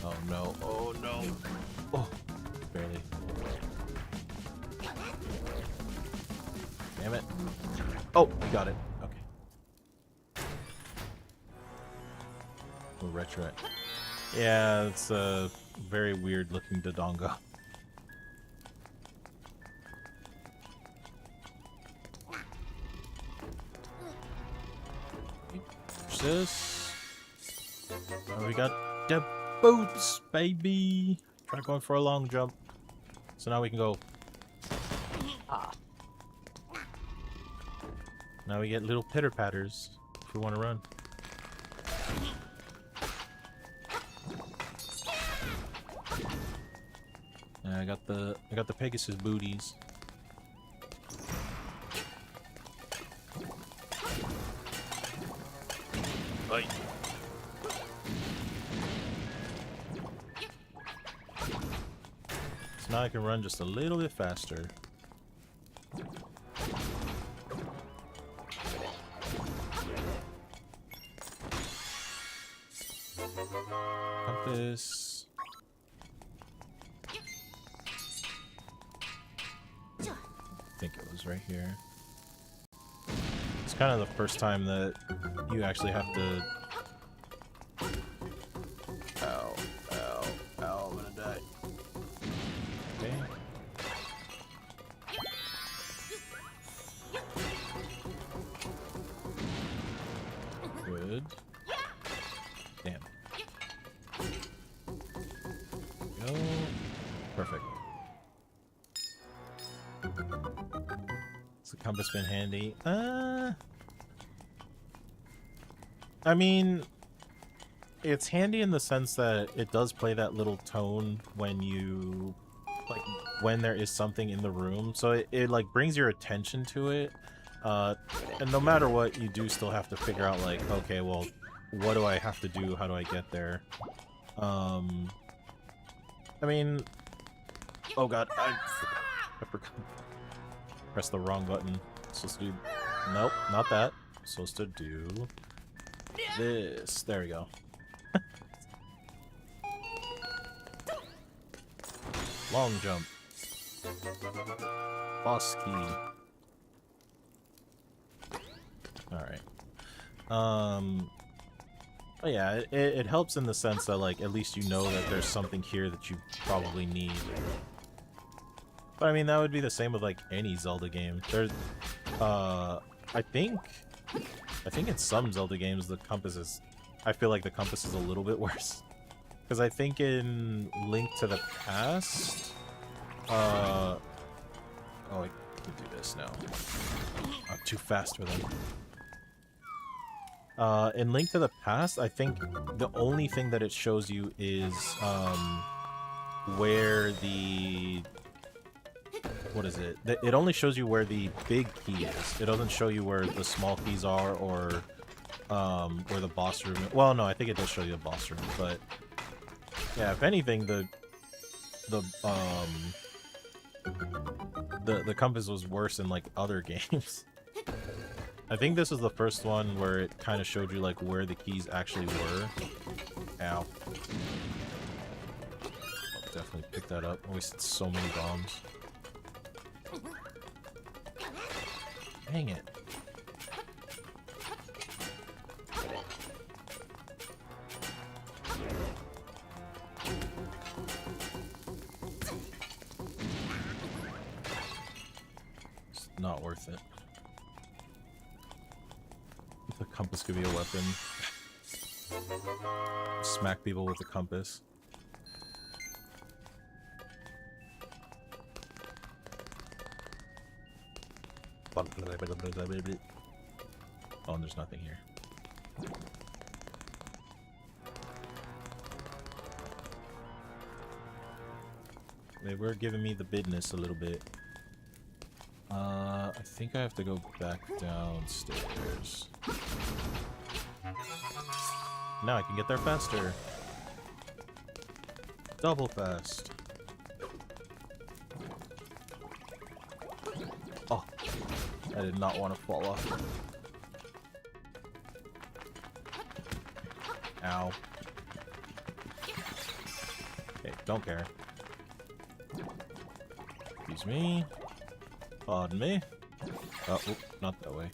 Oh no, oh no. Oh, barely. Damn it. Oh, we got it. Okay. Oh, retro. Yeah, it's a very weird looking Dodongo. What's this? Oh, we got the boots, baby. Try going for a long jump. So now we can go. Ah. Now we get little pitter patters if we want to run. I got the Pegasus booties. Right. So now I can run just a little bit faster. Compass. I think it was right here. It's kind of the first time that you actually have to Has the compass been handy? I mean, it's handy in the sense that it does play that little tone when you, like, when there is something in the room. So it like, brings your attention to it. And no matter what, you do still have to figure out, like, okay, well, what do I have to do? How do I get there? I mean... Oh god, I forgot. Press the wrong button. Supposed to do... Nope, not that. Supposed to do... this. There we go. Long jump. Boss key. Alright. Oh yeah, it helps in the sense that, like, at least you know that there's something here that you probably need. But I mean, that would be the same with, like, any Zelda game. There's, I think in some Zelda games the compass is... I feel like the compass is a little bit worse. Because I think in Link to the Past... Oh, I can do this now. I'm too fast for them. In Link to the Past, I think the only thing that it shows you is, where the... What is it? It only shows you where the big key is. It doesn't show you where the small keys are, or, where the boss room... Well, no, I think it does show you the boss room, but... Yeah, if anything, the compass was worse in, like, other games. I think this is the first one where it kind of showed you, like, where the keys actually were. Ow. I'll definitely pick that up. I wasted so many bombs. Dang it. It's not worth it. The compass could be a weapon. Smack people with the compass. Oh, and there's nothing here. They were giving me the business a little bit. I think I have to go back downstairs. Now I can get there faster. Double fast. Oh, I did not want to fall off. Ow. Okay, don't care. Excuse me. Pardon me. Oh, not that way.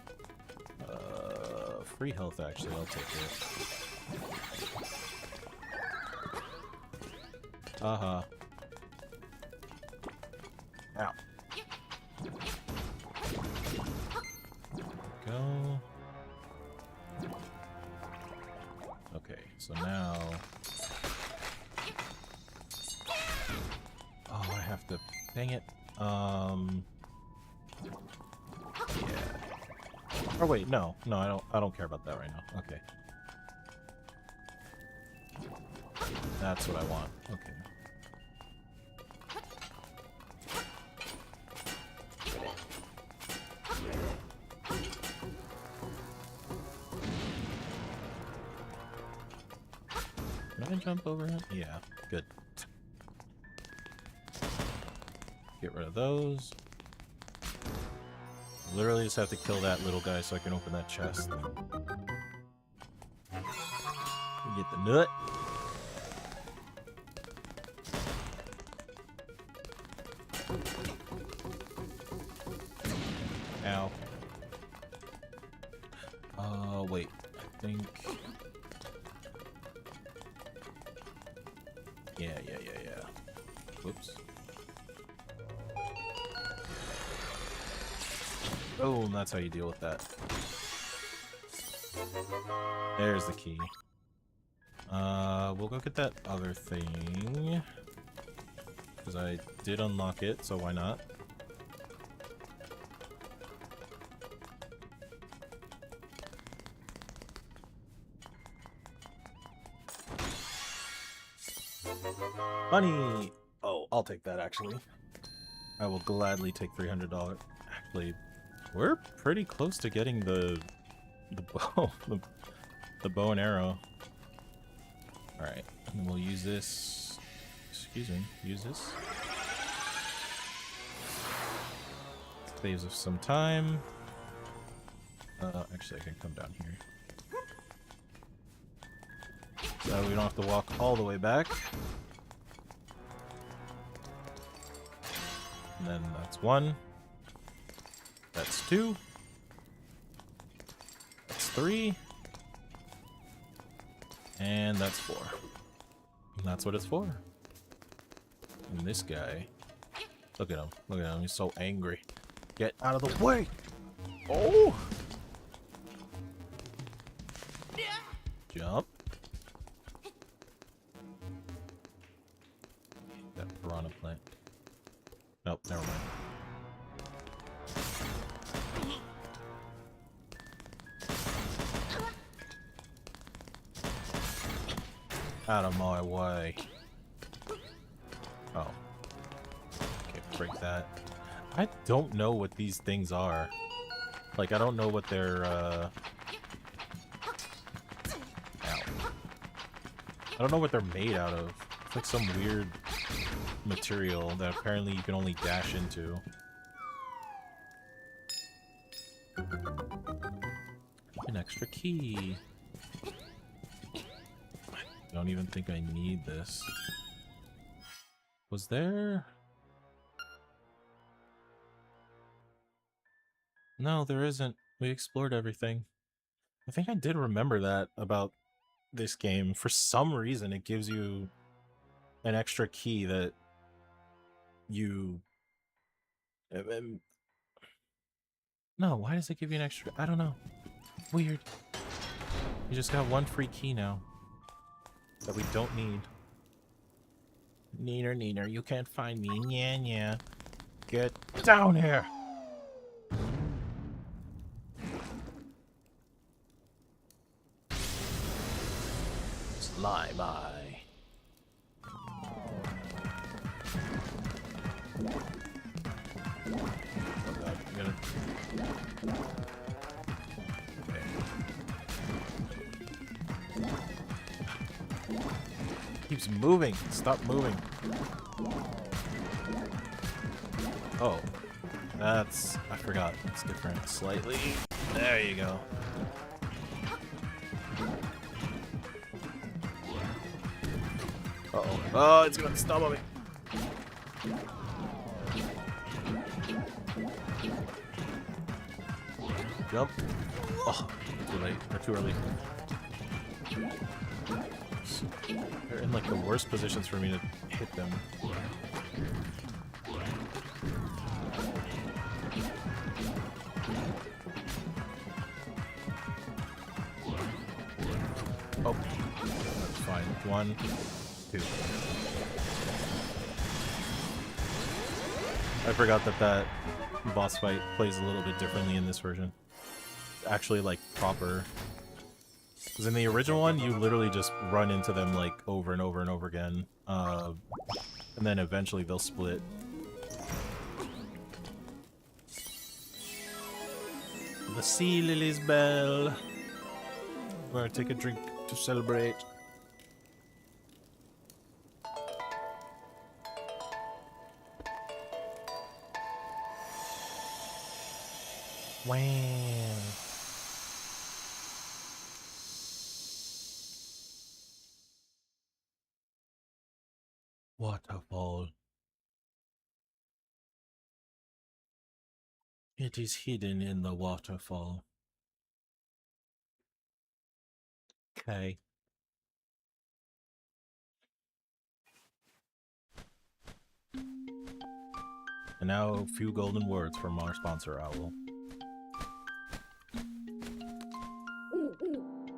Free health, actually. I'll take it. Uh-huh. Ow. Go. Okay, so now... Oh, I have to... Dang it. Yeah. Oh wait, no, I don't care about that right now. Okay. That's what I want. Okay. Can I jump over him? Yeah, good. Get rid of those. Literally just have to kill that little guy so I can open that chest. We get the nut. Ow. Wait. I think... Yeah. Whoops. Oh, and that's how you deal with that. There's the key. We'll go get that other thing. Because I did unlock it, so why not? Money! Oh, I'll take that, actually. I will gladly take $300. Actually, we're pretty close to getting the bow, the bow and arrow. Alright, and we'll use this. Excuse me, use this. Saves us some time. Actually, I can come down here. So we don't have to walk all the way back. And then that's 1. That's 2. That's 3. And that's 4. And that's what it's for. And this guy... Look at him. Look at him. He's so angry. Get out of the way! Oh! Jump. That piranha plant. Nope, never mind. Out of my way. Oh. Can't break that. I don't know what these things are. Like, I don't know what they're, Ow. I don't know what they're made out of. It's like some weird material that apparently you can only dash into. An extra key. I don't even think I need this. Was there... No, there isn't. We explored everything. I think I did remember that about this game. For some reason, it gives you an extra key that you... No, why does it give you an extra... I don't know. Weird. You just got 1 free key now. That we don't need. Neener, neener, you can't find me. Nya, nya. Get down here! Slime eye. Oh god, I'm gonna... Okay. Keeps moving. Stop moving. Oh. That's... I forgot. It's different slightly. There you go. Uh-oh. Oh, it's gonna stop on me. Jump. Oh, too late. Or too early. They're in like the worst positions for me to hit them. Oh, that's fine. 1, 2. I forgot that boss fight plays a little bit differently in this version. Actually, like, proper. Because in the original one, you literally just run into them, like, over and over and over again. And then eventually they'll split. The Sea Lily's bell. We're gonna take a drink to celebrate. Wow. Waterfall. It is hidden in the waterfall. Okay. And now a few golden words from our sponsor, Owl.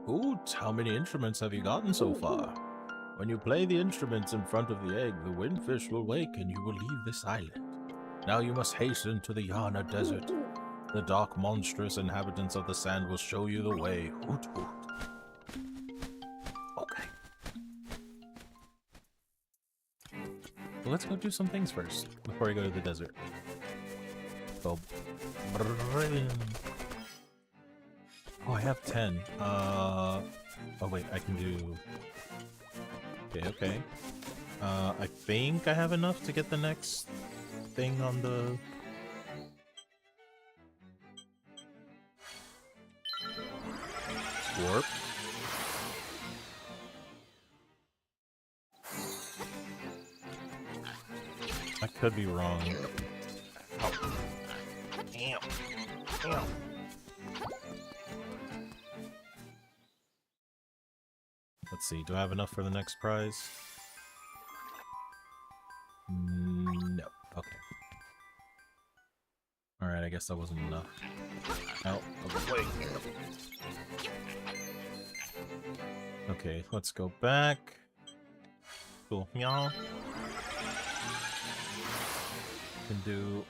Hoot, how many instruments have you gotten so far? When you play the instruments in front of the egg, the windfish will wake and you will leave this island. Now you must hasten to the Yana Desert. The dark, monstrous inhabitants of the sand will show you the way. Hoot, hoot. Okay. But let's go do some things first before we go to the desert. Go. Oh, I have 10. Oh wait, I can do... Okay. I think I have enough to get the next thing on the... Warp. I could be wrong. Oh. Damn. Damn. Let's see, do I have enough for the next prize? No. Okay. Alright, I guess that wasn't enough. Out of the way. Okay, let's go back. Cool. Meow.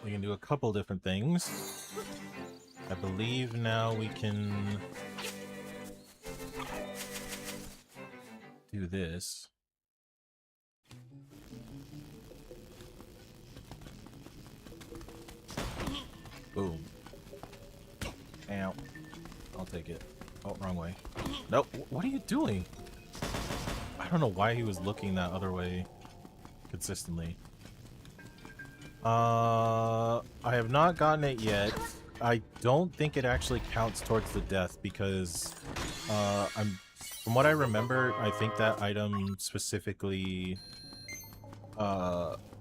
We can do a couple different things. I believe now we can do this. Boom. Ow. I'll take it. Oh, wrong way. Nope. What are you doing? I don't know why he was looking that other way consistently. I have not gotten it yet. I don't think it actually counts towards the death because from what I remember, I think that item specifically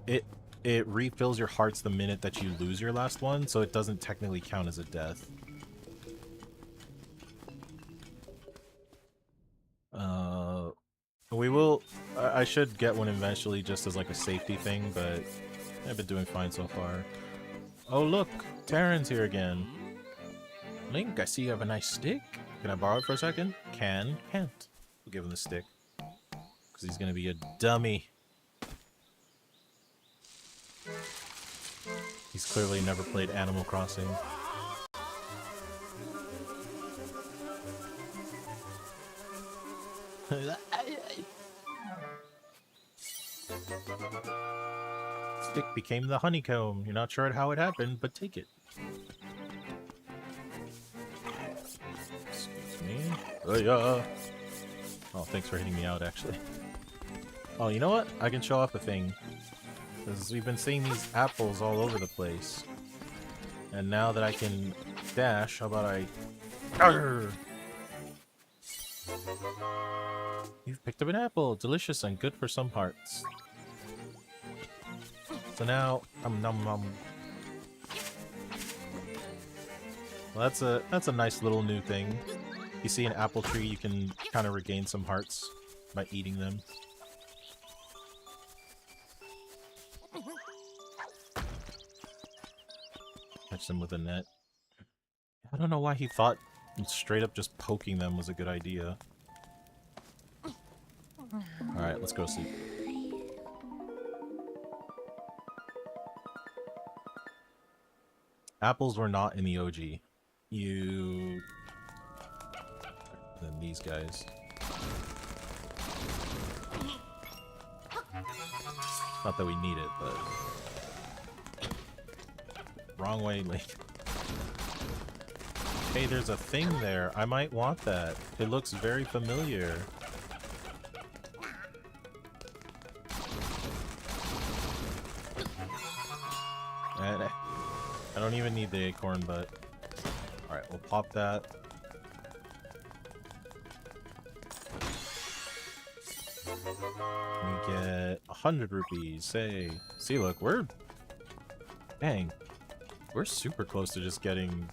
it refills your hearts the minute that you lose your last one, so it doesn't technically count as a death. We will... I should get one eventually just as like a safety thing, but I've been doing fine so far. Oh look! Terran's here again. Link, I see you have a nice stick. Can I borrow it for a second? Can't. We'll give him the stick. Because he's gonna be a dummy. He's clearly never played Animal Crossing. Stick became the honeycomb. You're not sure how it happened, but take it. Excuse me. Oh, thanks for hitting me out, actually. Oh, you know what? I can show off a thing. Because we've been seeing these apples all over the place. And now that I can dash, how about I... Arrgh! You've picked up an apple. Delicious and good for some parts. So now, nom. Well, that's a nice little new thing. You see an apple tree, you can kind of regain some hearts by eating them. Catch them with a net. I don't know why he thought straight up just poking them was a good idea. Alright, let's go sleep. Apples were not in the OG. You... Then these guys. Not that we need it, but... Wrong way, Link. Hey, there's a thing there. I might want that. It looks very familiar. And I don't even need the acorn, but... Alright, we'll pop that. We get 100 rupees. Say, see, look, we're... Dang. We're super close to just getting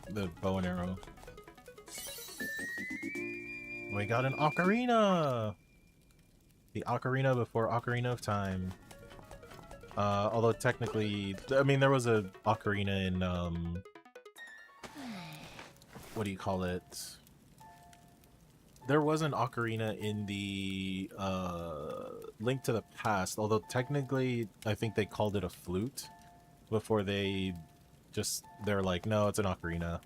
the bow and arrow. We got an ocarina! The ocarina before Ocarina of Time. Although technically, I mean, there was a ocarina in, what do you call it? There was an ocarina in the, Link to the Past, although technically, I think they called it a flute before they're like, no, it's an ocarina.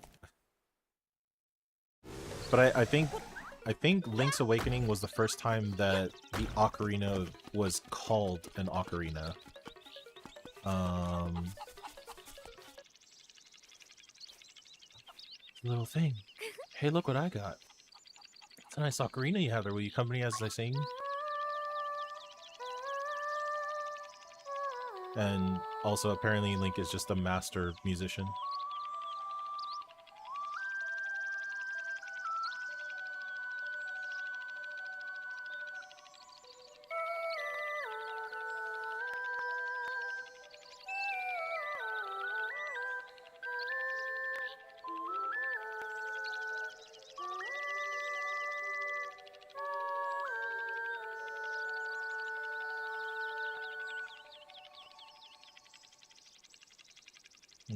But I think I think Link's Awakening was the first time that the ocarina was called an ocarina. Little thing. Hey, look what I got. It's a nice ocarina you have there. Will you accompany as I sing? And also, apparently, Link is just a master musician.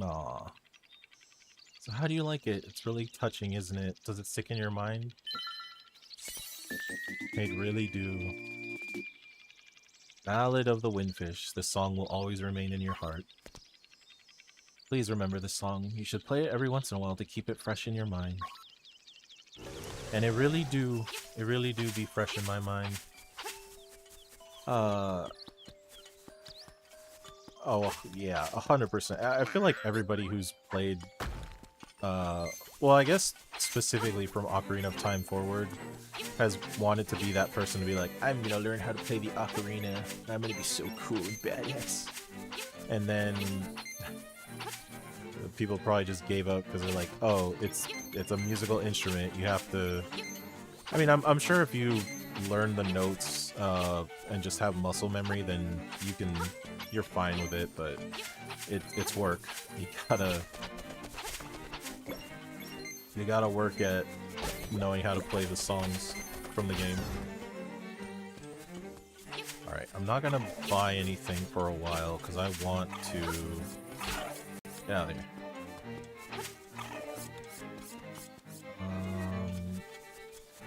Aw. So how do you like it? It's really touching, isn't it? Does it stick in your mind? It really do. Ballad of the Windfish. This song will always remain in your heart. Please remember this song. You should play it every once in a while to keep it fresh in your mind. And it really do be fresh in my mind. Oh, yeah, 100%. I feel like everybody who's played, well, I guess specifically from Ocarina of Time forward, has wanted to be that person to be like, I'm gonna learn how to play the ocarina, I'm gonna be so cool and badass. And then people probably just gave up because they're like, oh, it's a musical instrument, you have to... I mean, I'm sure if you learn the notes and just have muscle memory, then you're fine with it, but it's work. You gotta work at knowing how to play the songs from the game. Alright, I'm not gonna buy anything for a while because I want to get out of here.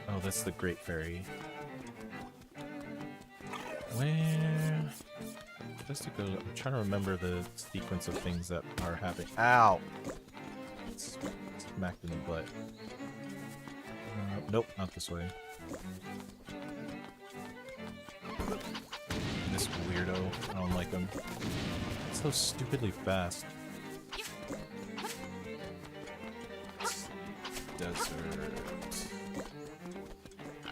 Oh, that's the Great Fairy. Where? Just to go. I'm trying to remember the sequence of things that are happening. Ow! Smacked in the butt. Nope, not this way. This weirdo. I don't like him. It's so stupidly fast. Desert. I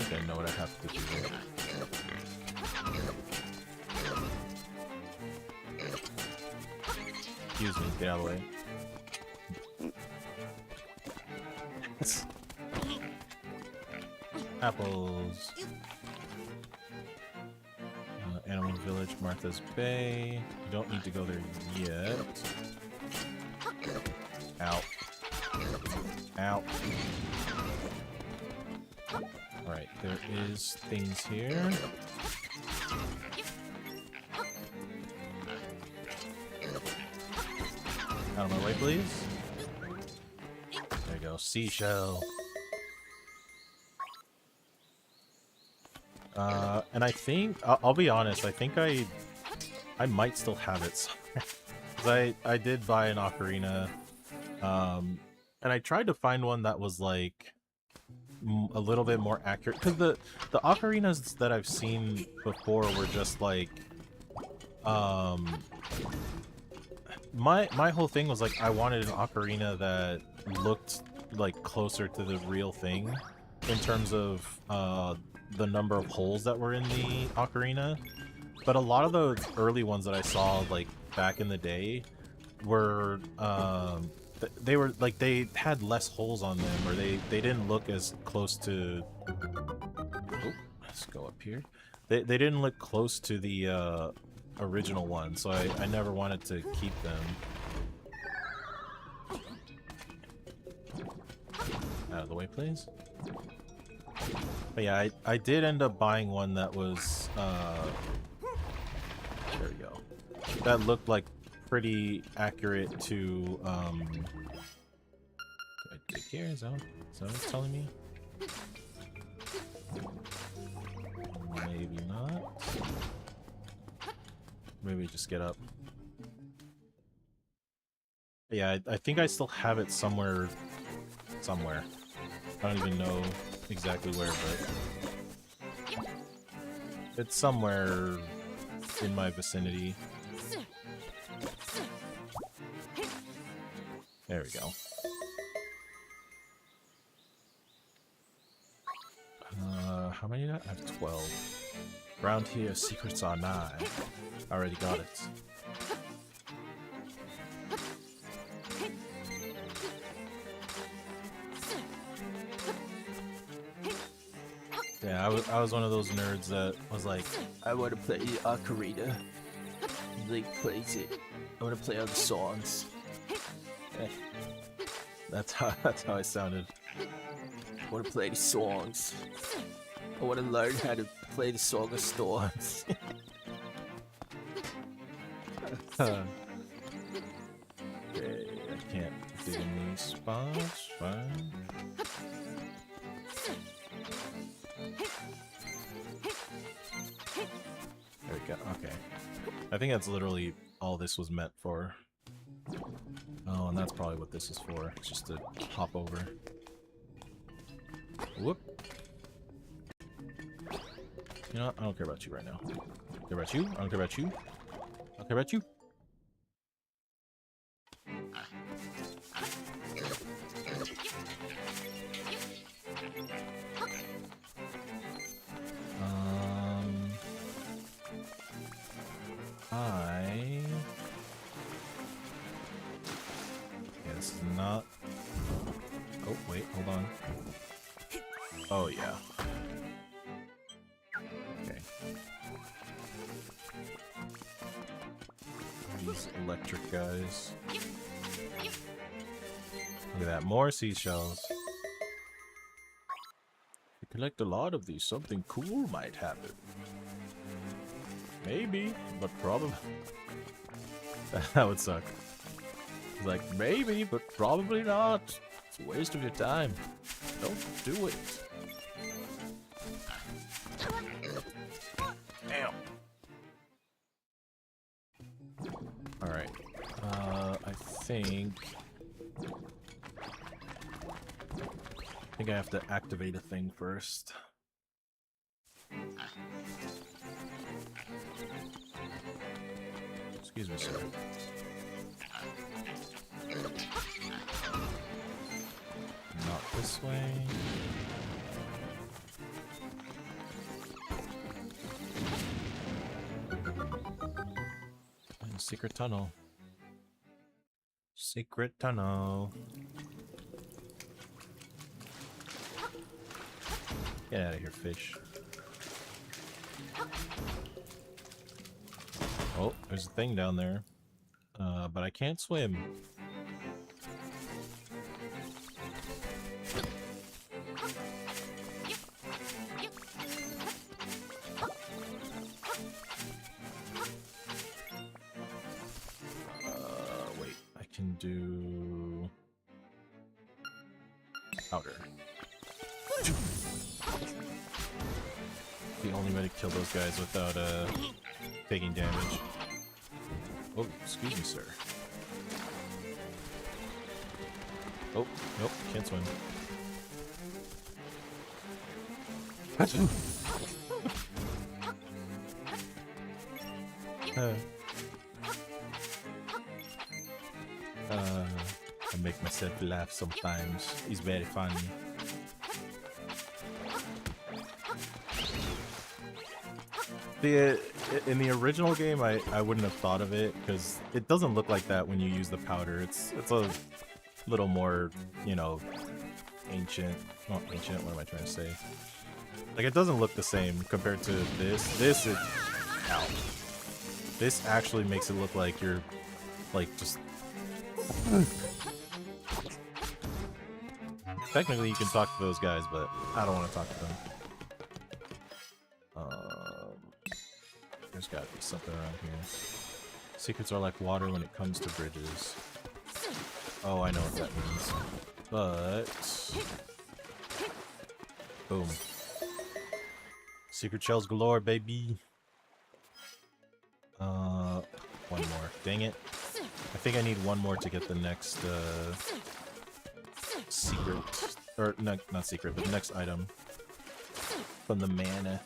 think I know what I have to do. Excuse me, get out of the way. Apples. Animal Village, Martha's Bay. You don't need to go there yet. Ow. Ow. Alright, there is things here. Out of my way, please. There you go, seashell. And I think, I'll be honest, I think I might still have it somewhere. 'Cause I did buy an ocarina, and I tried to find one that was like a little bit more accurate, because the ocarinas that I've seen before were just like, my whole thing was like I wanted an ocarina that looked like closer to the real thing in terms of the number of holes that were in the ocarina. But a lot of the early ones that I saw like back in the day were they were like, they had less holes on them, or they didn't look as close to... Oh, let's go up here. They didn't look close to the original one, so I never wanted to keep them. Out of the way, please. But yeah, I did end up buying one that was there we go. That looked like pretty accurate to Can I dig here? Is that what it's telling me? Maybe not. Maybe just get up. Yeah, I think I still have it somewhere. I don't even know exactly where, but it's somewhere in my vicinity. There we go. How many did I have? 12. Around here, secrets are nigh. I already got it. Yeah, I was one of those nerds that was like, I want to play the ocarina. Link plays it. I want to play all the songs. That's how I sounded. I want to play the songs. I want to learn how to play the Song of Storms. Okay, I can't dig in these spots. Fine. There we go. Okay. I think that's literally all this was meant for. Oh, and that's probably what this is for. It's just to hop over. Whoop. You know what? I don't care about you right now. I don't care about you. I don't care about you. I don't care about you. Yeah, this is not... Oh, wait, hold on. Oh, yeah. Okay. These electric guys. Look at that, more seashells. If you collect a lot of these, something cool might happen. Maybe, but probably... That would suck. It's like, maybe, but probably not. It's a waste of your time. Don't do it. Damn. Alright. I think I have to activate a thing first. Excuse me, sir. Not this way. And secret tunnel. Secret tunnel. Get out of here, fish. Oh, there's a thing down there. But I can't swim. Wait, I can do... powder. The only way to kill those guys without, taking damage. Oh, excuse me, sir. Oh, nope, can't swim. I make myself laugh sometimes. It's very funny. In the original game, I wouldn't have thought of it because it doesn't look like that when you use the powder. It's a little more, you know, ancient. Not ancient. What am I trying to say? Like, it doesn't look the same compared to this. This is... Ow. This actually makes it look like you're, like, just... Technically, you can talk to those guys, but I don't want to talk to them. There's gotta be something around here. Secrets are like water when it comes to bridges. Oh, I know what that means. But... Boom. Secret shells galore, baby! One more. Dang it. I think I need one more to get the next, secret or no, not secret, but the next item from the mana.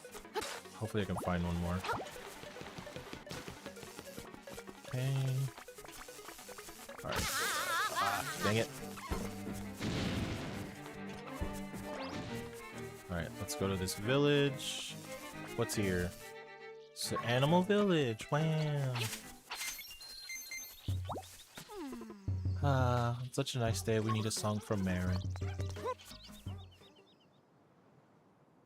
Hopefully I can find one more. Okay. Alright. Ah, dang it. Alright, let's go to this village. What's here? It's the animal village. Wow. Ah, it's such a nice day. We need a song from Marin.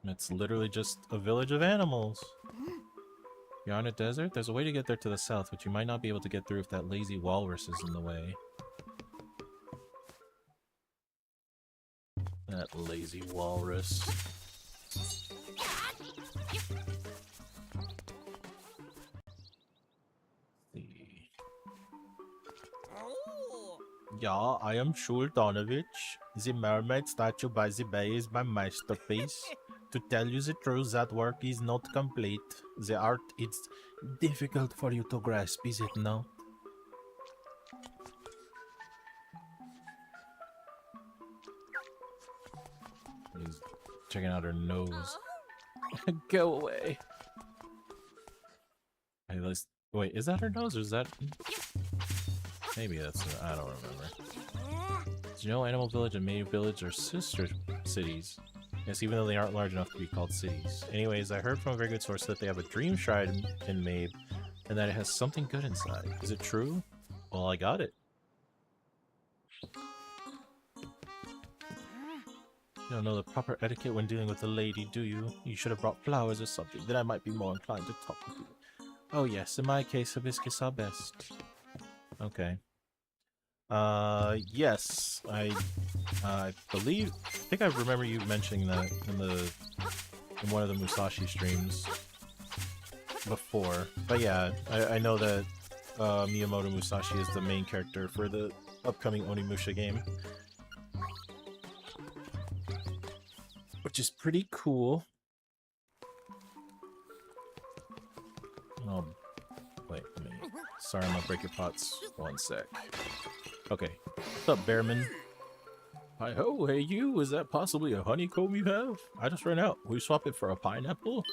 It's literally just a village of animals. You're on a desert? There's a way to get there to the south, but you might not be able to get through if that lazy walrus is in the way. That lazy walrus. Yeah, I am Shuldanovich. The mermaid statue by the bay is my masterpiece. To tell you the truth, that work is not complete. The art is difficult for you to grasp, is it not? He's checking out her nose. Go away. Hey, let's... Wait, is that her nose or is that... Maybe that's... I don't remember. Did you know Animal Village and Maid Village are sister cities? Yes, even though they aren't large enough to be called cities. Anyways, I heard from a very good source that they have a dream shrine in Mabe, and that it has something good inside. Is it true? Well, I got it. You don't know the proper etiquette when dealing with a lady, do you? You should have brought flowers or something, then I might be more inclined to talk with you. Oh yes, in my case, hibiscus are best. Okay. Yes, I think I remember you mentioning that in one of the Musashi streams before. But yeah, I know that Miyamoto Musashi is the main character for the upcoming Onimusha game, which is pretty cool. Oh, wait, let me. Sorry, I'm gonna break your pots. 1 sec. Okay. What's up, Bearman? Hi ho, hey you, is that possibly a honeycomb you have? I just ran out. Will you swap it for a pineapple?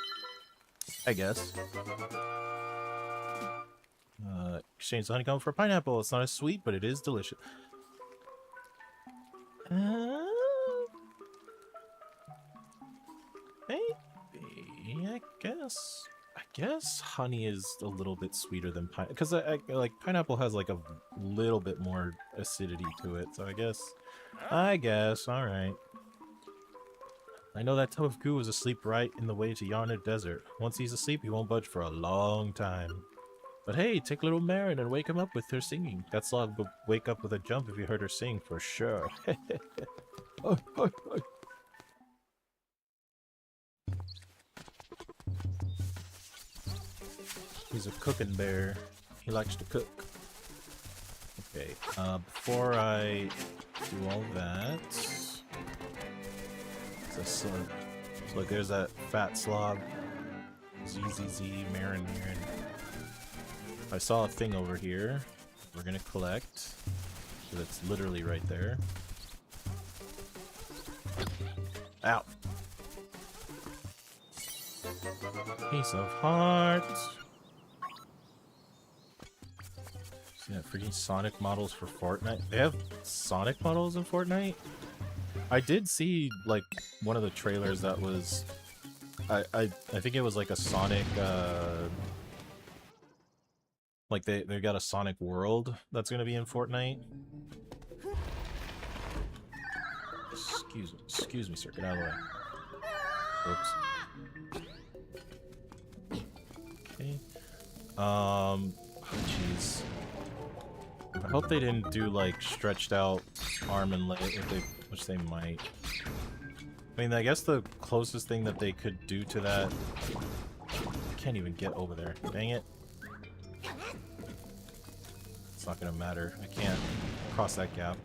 I guess. Exchange the honeycomb for a pineapple. It's not as sweet, but it is delicious. Maybe, I guess honey is a little bit sweeter than pineapple, because I like pineapple has like a little bit more acidity to it, so I guess, alright. I know that tub of goo is asleep right in the way to Yarna Desert. Once he's asleep, he won't budge for a long time. But hey, take little Marin and wake him up with her singing. That slug would wake up with a jump if you heard her sing, for sure. Oh. He's a cooking bear. He likes to cook. Okay, before I do all that... Look, there's that fat slob. ZZZ, Marin. I saw a thing over here. We're gonna collect. So that's literally right there. Ow! Piece of heart. See that freaking Sonic models for Fortnite? They have Sonic models in Fortnite? I did see like one of the trailers that was I think it was like a Sonic like they got a Sonic world that's gonna be in Fortnite. Excuse me, sir, get out of the way. Oops. Okay. Oh jeez. I hope they didn't do like stretched out arm and leg, which they might. I mean, I guess the closest thing that they could do to that... I can't even get over there. Dang it. It's not gonna matter. I can't cross that gap.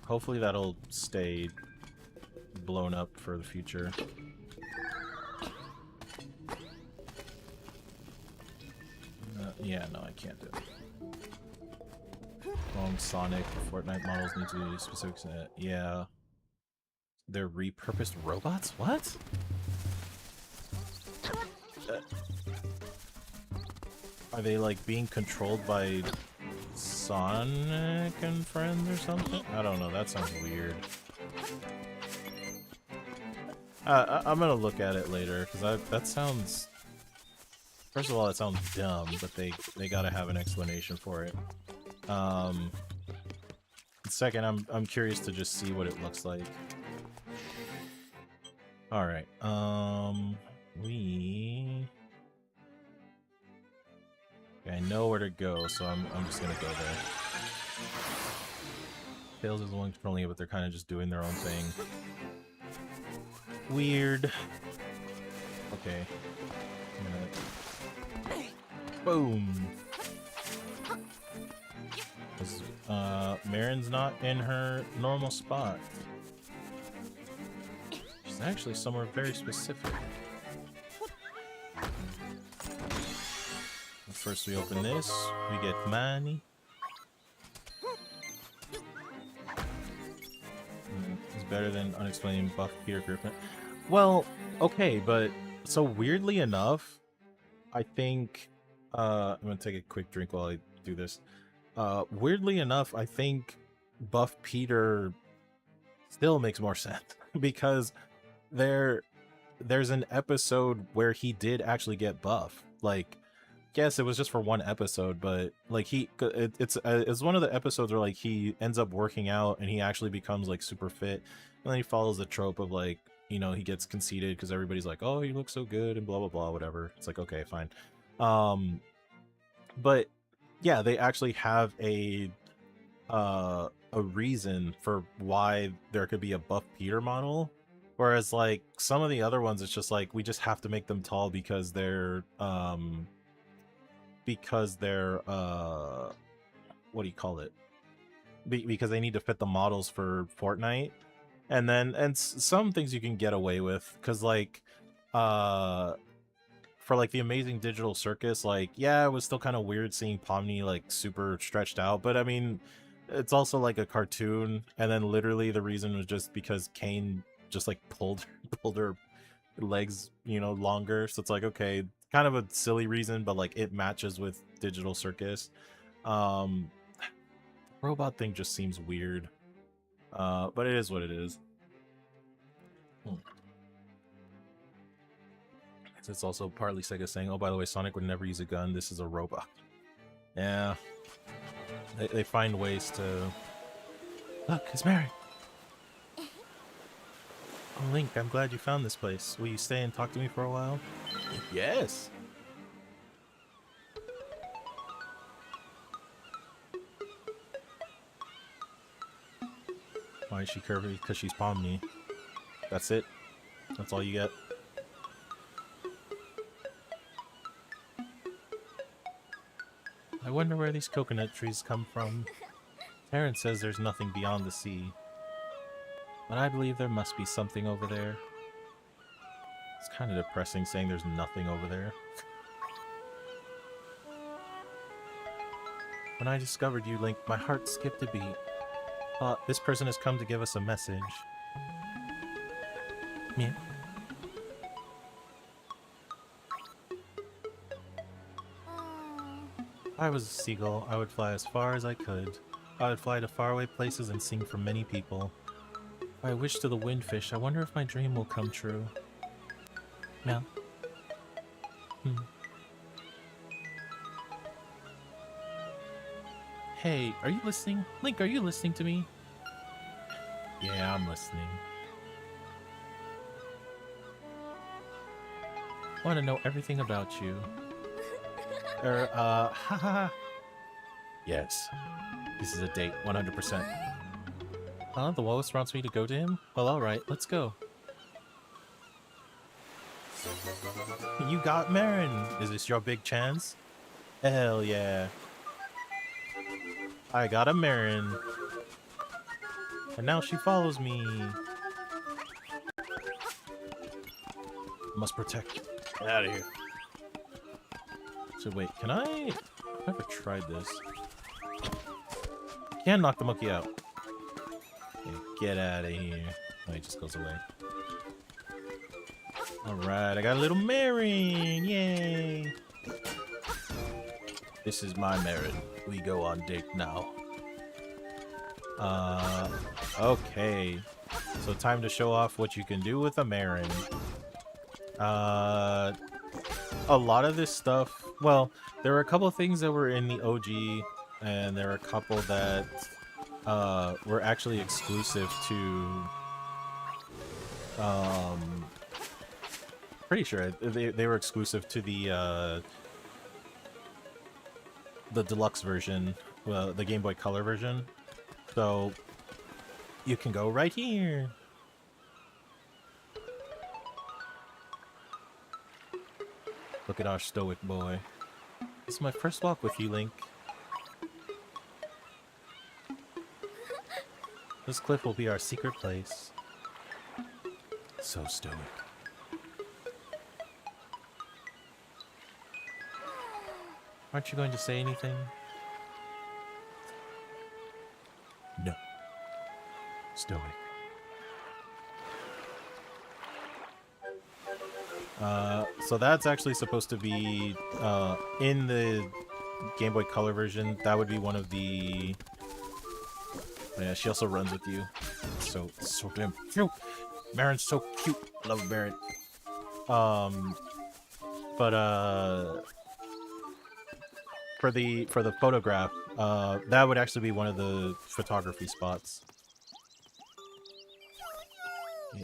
Hopefully that'll stay blown up for the future. Yeah, no, I can't do it. Sonic, Fortnite models need to be specific. Yeah. They're repurposed robots? What? Are they like being controlled by Sonic and friends or something? I don't know, that sounds weird. I'm gonna look at it later, because that sounds... First of all, that sounds dumb, but they gotta have an explanation for it. Second, I'm curious to just see what it looks like. Alright, Okay, I know where to go, so I'm just gonna go there. Tails is the one controlling it, but they're kind of just doing their own thing. Weird. Okay. Boom! Marin's not in her normal spot. She's actually somewhere very specific. First we open this, we get money. It's better than unexplained buff Peter Griffin. Well, okay, but so weirdly enough, I think I'm gonna take a quick drink while I do this. Weirdly enough, I think buff Peter still makes more sense because there's an episode where he did actually get buff. Like, yes, it was just for one episode, but like it's one of the episodes where like he ends up working out and he actually becomes like super fit, and then he follows the trope of like, you know, he gets conceited because everybody's like, oh, you look so good and blah blah blah, whatever. It's like, okay, fine. But yeah, they actually have a reason for why there could be a buff Peter model, whereas like some of the other ones, it's just like we just have to make them tall because they're what do you call it? Because they need to fit the models for Fortnite, and some things you can get away with, because like for like the Amazing Digital Circus, like, yeah, it was still kind of weird seeing Pomni like super stretched out, but I mean, it's also like a cartoon, and then literally the reason was just because Kane just like pulled her legs, you know, longer, so it's like, okay, kind of a silly reason, but like it matches with Digital Circus. Robot thing just seems weird, but it is what it is. It's also partly Sega saying, oh, by the way, Sonic would never use a gun, this is a robot. Yeah, they find ways to... Look, it's Mary! Oh, Link, I'm glad you found this place. Will you stay and talk to me for a while? Yes! Why is she curvy? Because she's Pomni. That's it. That's all you get. I wonder where these coconut trees come from. Terrence says there's nothing beyond the sea. But I believe there must be something over there. It's kind of depressing saying there's nothing over there. When I discovered you, Link, my heart skipped a beat. This person has come to give us a message. Yeah. If I was a seagull, I would fly as far as I could. I would fly to faraway places and sing for many people. If I wish to the windfish, I wonder if my dream will come true. Meow. Hey, are you listening? Link, are you listening to me? Yeah, I'm listening. I want to know everything about you. Haha. Yes. This is a date, 100%. Huh? The walrus wants me to go to him? Well, alright, let's go. You got Marin! Is this your big chance? Hell yeah. I got a Marin. And now she follows me. Must protect. Get out of here. So wait, can I... I've never tried this. Can knock the monkey out. Okay, get out of here. Oh, he just goes away. Alright, I got a little Marin! Yay! This is my Marin. We go on date now. Okay. So time to show off what you can do with a Marin. A lot of this stuff... Well, there were a couple of things that were in the OG, and there were a couple that were actually exclusive to... pretty sure they were exclusive to the deluxe version, well, the Game Boy Color version. So you can go right here. Look at our stoic boy. This is my first walk with you, Link. This cliff will be our secret place. So stoic. Aren't you going to say anything? No. Stoic. So that's actually supposed to be in the Game Boy Color version. That would be one of the... Oh, yeah, she also runs with you. So damn cute. Marin's so cute. Love Marin. For the photograph, that would actually be one of the photography spots.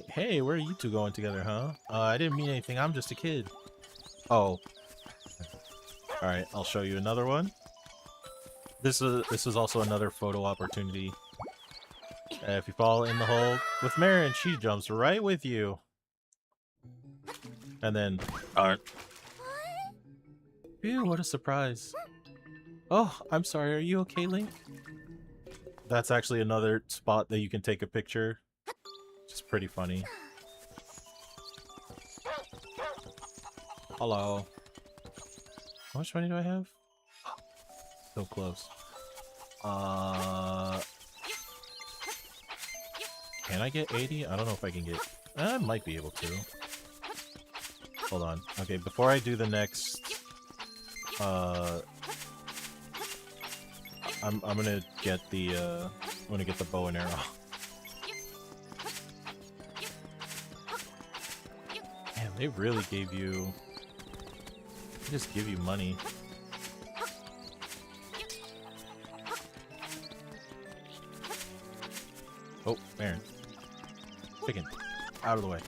Hey, where are you two going together, huh? I didn't mean anything. I'm just a kid. Oh. Alright, I'll show you another one. This is also another photo opportunity. If you fall in the hole with Marin, she jumps right with you. And then... Phew, what a surprise. Oh, I'm sorry. Are you okay, Link? That's actually another spot that you can take a picture. Which is pretty funny. Hello. How much money do I have? So close. Can I get 80? I don't know if I can get... I might be able to. Hold on. Okay, before I do the next... I'm gonna get the bow and arrow. Man, they really gave you... They just give you money. Oh, Marin. Chicken. Out of the way.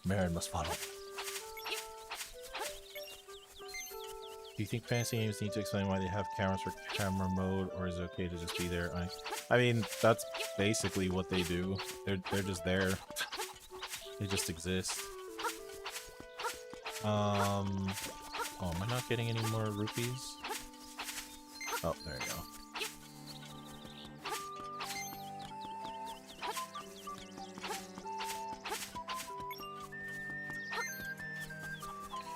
Marin must follow. Do you think fantasy games need to explain why they have cameras for camera mode, or is it okay to just be there? I mean, that's basically what they do. They're just there. They just exist. Oh, am I not getting any more rupees? Oh, there you go.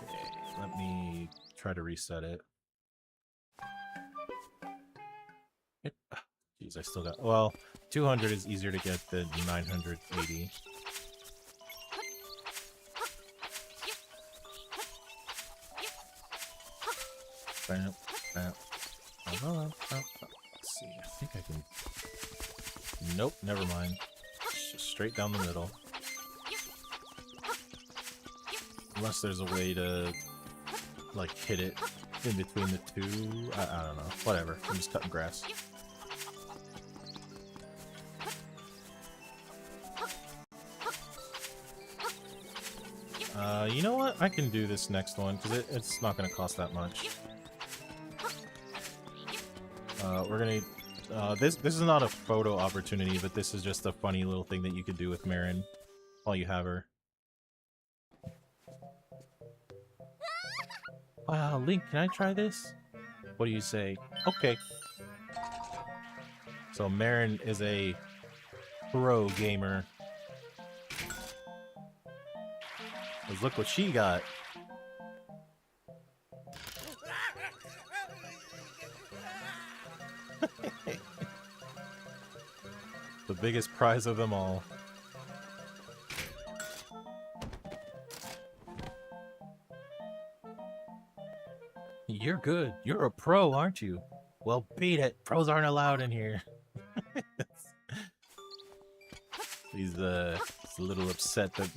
Okay, let me try to reset it. Jeez, I still got... Well, 200 is easier to get than 980. Bam, bam. Let's see, I think I can... Nope, never mind. Just straight down the middle. Unless there's a way to, like, hit it in between the two. I don't know. Whatever. I'm just cutting grass. You know what? I can do this next one, because it's not going to cost that much. We're going to... this is not a photo opportunity, but this is just a funny little thing that you could do with Marin while you have her. Wow, Link, can I try this? What do you say? Okay. So Marin is a pro gamer. Because look what she got. The biggest prize of them all. you're good. You're a pro, aren't you? Well, beat it. Pros aren't allowed in here. He's a little upset that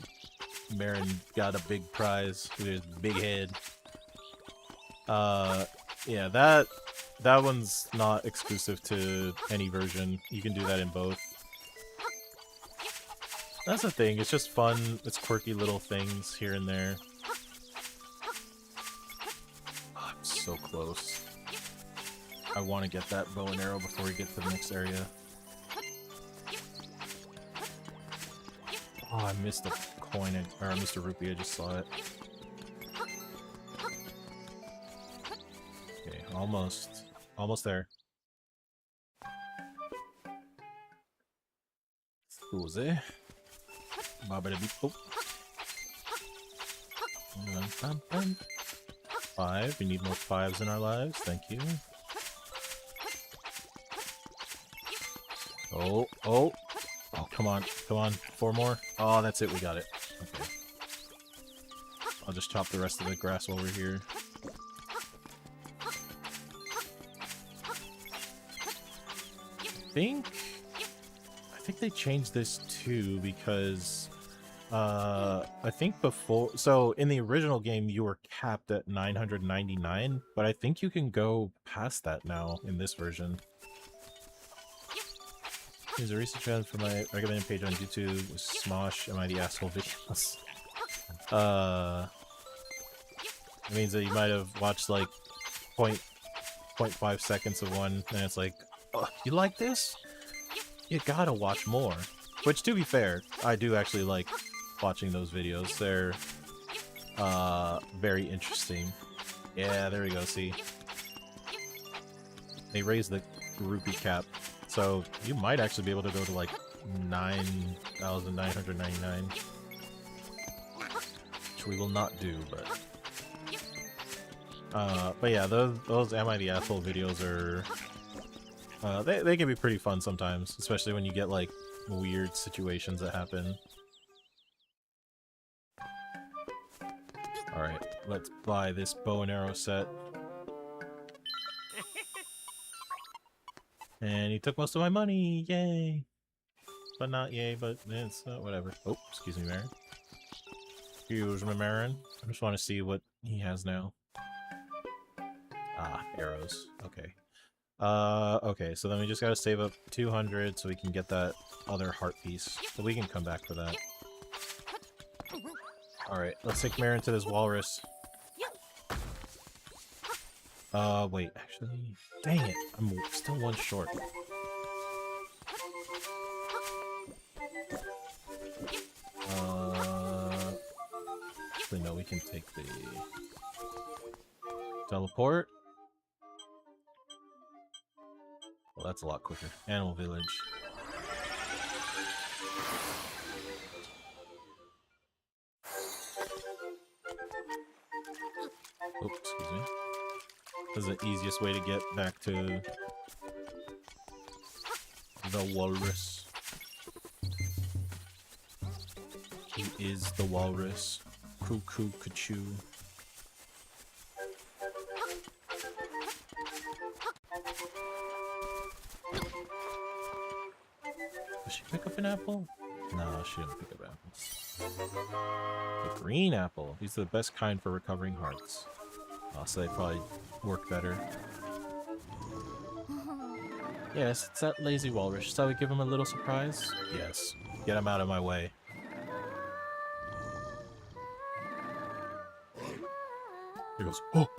Marin got a big prize with his big head. Yeah, that one's not exclusive to any version. You can do that in both. That's the thing, it's just fun, it's quirky little things here and there. Oh, I'm so close. I want to get that bow and arrow before we get to the next area. Oh, I missed a coin, or I missed a rupee, I just saw it. Okay, almost there. Scusi. Oh. 5. We need more 5s in our lives. Thank you. Oh. Oh, come on. Come on. 4 more. Oh, that's it. We got it. Okay. I'll just chop the rest of the grass while we're here. I think they changed this too because I think before, so in the original game you were capped at 999, but I think you can go past that now in this version. Here's a research ad for my recommended page on YouTube with Smosh Am I the Asshole videos. It means that you might have watched like 0.5 seconds of one and it's like, oh, you like this? You gotta watch more. Which, to be fair, I do actually like watching those videos. They're very interesting. Yeah, there we go, see? They raised the rupee cap, so you might actually be able to go to like 9,999. Which we will not do, but yeah, those Am I the Asshole videos are... they can be pretty fun sometimes, especially when you get like weird situations that happen. Alright, let's buy this bow and arrow set. And he took most of my money, yay! But not yay, but it's whatever. Oh, excuse me, Marin. Excuse me, Marin. I just want to see what he has now. Ah, arrows. Okay. Okay, so then we just gotta save up 200 so we can get that other heart piece. But we can come back for that. Alright, let's take Marin to this walrus. Wait, actually... Dang it! I'm still one short. Actually, no, we can take the... teleport. Well, that's a lot quicker. Animal Village. Oh, excuse me. This is the easiest way to get back to the walrus. He is the walrus. Cuckoo, cuckoo. Did she pick up an apple? No, she didn't pick up apples. The green apple. These are the best kind for recovering hearts. So they probably work better. Yes, it's that lazy walrus. Shall we give him a little surprise? Yes. Get him out of my way. He goes, oh!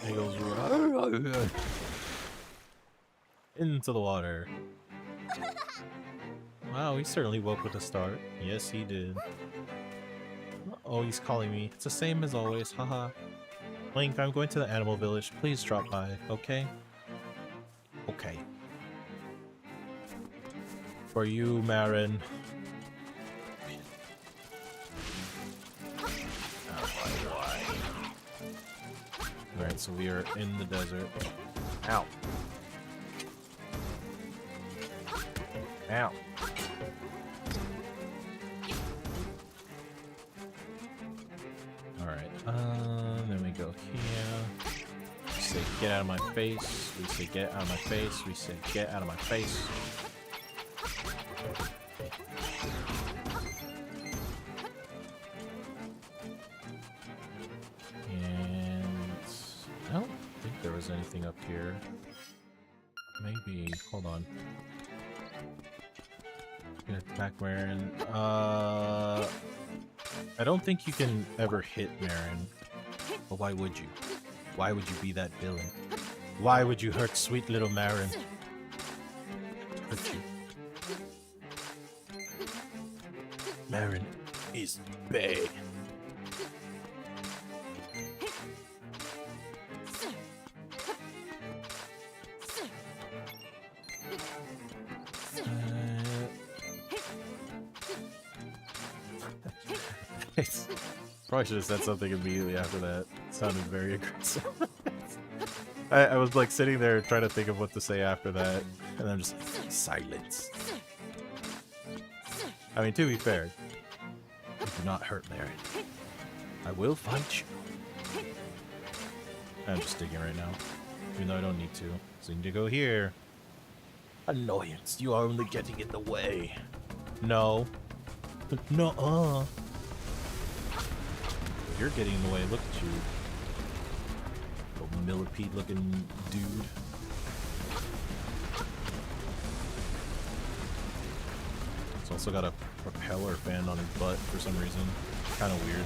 He goes into the water. Wow, he certainly woke with a start. Yes, he did. Oh, he's calling me. It's the same as always, haha. Link, I'm going to the animal village. Please drop by, okay? Okay. For you, Marin. Alright, so we are in the desert. Ow. Ow. Alright, then we go here. We say get out of my face. We say get out of my face. We say get out of my face. And I don't think there was anything up here. Maybe, hold on. Gonna attack Marin. I don't think you can ever hit Marin. But why would you? Why would you be that villain? Why would you hurt sweet little Marin? Hurt you. Marin is bad. Probably should have said something immediately after that. It sounded very aggressive. I was like sitting there trying to think of what to say after that, and I'm just like, silence. I mean, to be fair, you do not hurt Marin. I will fight you. I'm just digging right now, even though I don't need to. So I need to go here. Annoyance, you are only getting in the way. No. No. You're getting in the way. Look at you. Little millipede looking dude. He's also got a propeller fan on his butt for some reason. Kind of weird.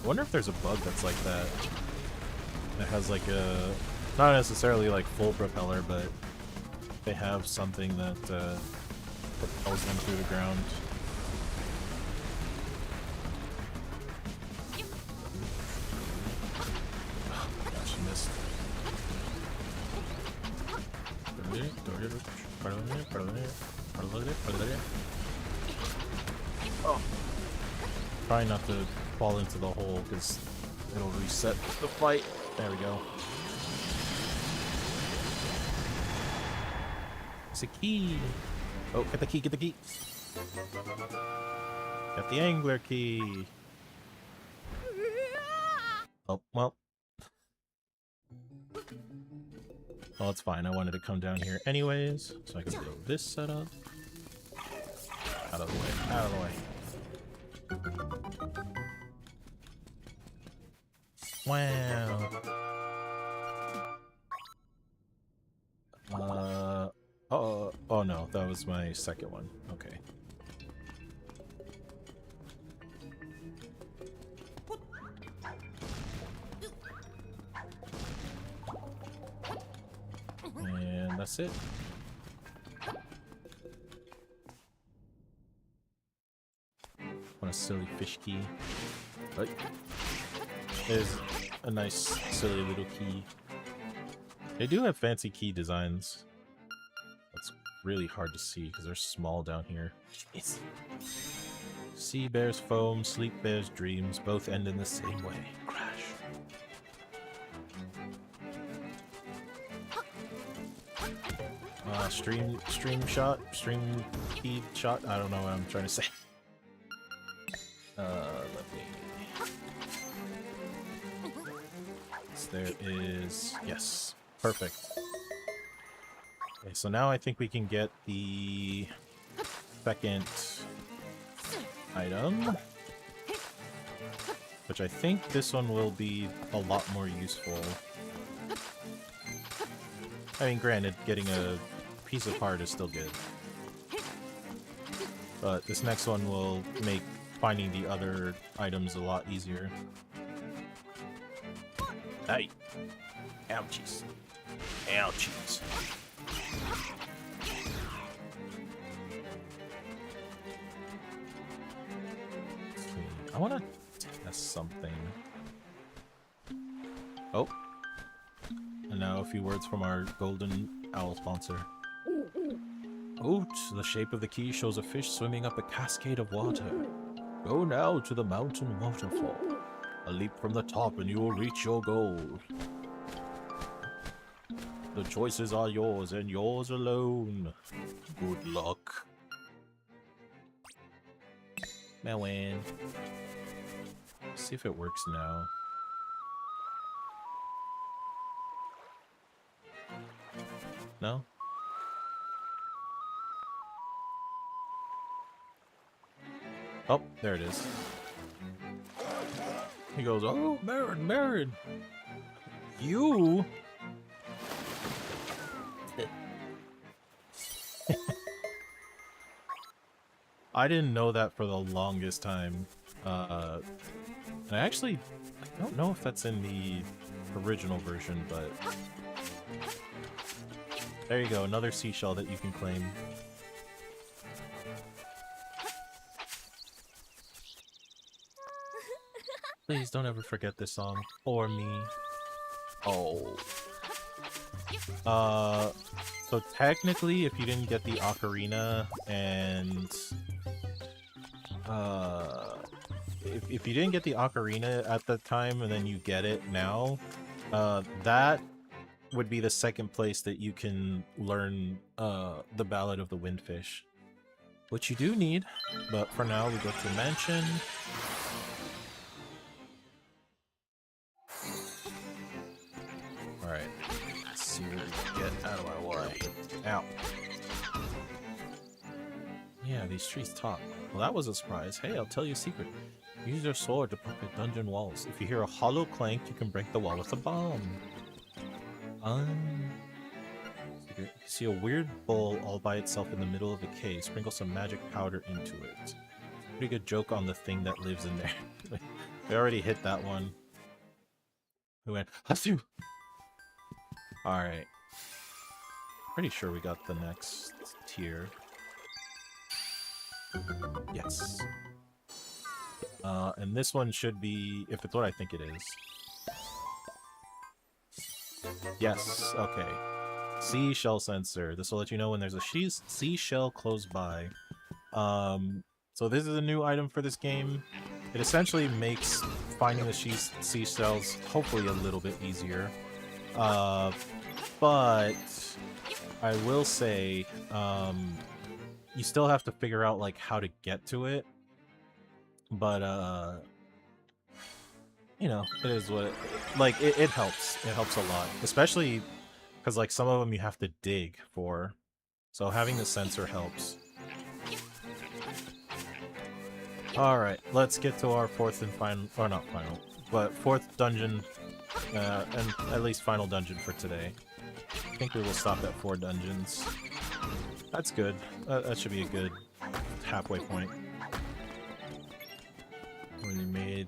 I wonder if there's a bug that's like that. That has like a... not necessarily like full propeller, but they have something that propels them through the ground. Oh gosh, I missed. Oh. Try not to fall into the hole because it'll reset the fight. There we go. It's a key. Oh, get the key, get the key. Got the angler key. Oh, well. Well, it's fine. I wanted to come down here anyways, so I can throw this setup. Out of the way, out of the way. Wow. Oh no, that was my second one. Okay. And that's it. Want a silly fish key. Right. There's a nice, silly little key. They do have fancy key designs. That's really hard to see because they're small down here. Jeez. Sea bears foam, sleep bears dreams, both end in the same way. Crash. Stream key shot? I don't know what I'm trying to say. Let me... There is... Yes. Perfect. Okay, so now I think we can get the second item. Which I think this one will be a lot more useful. I mean, granted, getting a piece of heart is still good. But this next one will make finding the other items a lot easier. Hey! Ouchies. Ouchies. I want to test something. Oh. And now a few words from our golden owl sponsor. Oot, the shape of the key shows a fish swimming up a cascade of water. Go now to the mountain waterfall. A leap from the top and you will reach your goal. The choices are yours and yours alone. Good luck. Melon. See if it works now. No? Oh, there it is. He goes, oh, Marin. You? I didn't know that for the longest time. And I don't know if that's in the original version, but... There you go, another seashell that you can claim. Please don't ever forget this song. Or me. Oh. So technically, if you didn't get the ocarina and... If you didn't get the ocarina at the time and then you get it now, that would be the second place that you can learn the Ballad of the Windfish. Which you do need, but for now we go to the mansion. Alright, let's see what we get out of my way. Ow. Yeah, these trees talk. Well, that was a surprise. Hey, I'll tell you a secret. Use your sword to poke dungeon walls. If you hear a hollow clank, you can break the wall with a bomb. You see a weird bowl all by itself in the middle of a cave. Sprinkle some magic powder into it. Pretty good joke on the thing that lives in there. They already hit that one. We went, Hasu! Alright. Pretty sure we got the next tier. Yes. And this one should be, if it's what I think it is. Yes, okay. Seashell sensor. This will let you know when there's a seashell close by. So this is a new item for this game. It essentially makes finding the seashells hopefully a little bit easier. But I will say, you still have to figure out like how to get to it. But you know, it is what it, like it helps. It helps a lot, especially because like some of them you have to dig for. So having the sensor helps. All right, let's get to our fourth and final, or not final, but fourth dungeon, and at least final dungeon for today. I think we will stop at 4 dungeons. That's good. That should be a good halfway point. When you made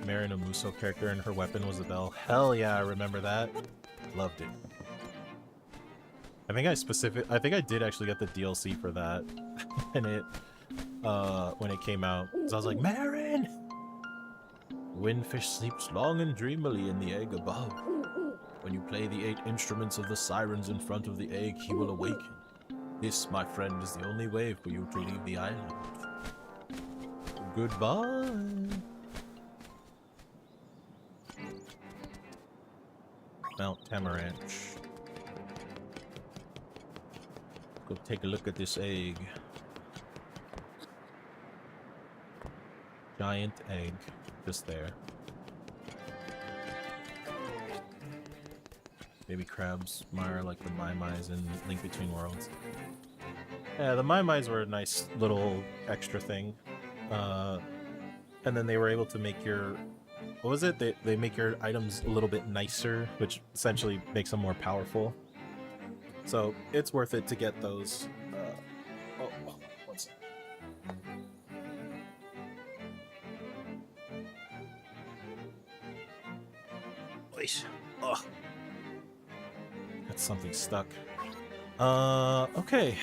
Marin a Muso character and her weapon was a bell. Hell yeah, I remember that. Loved it. I think I did actually get the DLC for that. And when it came out. So I was like, Marin! Windfish sleeps long and dreamily in the egg above. When you play the 8 instruments of the sirens in front of the egg, he will awaken. This, my friend, is the only way for you to leave the island. Goodbye. Mount Tamaranch. Go take a look at this egg. Giant egg. Just there. Baby crabs, Mire like the Mai-Mais in Link Between Worlds. Yeah, the Mai-Mais were a nice little extra thing. And then they were able to make your... What was it? They make your items a little bit nicer, which essentially makes them more powerful. So it's worth it to get those. One second. Wait. Oh. That's something stuck. Okay.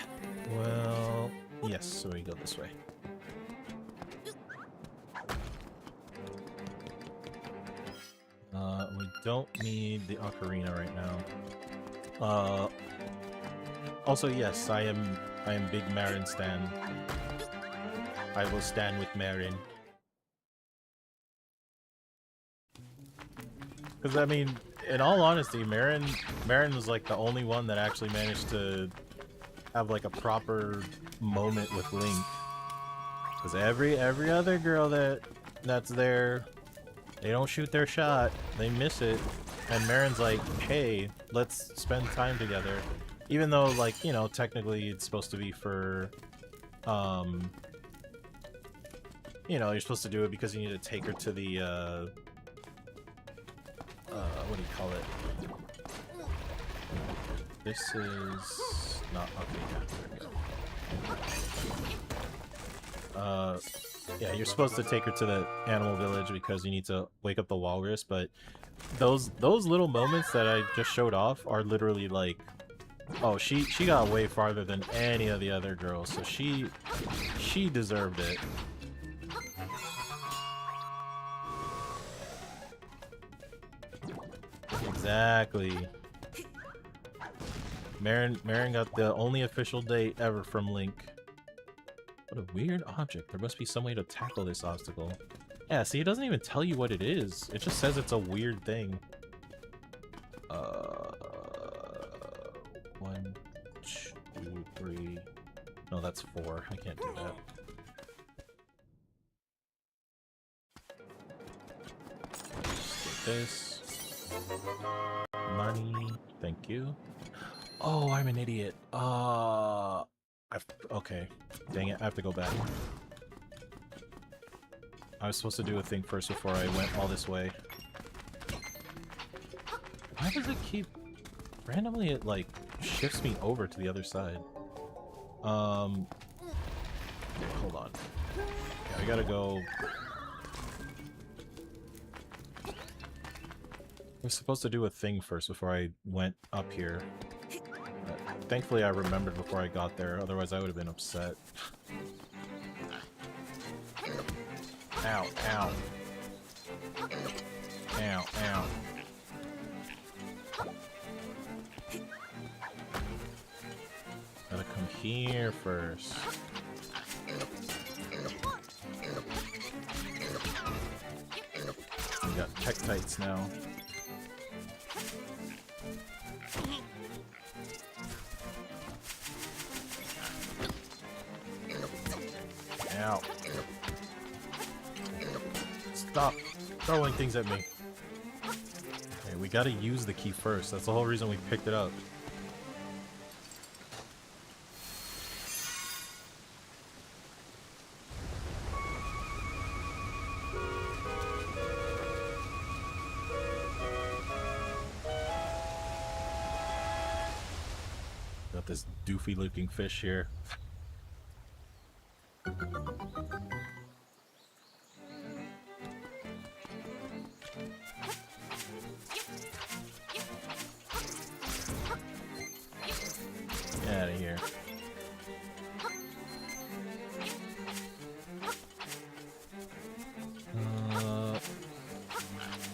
Well, yes, so we go this way. We don't need the ocarina right now. Also, yes, I am big Marin stan. I will stand with Marin. Because, I mean, in all honesty, Marin was like the only one that actually managed to have like a proper moment with Link. Because every other girl that's there, they don't shoot their shot, they miss it, and Marin's like, hey, let's spend time together. Even though, like, you know, technically it's supposed to be for, you know, you're supposed to do it because you need to take her to the, what do you call it? This is not, okay, yeah, there we go. Yeah, you're supposed to take her to the animal village because you need to wake up the walrus, but those little moments that I just showed off are literally like, oh, she got way farther than any of the other girls, so she deserved it. Exactly. Marin got the only official date ever from Link. What a weird object. There must be some way to tackle this obstacle. Yeah, see, it doesn't even tell you what it is. It just says it's a weird thing. 1, 2, 3. No, that's 4. I can't do that. Just take this. Money. Thank you. Oh, I'm an idiot. Okay. Dang it, I have to go back. I was supposed to do a thing first before I went all this way. Why does it keep... Randomly it, like, shifts me over to the other side. Okay, hold on. Yeah, I gotta go... I was supposed to do a thing first before I went up here. But thankfully I remembered before I got there, otherwise I would have been upset. Ow, ow. Ow, ow. Gotta come here first. We got Tektites now. Ow. Stop throwing things at me. Okay, we gotta use the key first. That's the whole reason we picked it up. Got this doofy looking fish here. Get out of here.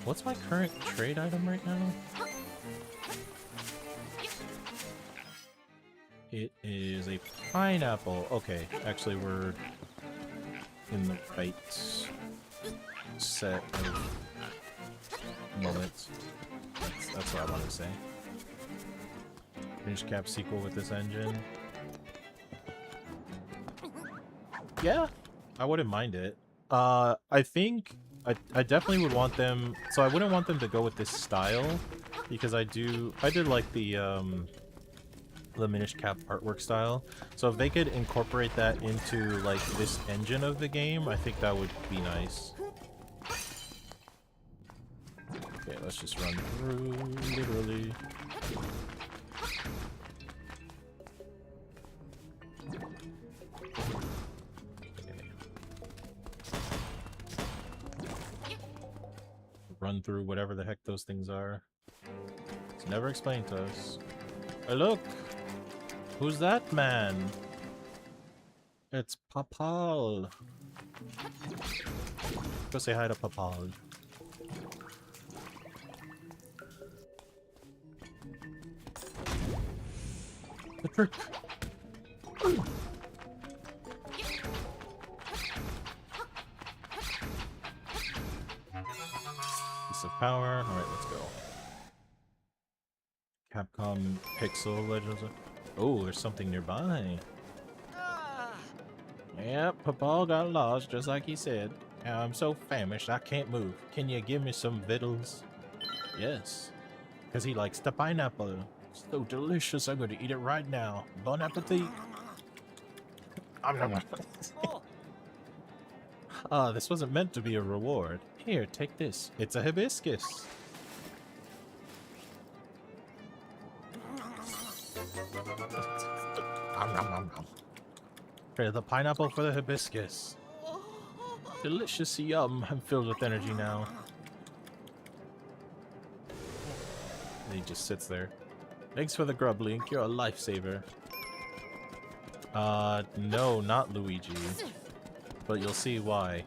What's my current trade item right now? It is a pineapple. Okay, actually we're in the right set of moments. That's what I wanted to say. Finish cap sequel with this engine. Yeah, I wouldn't mind it. I think I definitely would want them, so I wouldn't want them to go with this style because I did like the Minish Cap artwork style. So if they could incorporate that into like this engine of the game, I think that would be nice. Okay, let's just run through, literally. Run through whatever the heck those things are. It's never explained to us. Hey, look! Who's that man? It's Papal. Go say hi to Papal. The trick! Piece of power. Alright, let's go. Capcom Pixel Legends. Oh, there's something nearby. Yep, Papa got lost just like he said. Now I'm so famished I can't move. Can you give me some victuals? Yes. Because he likes the pineapple. So delicious, I'm going to eat it right now. Bon appetit. This wasn't meant to be a reward. Here, take this. It's a hibiscus. Trade the pineapple for the hibiscus. Delicious yum. I'm filled with energy now. And he just sits there. Thanks for the grub, Link. You're a lifesaver. No, not Luigi. But you'll see why.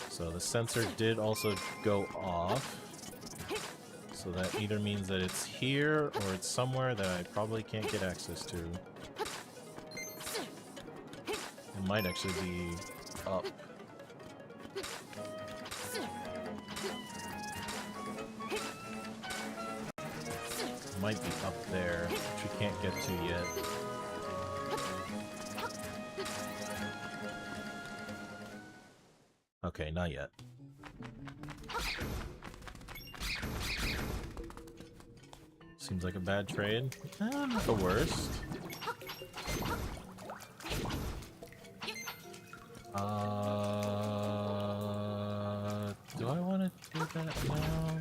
So the sensor did also go off. So that either means that it's here or it's somewhere that I probably can't get access to. It might actually be up. It might be up there, which we can't get to yet. Okay, not yet. Seems like a bad trade. Not the worst. Do I want to do that now?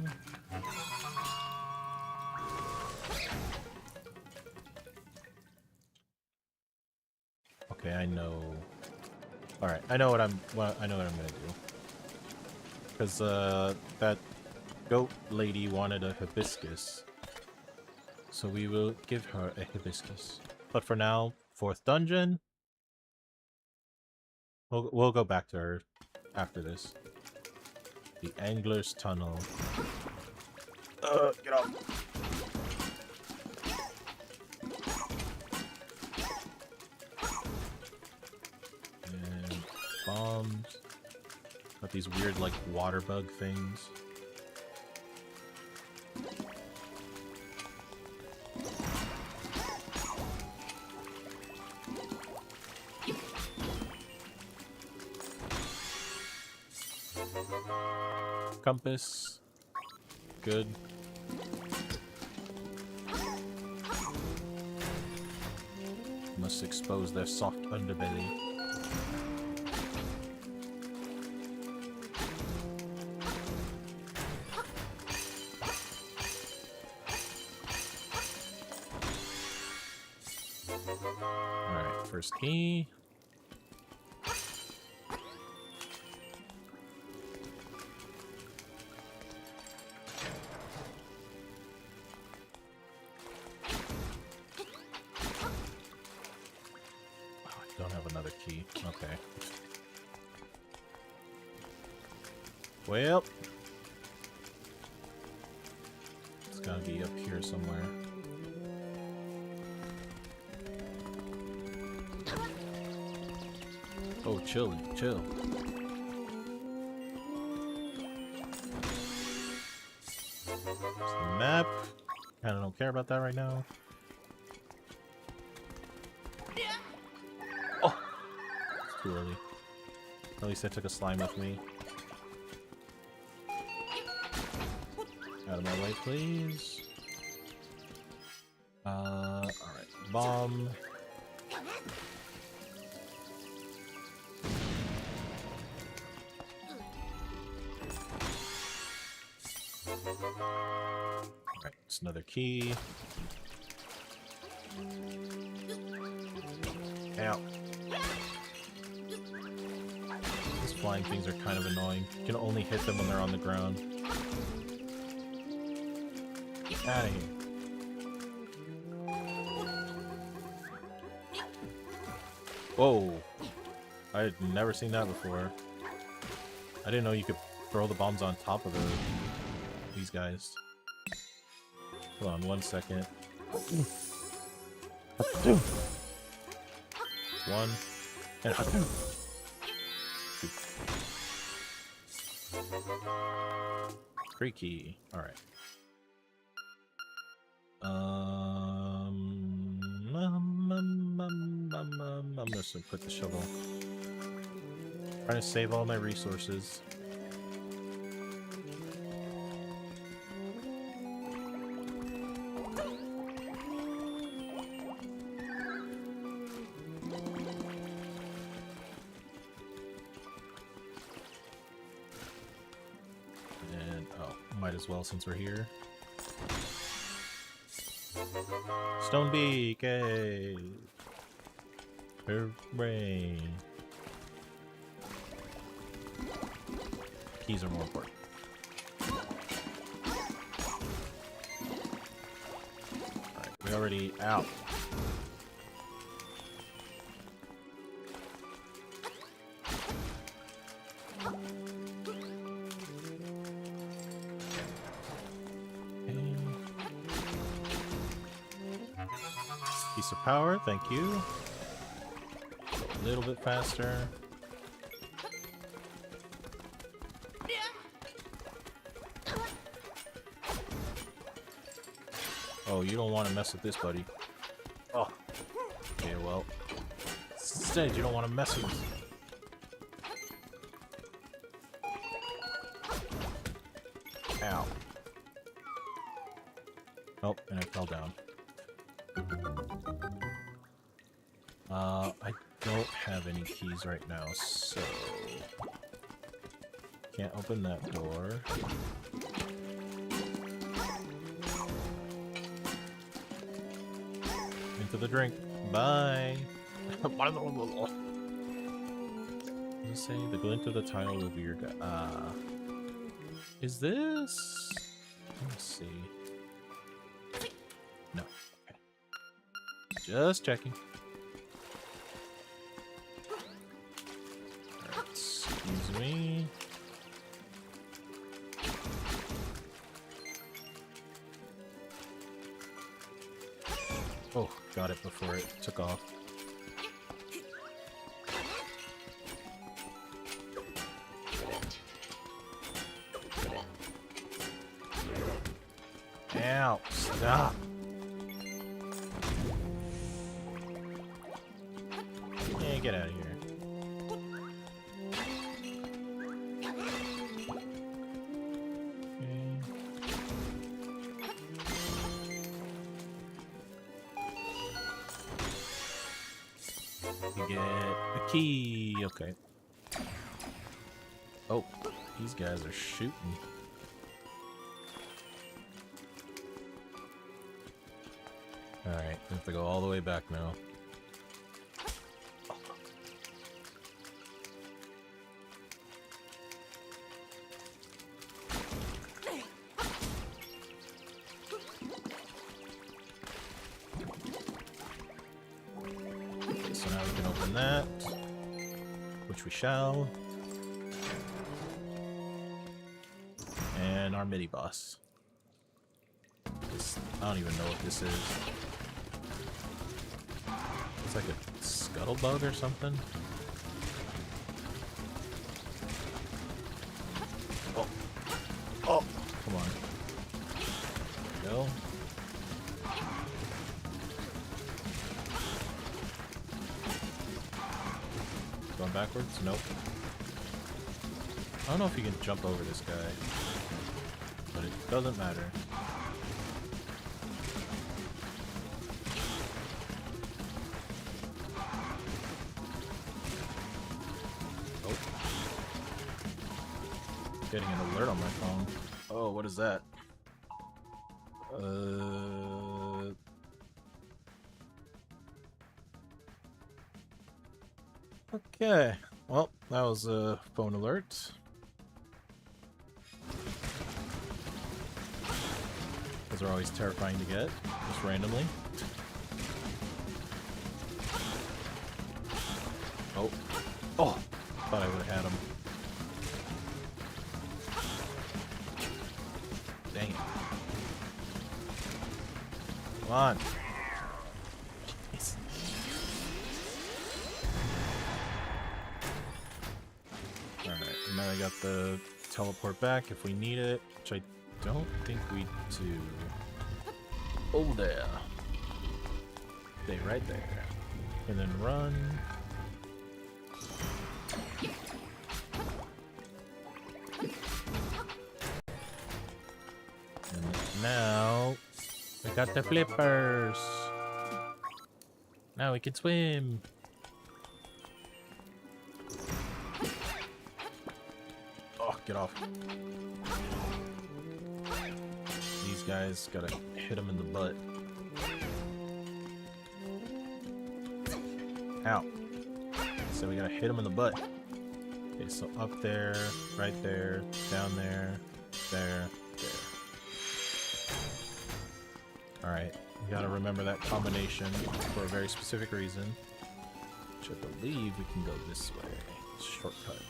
Okay, I know. All right, I know what I'm gonna do. Because that goat lady wanted a hibiscus, so we will give her a hibiscus. But for now, 4th dungeon. We'll go back to her after this. The Angler's Tunnel. Get up. And bombs. Got these weird, like, water bug things. Compass. Good. Must expose their soft underbelly. Alright, first key. Okay. Well, it's gotta be up here somewhere. Oh, chill. There's the map. Kinda don't care about that right now. Too early. At least I took a slime with me. Out of my way, please. Alright. Bomb. Alright, it's another key. Ow. Flying things are kind of annoying. You can only hit them when they're on the ground. Get out of here. Whoa. I had never seen that before. I didn't know you could throw the bombs on top of these guys. Hold on 1 second. One. And Creaky. Alright. I'm just gonna put the shovel. Trying to save all my resources. And oh, might as well since we're here. Stone Beak, hey! Hooray! Keys are more important. Alright, we already out. Piece of power, thank you. A little bit faster. Oh, you don't want to mess with this, buddy. Oh. Okay, well. Instead, you don't want to mess with this. Ow. Oh, and I fell down. I don't have any keys right now, so... Can't open that door. Into the drink. Bye! What does it say? The glint of the tile will be your guide. Is this... Let me see. No. Okay. Just checking. Alright, excuse me. Oh, got it before it took off. Ow, stop. Yeah, get out of here. We get a key. Okay. Oh, these guys are shooting. Alright, we have to go all the way back now. Okay, so now we can open that, which we shall. And our mini boss. I don't even know what this is. It's like a scuttlebug or something. Oh. Oh! Come on. There we go. Going backwards? Nope. I don't know if you can jump over this guy. But it doesn't matter. Getting an alert on my phone. Oh, what is that? Okay. Well, that was a phone alert. Those are always terrifying to get, just randomly. Oh. Oh! Thought I would have had him. Dang it. Come on. Jeez. Alright, now I got the teleport back if we need it, which I don't think we do. Oh, there. Stay right there. And then run. And now we got the flippers. Now we can swim. Oh, get off. These guys gotta hit them in the butt. Ow. So we gotta hit them in the butt. Okay, so up there, right there, down there, there, there. Alright, you gotta remember that combination for a very specific reason. Which I believe we can go this way. Shortcut.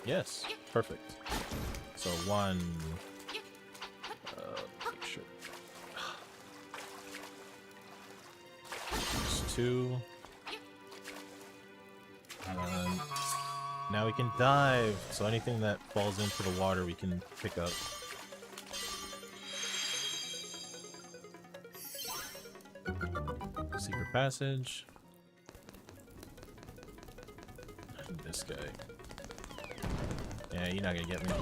Yes, perfect. So one... make sure. There's two. And now we can dive. So anything that falls into the water we can pick up. Secret passage. And this guy. Yeah, you're not gonna get me.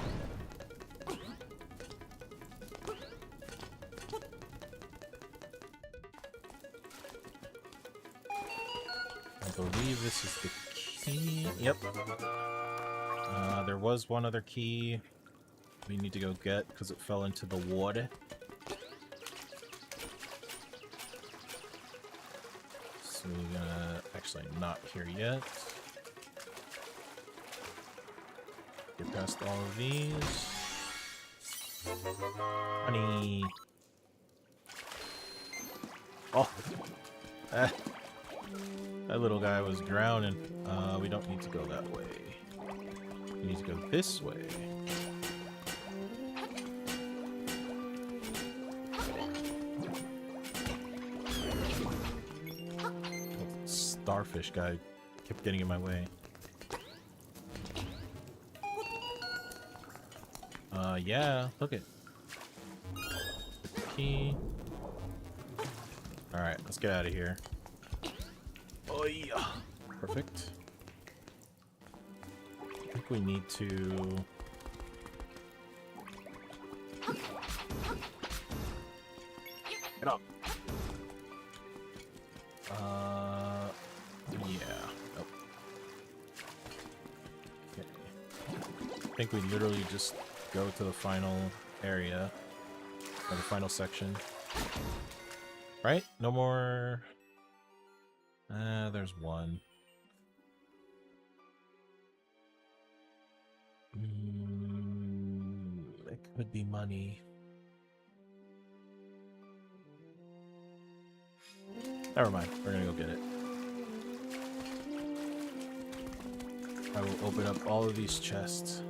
I believe this is the key. Yep. There was one other key we need to go get because it fell into the water. So we're gonna actually not here yet. Get past all of these. Honey. Oh. That little guy was drowning. We don't need to go that way. We need to go this way. The starfish guy kept getting in my way. Yeah, look it. Key. Alright, let's get out of here. Oh yeah. Perfect. I think we need to... Get up. Yeah. Nope. Okay. I think we literally just go to the final area, or the final section. Right? No more... there's one. It could be money. Never mind, we're gonna go get it. I will open up all of these chests.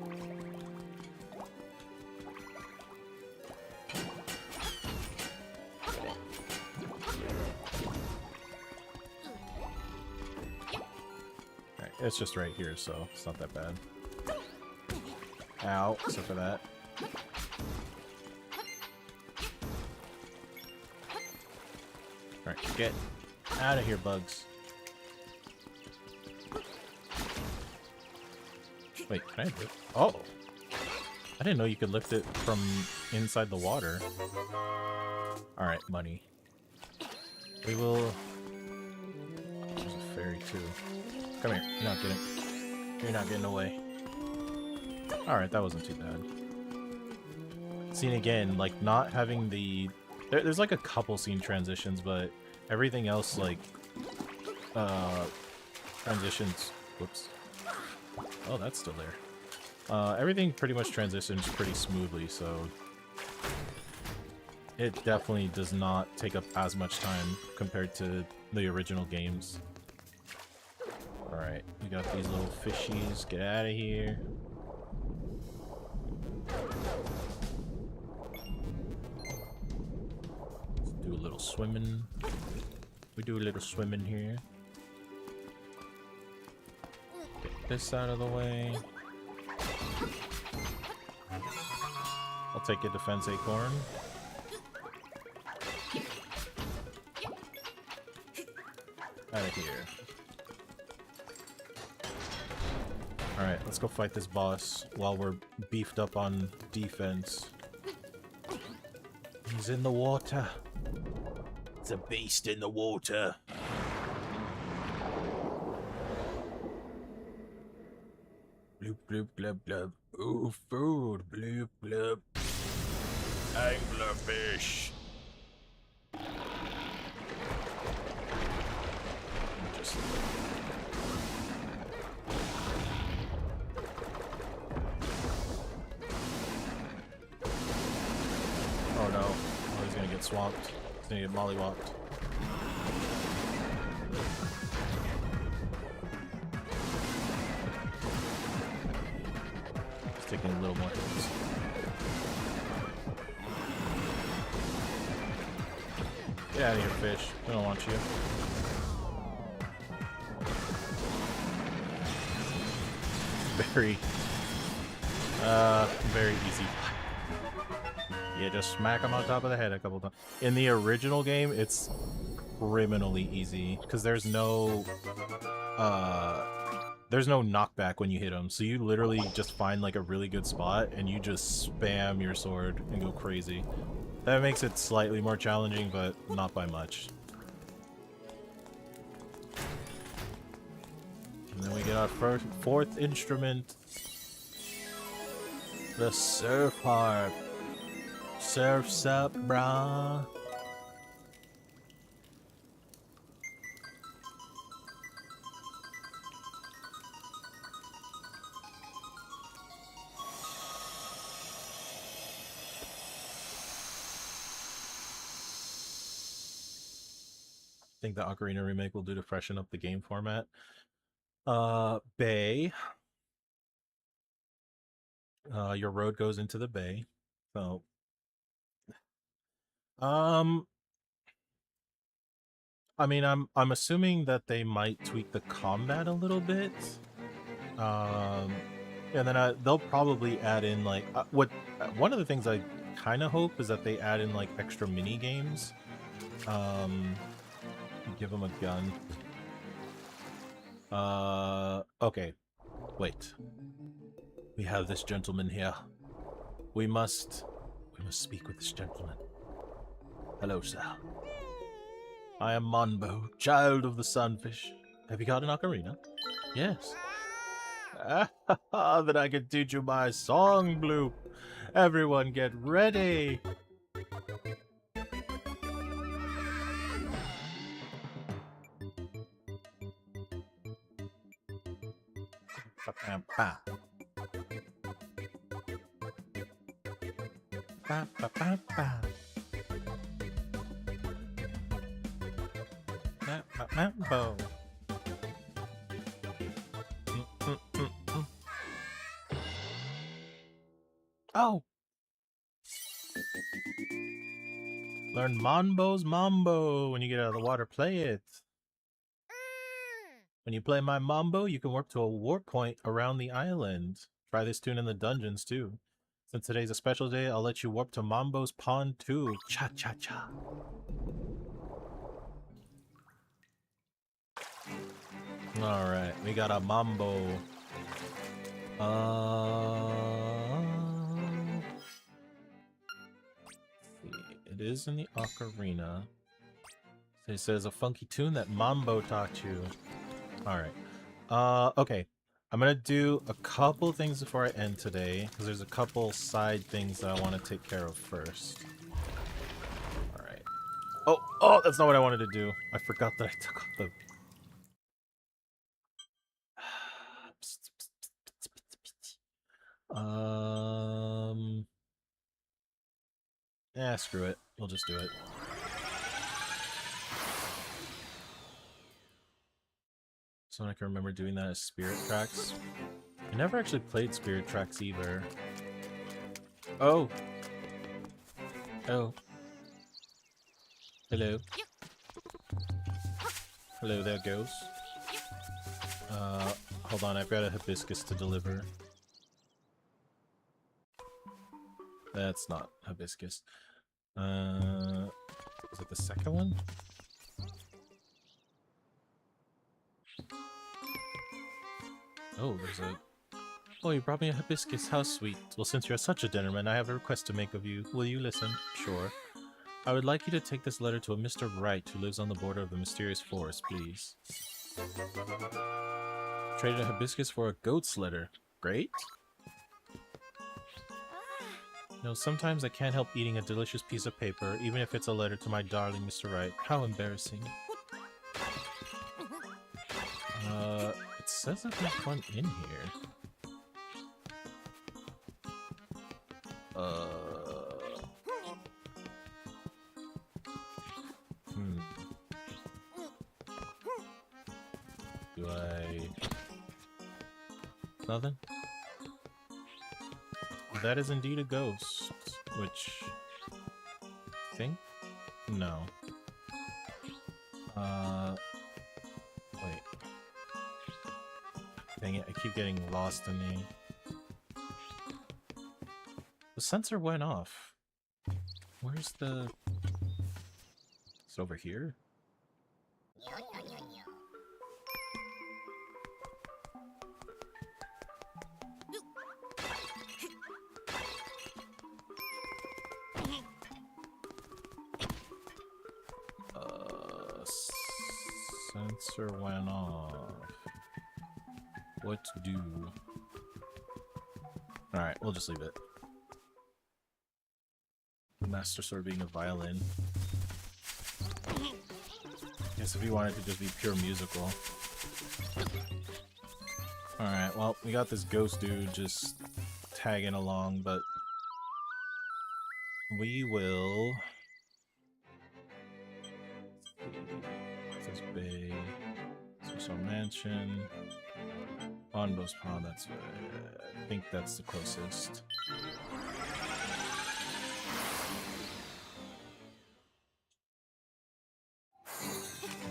It's just right here, so it's not that bad. Ow, except for that. Alright, get out of here, bugs. Wait, can I lift? Oh! I didn't know you could lift it from inside the water. Alright, money. We will... There's a fairy, too. Come here. You're not getting away. Alright, that wasn't too bad. Scene again, like, not having the... There's like a couple scene transitions, but everything else, like, transitions... Whoops. Oh, that's still there. Everything pretty much transitions pretty smoothly, so... It definitely does not take up as much time compared to the original games. Alright, we got these little fishies. Get out of here. Let's do a little swimming. We do a little swimming here. Get this out of the way. Take a defense acorn. Out of here. Alright, let's go fight this boss while we're beefed up on defense. He's in the water. It's a beast in the water. Bloop, bloop, blub, blub. Ooh, food. Bloop, bloop. Anglerfish. Just... Oh no. Oh, he's gonna get swamped. He's gonna get mollywopped. He's taking a little more hits. Get out of here, fish. I don't want you. Very easy. Yeah, just smack him on top of the head a couple times. In the original game, it's criminally easy because there's no knockback when you hit him. So you literally just find like a really good spot and you just spam your sword and go crazy. That makes it slightly more challenging, but not by much. And then we get our fourth instrument. The surf harp. Surf's up, brah. I think the Ocarina remake will do to freshen up the game format. Bay. Your road goes into the bay. So I mean, I'm assuming that they might tweak the combat a little bit. And then they'll probably add in like one of the things I kind of hope is that they add in like extra mini games. Give them a gun. Okay. Wait. We have this gentleman here. We must speak with this gentleman. Hello, sir. I am Monbo, child of the sunfish. Have you got an ocarina? Yes. Then I can teach you my song, Bloop. Everyone get ready. Mambo. Oh! Learn Monbo's Mambo. When you get out of the water, play it. When you play my Mambo, you can warp to a warp point around the island. Try this tune in the dungeons, too. Since today's a special day, I'll let you warp to Mambo's pond, too. Cha-cha-cha. Alright, we got a Mambo. It is in the ocarina. So it says a funky tune that Mambo taught you. Alright. Okay. I'm gonna do a couple things before I end today, because there's a couple side things that I want to take care of first. Alright. Oh, that's not what I wanted to do. I forgot that I took off the... Screw it. We'll just do it. So I can remember doing that as Spirit Tracks. I never actually played Spirit Tracks either. Oh. Oh. Hello. Hello there, ghost. Hold on, I've got a hibiscus to deliver. That's not hibiscus. Is it the second one? Oh, there's a... Oh, you brought me a hibiscus. How sweet. Well, since you're such a gentleman, I have a request to make of you. Will you listen? Sure. I would like you to take this letter to a Mr. Wright who lives on the border of the mysterious forest, please. Traded a hibiscus for a goat's letter. Great. No, sometimes I can't help eating a delicious piece of paper, even if it's a letter to my darling Mr. Wright. How embarrassing. It says that there's one in here. Do I... Nothing? That is indeed a ghost, which... think? No. Wait. Dang it, I keep getting lost in the sensor went off. Where's the... It's over here? Sensor went off. What to do? Alright, we'll just leave it. Master Sword being a violin. Guess if you wanted to just be pure musical. Alright, well, we got this ghost dude just tagging along, but we will... This bay, Social Mansion, Bonbo's Pond, that's I think that's the closest.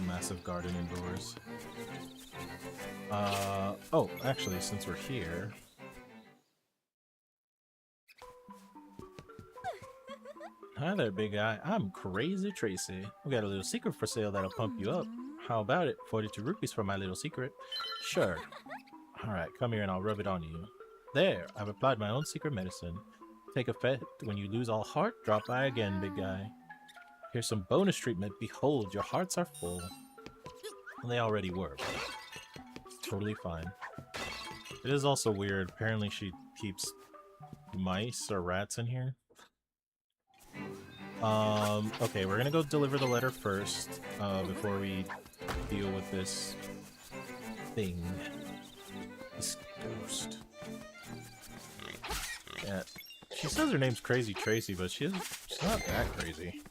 Massive garden indoors. Oh, actually, since we're here... Hi there, big guy. I'm Crazy Tracy. We got a little secret for sale that'll pump you up. How about it? 42 rupees for my little secret. Sure. Alright, come here and I'll rub it on you. There, I've applied my own secret medicine. Take effect when you lose all heart, drop by again, big guy. Here's some bonus treatment. Behold, your hearts are full. Well, they already were, but it's totally fine. It is also weird. Apparently she keeps mice or rats in here. Okay, we're gonna go deliver the letter first, before we deal with this thing. This ghost. Yeah. She says her name's Crazy Tracy, but she's not that crazy.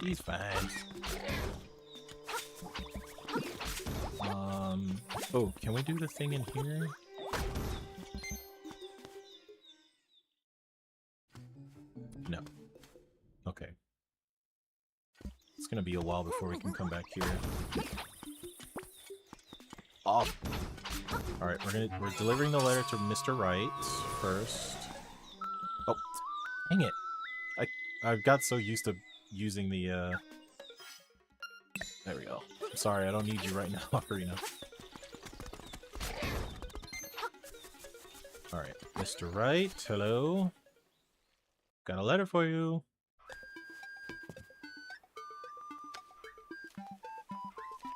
She's fine. Oh, can we do the thing in here? No. Okay. It's gonna be a while before we can come back here. Oh. Alright, we're delivering the letter to Mr. Wright first. Oh, dang it. I got so used to using the there we go. I'm sorry, I don't need you right now, Ocarina. Alright, Mr. Wright, hello. Got a letter for you.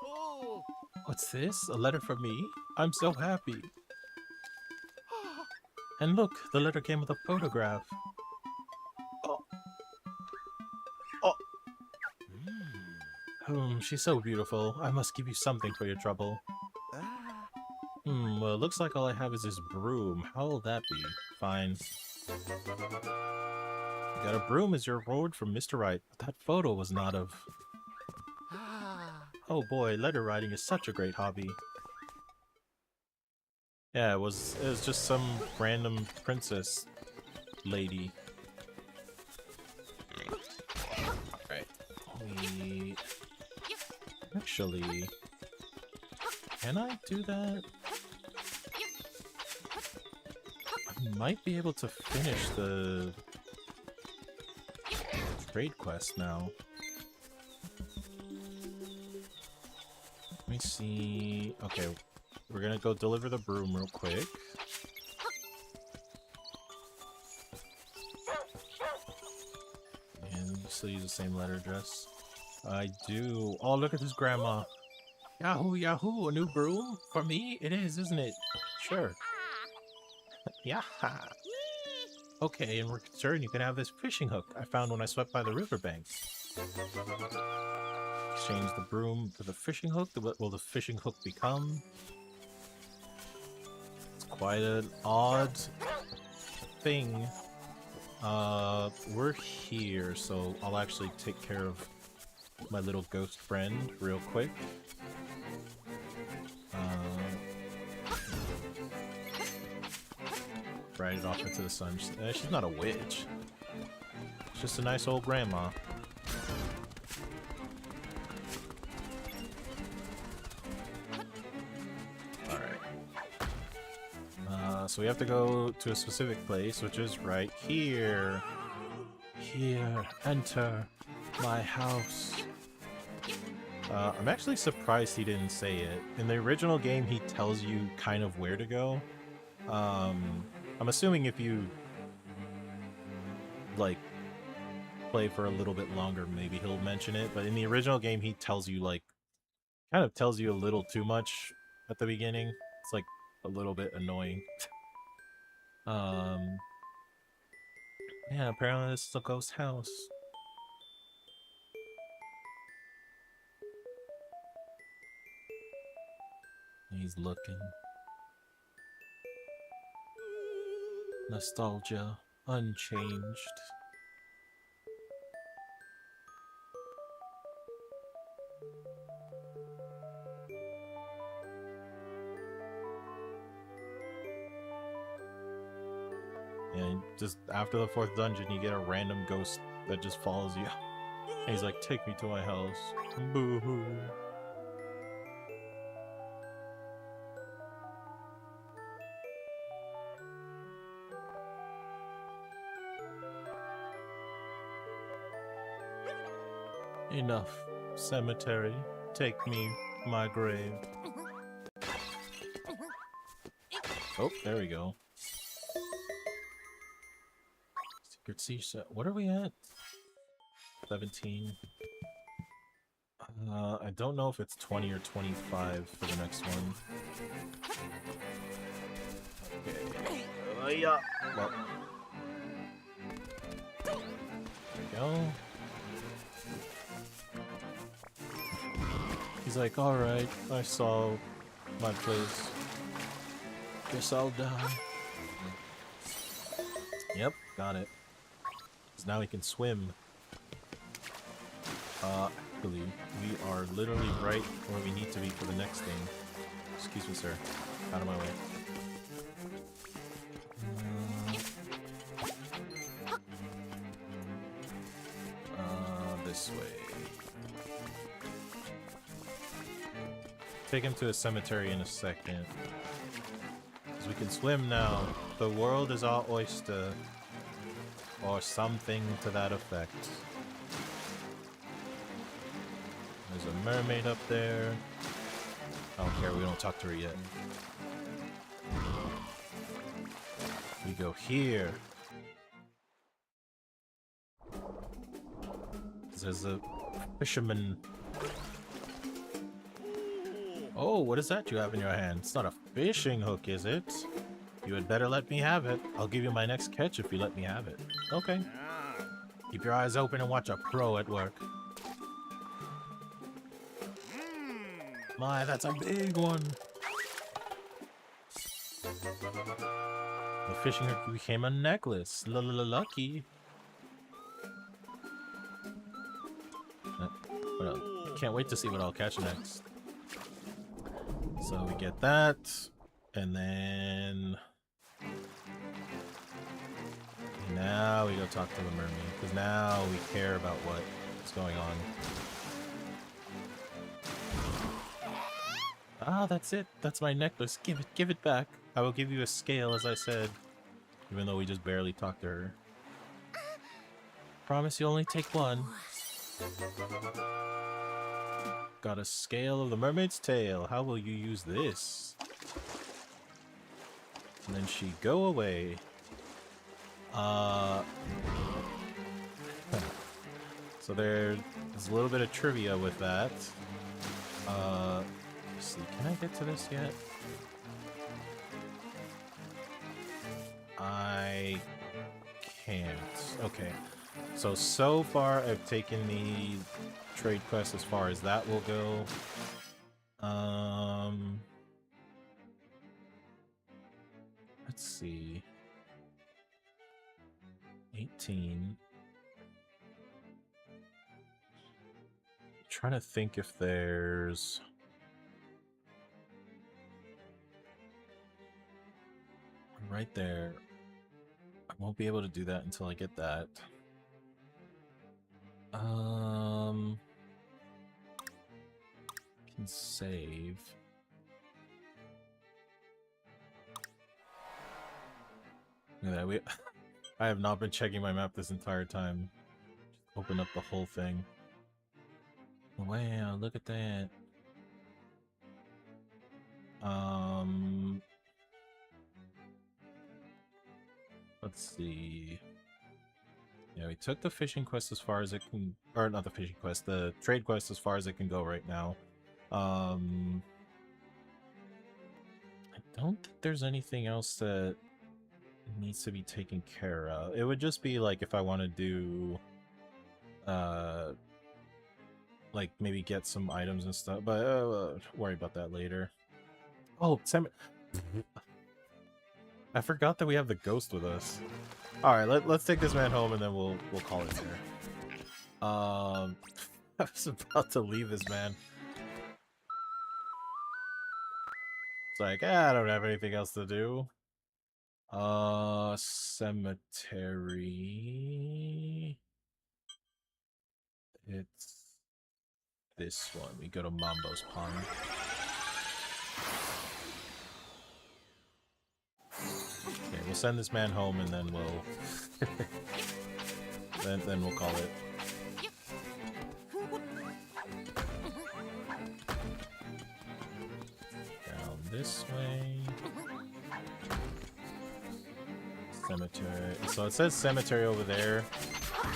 Oh. What's this? A letter from me? I'm so happy. And look, the letter came with a photograph. Oh. Oh. She's so beautiful. I must give you something for your trouble. Well, it looks like all I have is this broom. How will that be? Fine. You got a broom as your reward from Mr. Wright. But that photo was not of... Oh boy, letter writing is such a great hobby. Yeah, it was just some random princess lady. Alright. Actually... Can I do that? I'm might be able to finish the trade quest now. Let me see. Okay, we're gonna go deliver the broom real quick. And you still use the same letter address. I do. Oh, look at this grandma. Yahoo, yahoo, a new broom? For me? It is, isn't it? Sure. Yeah. Okay, in return, you can have this fishing hook I found when I swept by the riverbanks. Exchange the broom for the fishing hook. What will the fishing hook become? It's quite an odd thing. We're here, so I'll actually take care of my little ghost friend real quick. Ride it off into the sun. She's not a witch. She's just a nice old grandma. Alright. So we have to go to a specific place, which is right here. Here, enter my house. I'm actually surprised he didn't say it. In the original game, he tells you kind of where to go. I'm assuming if you, like, play for a little bit longer, maybe he'll mention it. But in the original game, he tells you, like, kind of tells you a little too much at the beginning. It's, like, a little bit annoying. Yeah, apparently this is a ghost house. He's looking. Nostalgia, unchanged. And just after the 4th dungeon, you get a random ghost that just follows you. And he's like, take me to my house. Boo-hoo. Enough, cemetery. Take me, my grave. Oh, there we go. Secret seashell. What are we at? 17. I don't know if it's 20 or 25 for the next one. Okay. Yeah. Well. There we go. He's like, alright, I saw my place. Guess I'll die. Yep, got it. Because now he can swim. Actually, we are literally right where we need to be for the next thing. Excuse me, sir. Out of my way. This way. Take him to a cemetery in a second. Because we can swim now. The world is our oyster. Or something to that effect. There's a mermaid up there. I don't care, we don't talk to her yet. We go here. There's a fisherman. Oh, what is that you have in your hand? It's not a fishing hook, is it? You had better let me have it. I'll give you my next catch if you let me have it. Okay. Keep your eyes open and watch a pro at work. My, that's a big one. The fishing hook became a necklace. Lucky. Well, can't wait to see what I'll catch next. So we get that, and then now we go talk to the mermaid, because now we care about what's going on. Ah, that's it. That's my necklace. Give it back. I will give you a scale, as I said. Even though we just barely talked to her. Promise you'll only take one. Got a scale of the mermaid's tail. How will you use this? And then she go away. So there's a little bit of trivia with that. Let's see, can I get to this yet? I can't. Okay. So far I've taken the trade quest as far as that will go. Let's see. 18. Trying to think if there's right there. I won't be able to do that until I get that. Can save. Look at that. I have not been checking my map this entire time. Just open up the whole thing. Wow, look at that. Let's see. Yeah, we took the fishing quest as far as it can, or not the fishing quest, the trade quest as far as it can go right now. I don't think there's anything else that needs to be taken care of. It would just be like if I want to do, like maybe get some items and stuff, but worry about that later. Oh, I forgot that we have the ghost with us. All right, let's take this man home and then we'll call it there. I was about to leave this man. It's like, I don't have anything else to do. Cemetery. It's this one. We go to Mambo's Pond. Okay, we'll send this man home and then we'll then we'll call it. Down this way. Cemetery. So it says cemetery over there.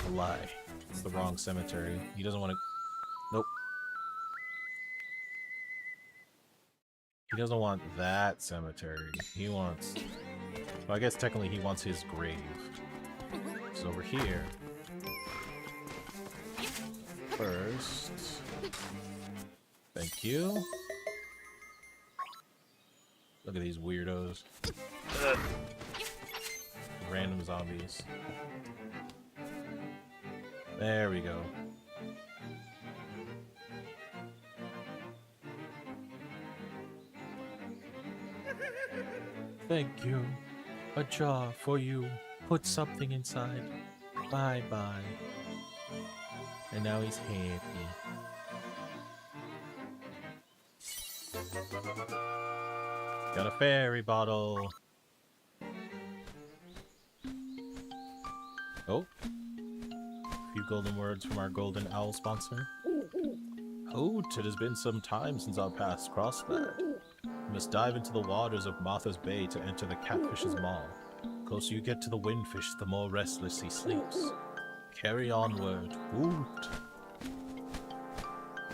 A lie. It's the wrong cemetery. He doesn't want to. Nope. He doesn't want that cemetery. He wants. Well, I guess technically he wants his grave. It's over here. First. Thank you. Look at these weirdos. Random zombies. There we go. Thank you. A jar for you. Put something inside. Bye-bye. And now he's happy. Got a fairy bottle. Oh. A few golden words from our golden owl sponsor. Oh, it has been some time since our paths crossed there. You must dive into the waters of Martha's Bay to enter the catfish's maw. The closer you get to the windfish, the more restless he sleeps. Carry onward. Woot.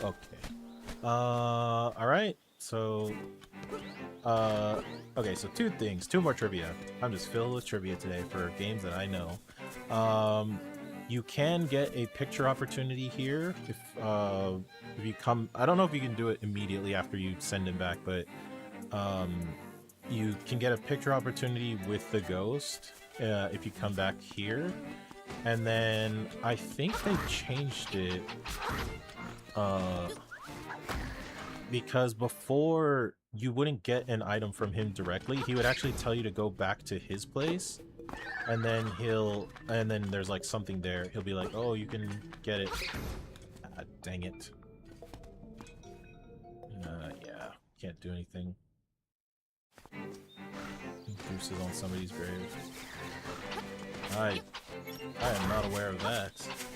Okay. Alright. So, okay, so two more trivia. I'm just filled with trivia today for games that I know. You can get a picture opportunity here if you come. I don't know if you can do it immediately after you send him back, but you can get a picture opportunity with the ghost if you come back here. And then I think they changed it because before you wouldn't get an item from him directly. He would actually tell you to go back to his place, and then then there's like something there. He'll be like, oh, you can get it. Ah, dang it. Yeah, can't do anything. Deuces on somebody's grave. I am not aware of that.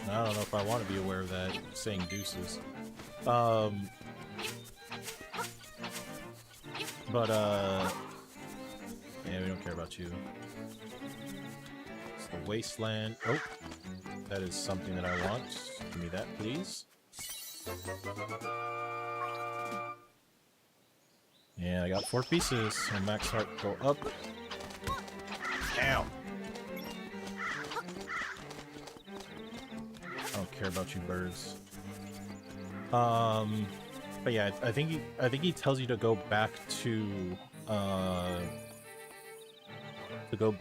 I don't know if I want to be aware of that, saying deuces. But, yeah, we don't care about you. It's the wasteland. Oh, that is something that I want. Give me that, please. And I got 4 pieces, so max heart go up. Ow! I don't care about you birds. But yeah, I think he tells you to go back to the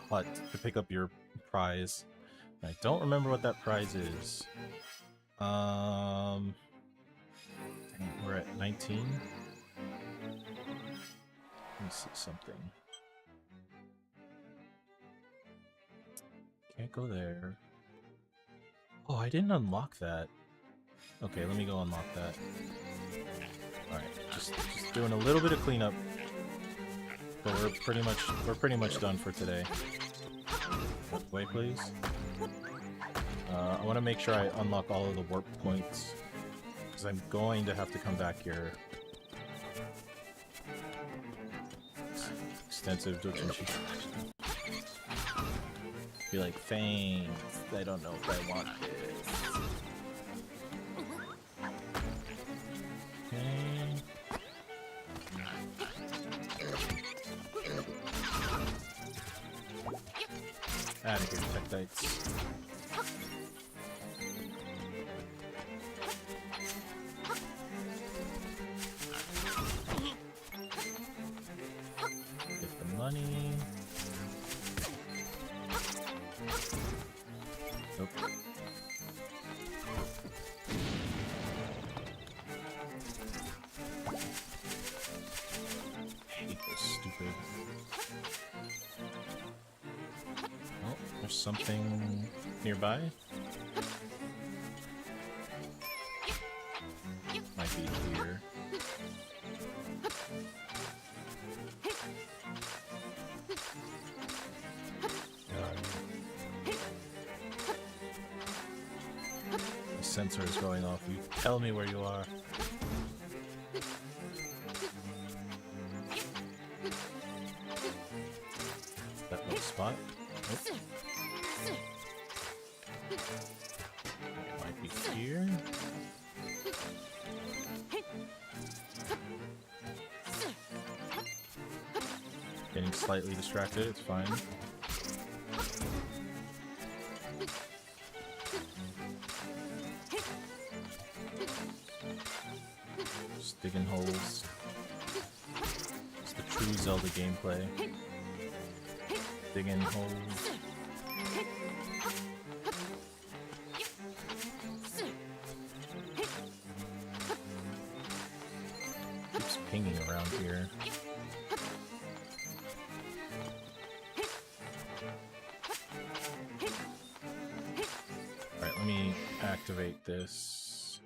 hut to pick up your prize. I don't remember what that prize is. Dang, we're at 19. Let me see something. Can't go there. Oh, I didn't unlock that. Okay, let me go unlock that. Alright, just doing a little bit of cleanup. But we're pretty much done for today. Wait, please. I want to make sure I unlock all of the warp points, because I'm going to have to come back here. Extensive Dojinshi. Be like, thanks. I don't know if I want this. Okay. Out of here, Tektites. Get the money. Nope. Hate this stupid. Oh, there's something nearby. Might be here. The sensor is going off. You tell me where you are. That little spot. Nope. Might be here. Getting slightly distracted, it's fine. Just digging holes. It's the true Zelda gameplay. Digging holes. Keeps pinging around here. Alright, let me activate this.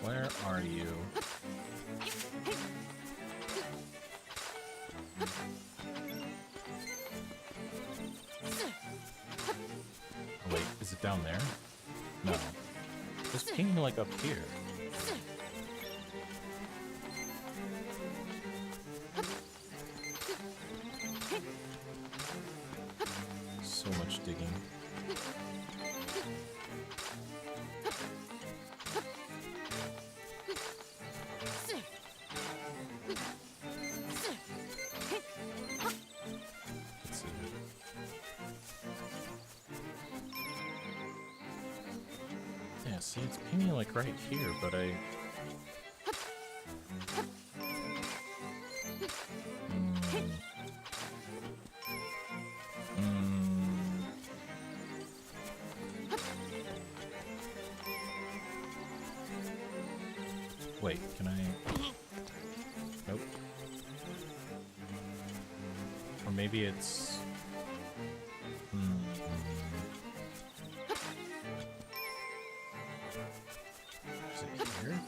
Where are you? Oh, wait, is it down there? No. It's pinging like up here. So much digging. Let's see. Yeah, see, it's pinging like right here, but I... Wait, can I... Nope. Or maybe it's... Is it here?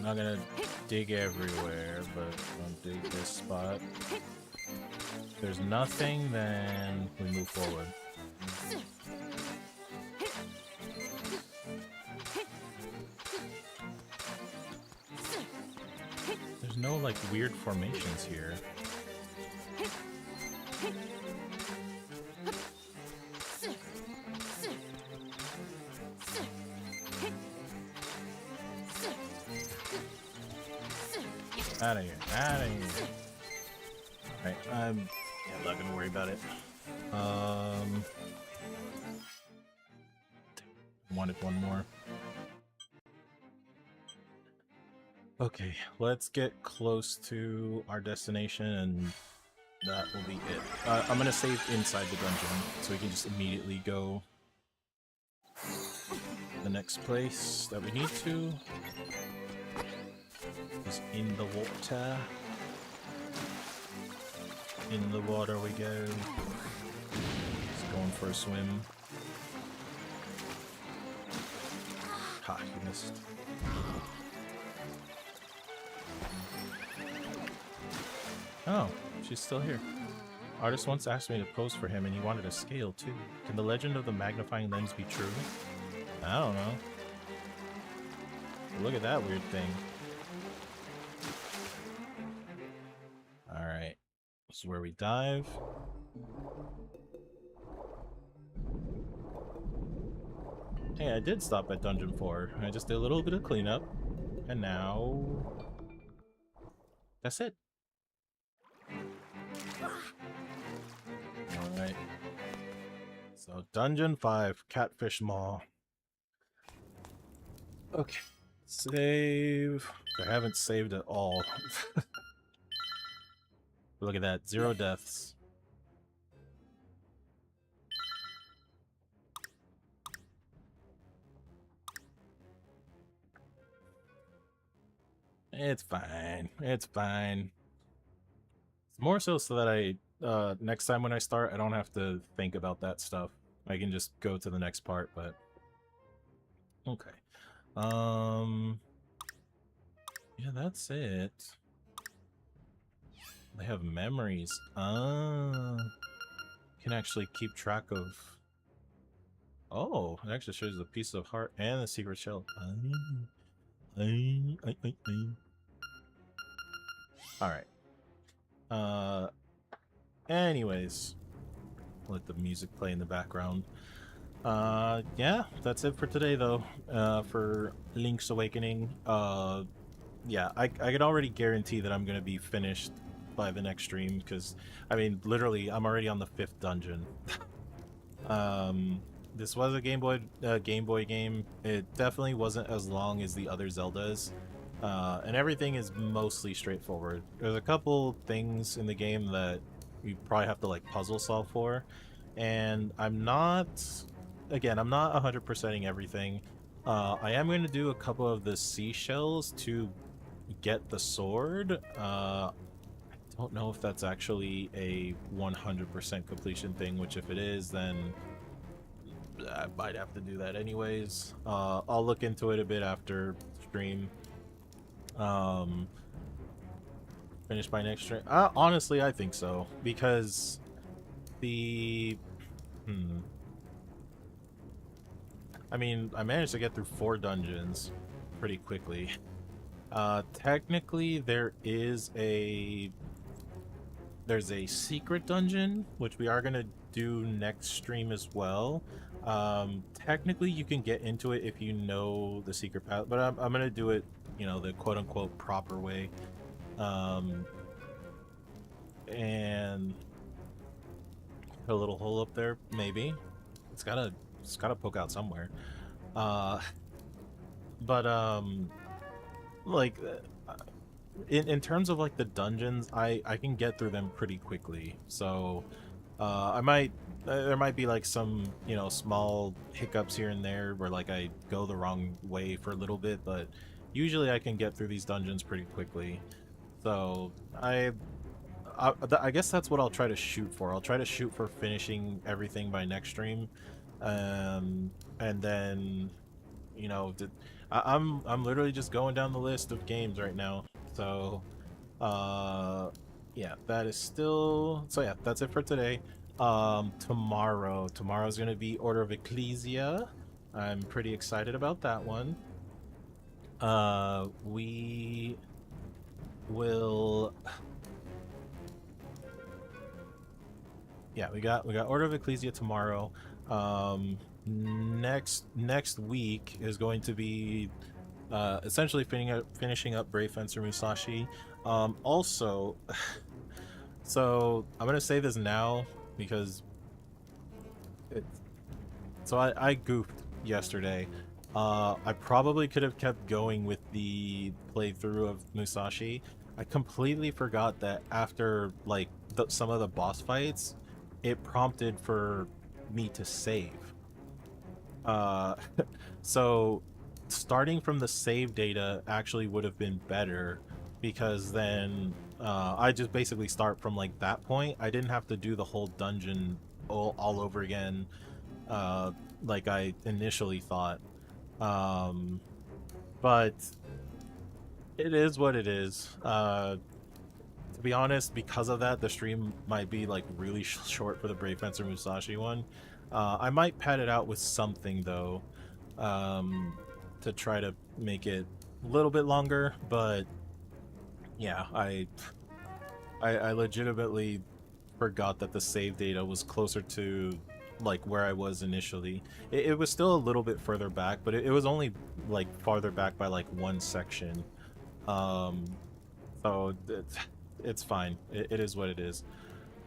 I'm not gonna dig everywhere, but I'll dig this spot. If there's nothing, then we move forward. There's no, like, weird formations here. Out of here, out of here. Alright, I'm not gonna worry about it. Wanted one more. Okay, let's get close to our destination and that will be it. I'm gonna save inside the dungeon so we can just immediately go the next place that we need to. Is in the water. In the water we go. Just going for a swim. Ha, you missed. Oh, she's still here. Artist once asked me to pose for him and he wanted a scale too. Can the legend of the magnifying lens be true? I don't know. Look at that weird thing. Alright. This is where we dive. Hey, I did stop at Dungeon 4. I just did a little bit of cleanup. And now... that's it. Alright. So, Dungeon 5, Catfish Maw. Okay. Save. I haven't saved at all. Look at that. 0 deaths. It's fine. It's fine. It's more so that I, next time when I start, I don't have to think about that stuff. I can just go to the next part, but... okay. Yeah, that's it. They have memories. Can actually keep track of... oh, it actually shows the piece of heart and the secret shell. Alright. Anyways. Let the music play in the background. Yeah, that's it for today, though. For Link's Awakening. Yeah, I could already guarantee that I'm gonna be finished by the next stream, because, I mean, literally, I'm already on the 5th dungeon. This was a Game Boy game. It definitely wasn't as long as the other Zeldas. And everything is mostly straightforward. There's a couple things in the game that you probably have to, like, puzzle solve for. And I'm not 100%ing everything. I am going to do a couple of the seashells to get the sword. I don't know if that's actually a 100% completion thing, which if it is, then I might have to do that anyways. I'll look into it a bit after stream. Finish by next stream. Honestly, I think so, because the... I mean, I managed to get through 4 dungeons pretty quickly. Technically, there's a secret dungeon, which we are gonna do next stream as well. Technically, you can get into it if you know the secret path, but I'm gonna do it, you know, the quote-unquote proper way. And a little hole up there, maybe. It's gotta poke out somewhere. Like, in terms of, like, the dungeons, I can get through them pretty quickly. So, there might be, like, some, you know, small hiccups here and there where, like, I go the wrong way for a little bit, but usually I can get through these dungeons pretty quickly. So, I guess that's what I'll try to shoot for. I'll try to shoot for finishing everything by next stream. And then, you know, I'm literally just going down the list of games right now. So, yeah, that is still. So yeah, that's it for today. Tomorrow's gonna be Order of Ecclesia. I'm pretty excited about that one. We will. Yeah, we got Order of Ecclesia tomorrow. Next week is going to be essentially finishing up Brave Fencer Musashi. Also, so I'm gonna say this now because it's so I goofed yesterday. I probably could have kept going with the playthrough of Musashi. I completely forgot that after like some of the boss fights, it prompted for me to save. Uh, so starting from the save data actually would have been better because then I just basically start from like that point. I didn't have to do the whole dungeon all over again, uh, like I initially thought. Um, but it is what it is. To be honest, because of that, the stream might be like really short for the Brave Fencer Musashi one. I might pad it out with something though, um, to try to make it a little bit longer. But yeah, I legitimately forgot that the save data was closer to like where I was initially. It was still a little bit further back, but it was only like farther back by like one section. Um, so it's fine. It is what it is.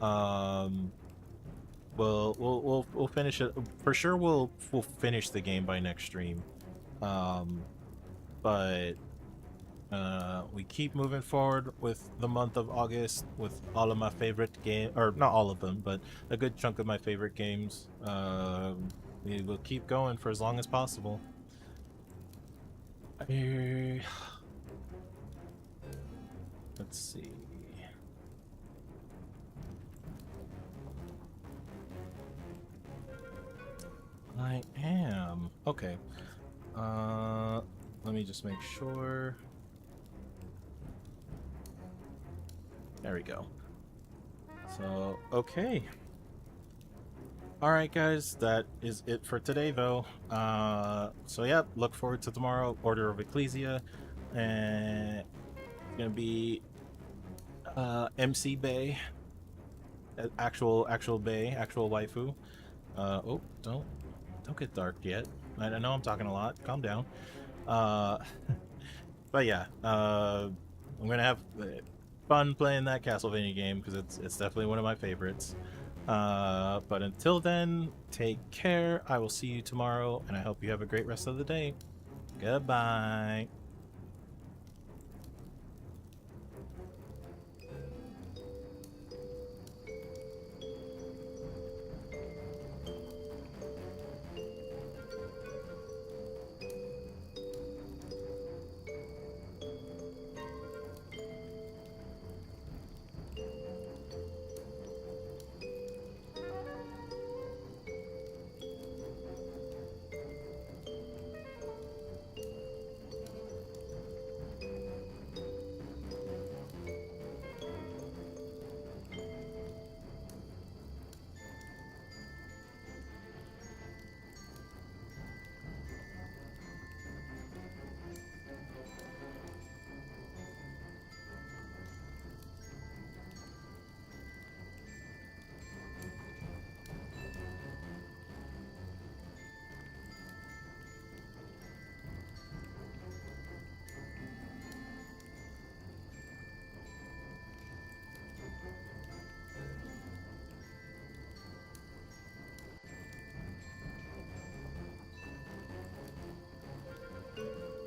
Um, we'll finish it for sure. We'll finish the game by next stream. Um, but we keep moving forward with the month of August with all of my favorite game, or not all of them, but a good chunk of my favorite games. We will keep going for as long as possible. Let's see. I am. Okay. Let me just make sure. There we go. So, okay. Alright guys, that is it for today though. So yeah, look forward to tomorrow, Order of Ecclesia. And it's gonna be MC Bay. Actual Bay, actual waifu. Oh, don't get dark yet. I know I'm talking a lot. Calm down. Uh, but yeah, I'm gonna have fun playing that Castlevania game because it's definitely one of my favorites. But until then, take care. I will see you tomorrow, and I hope you have a great rest of the day. Goodbye.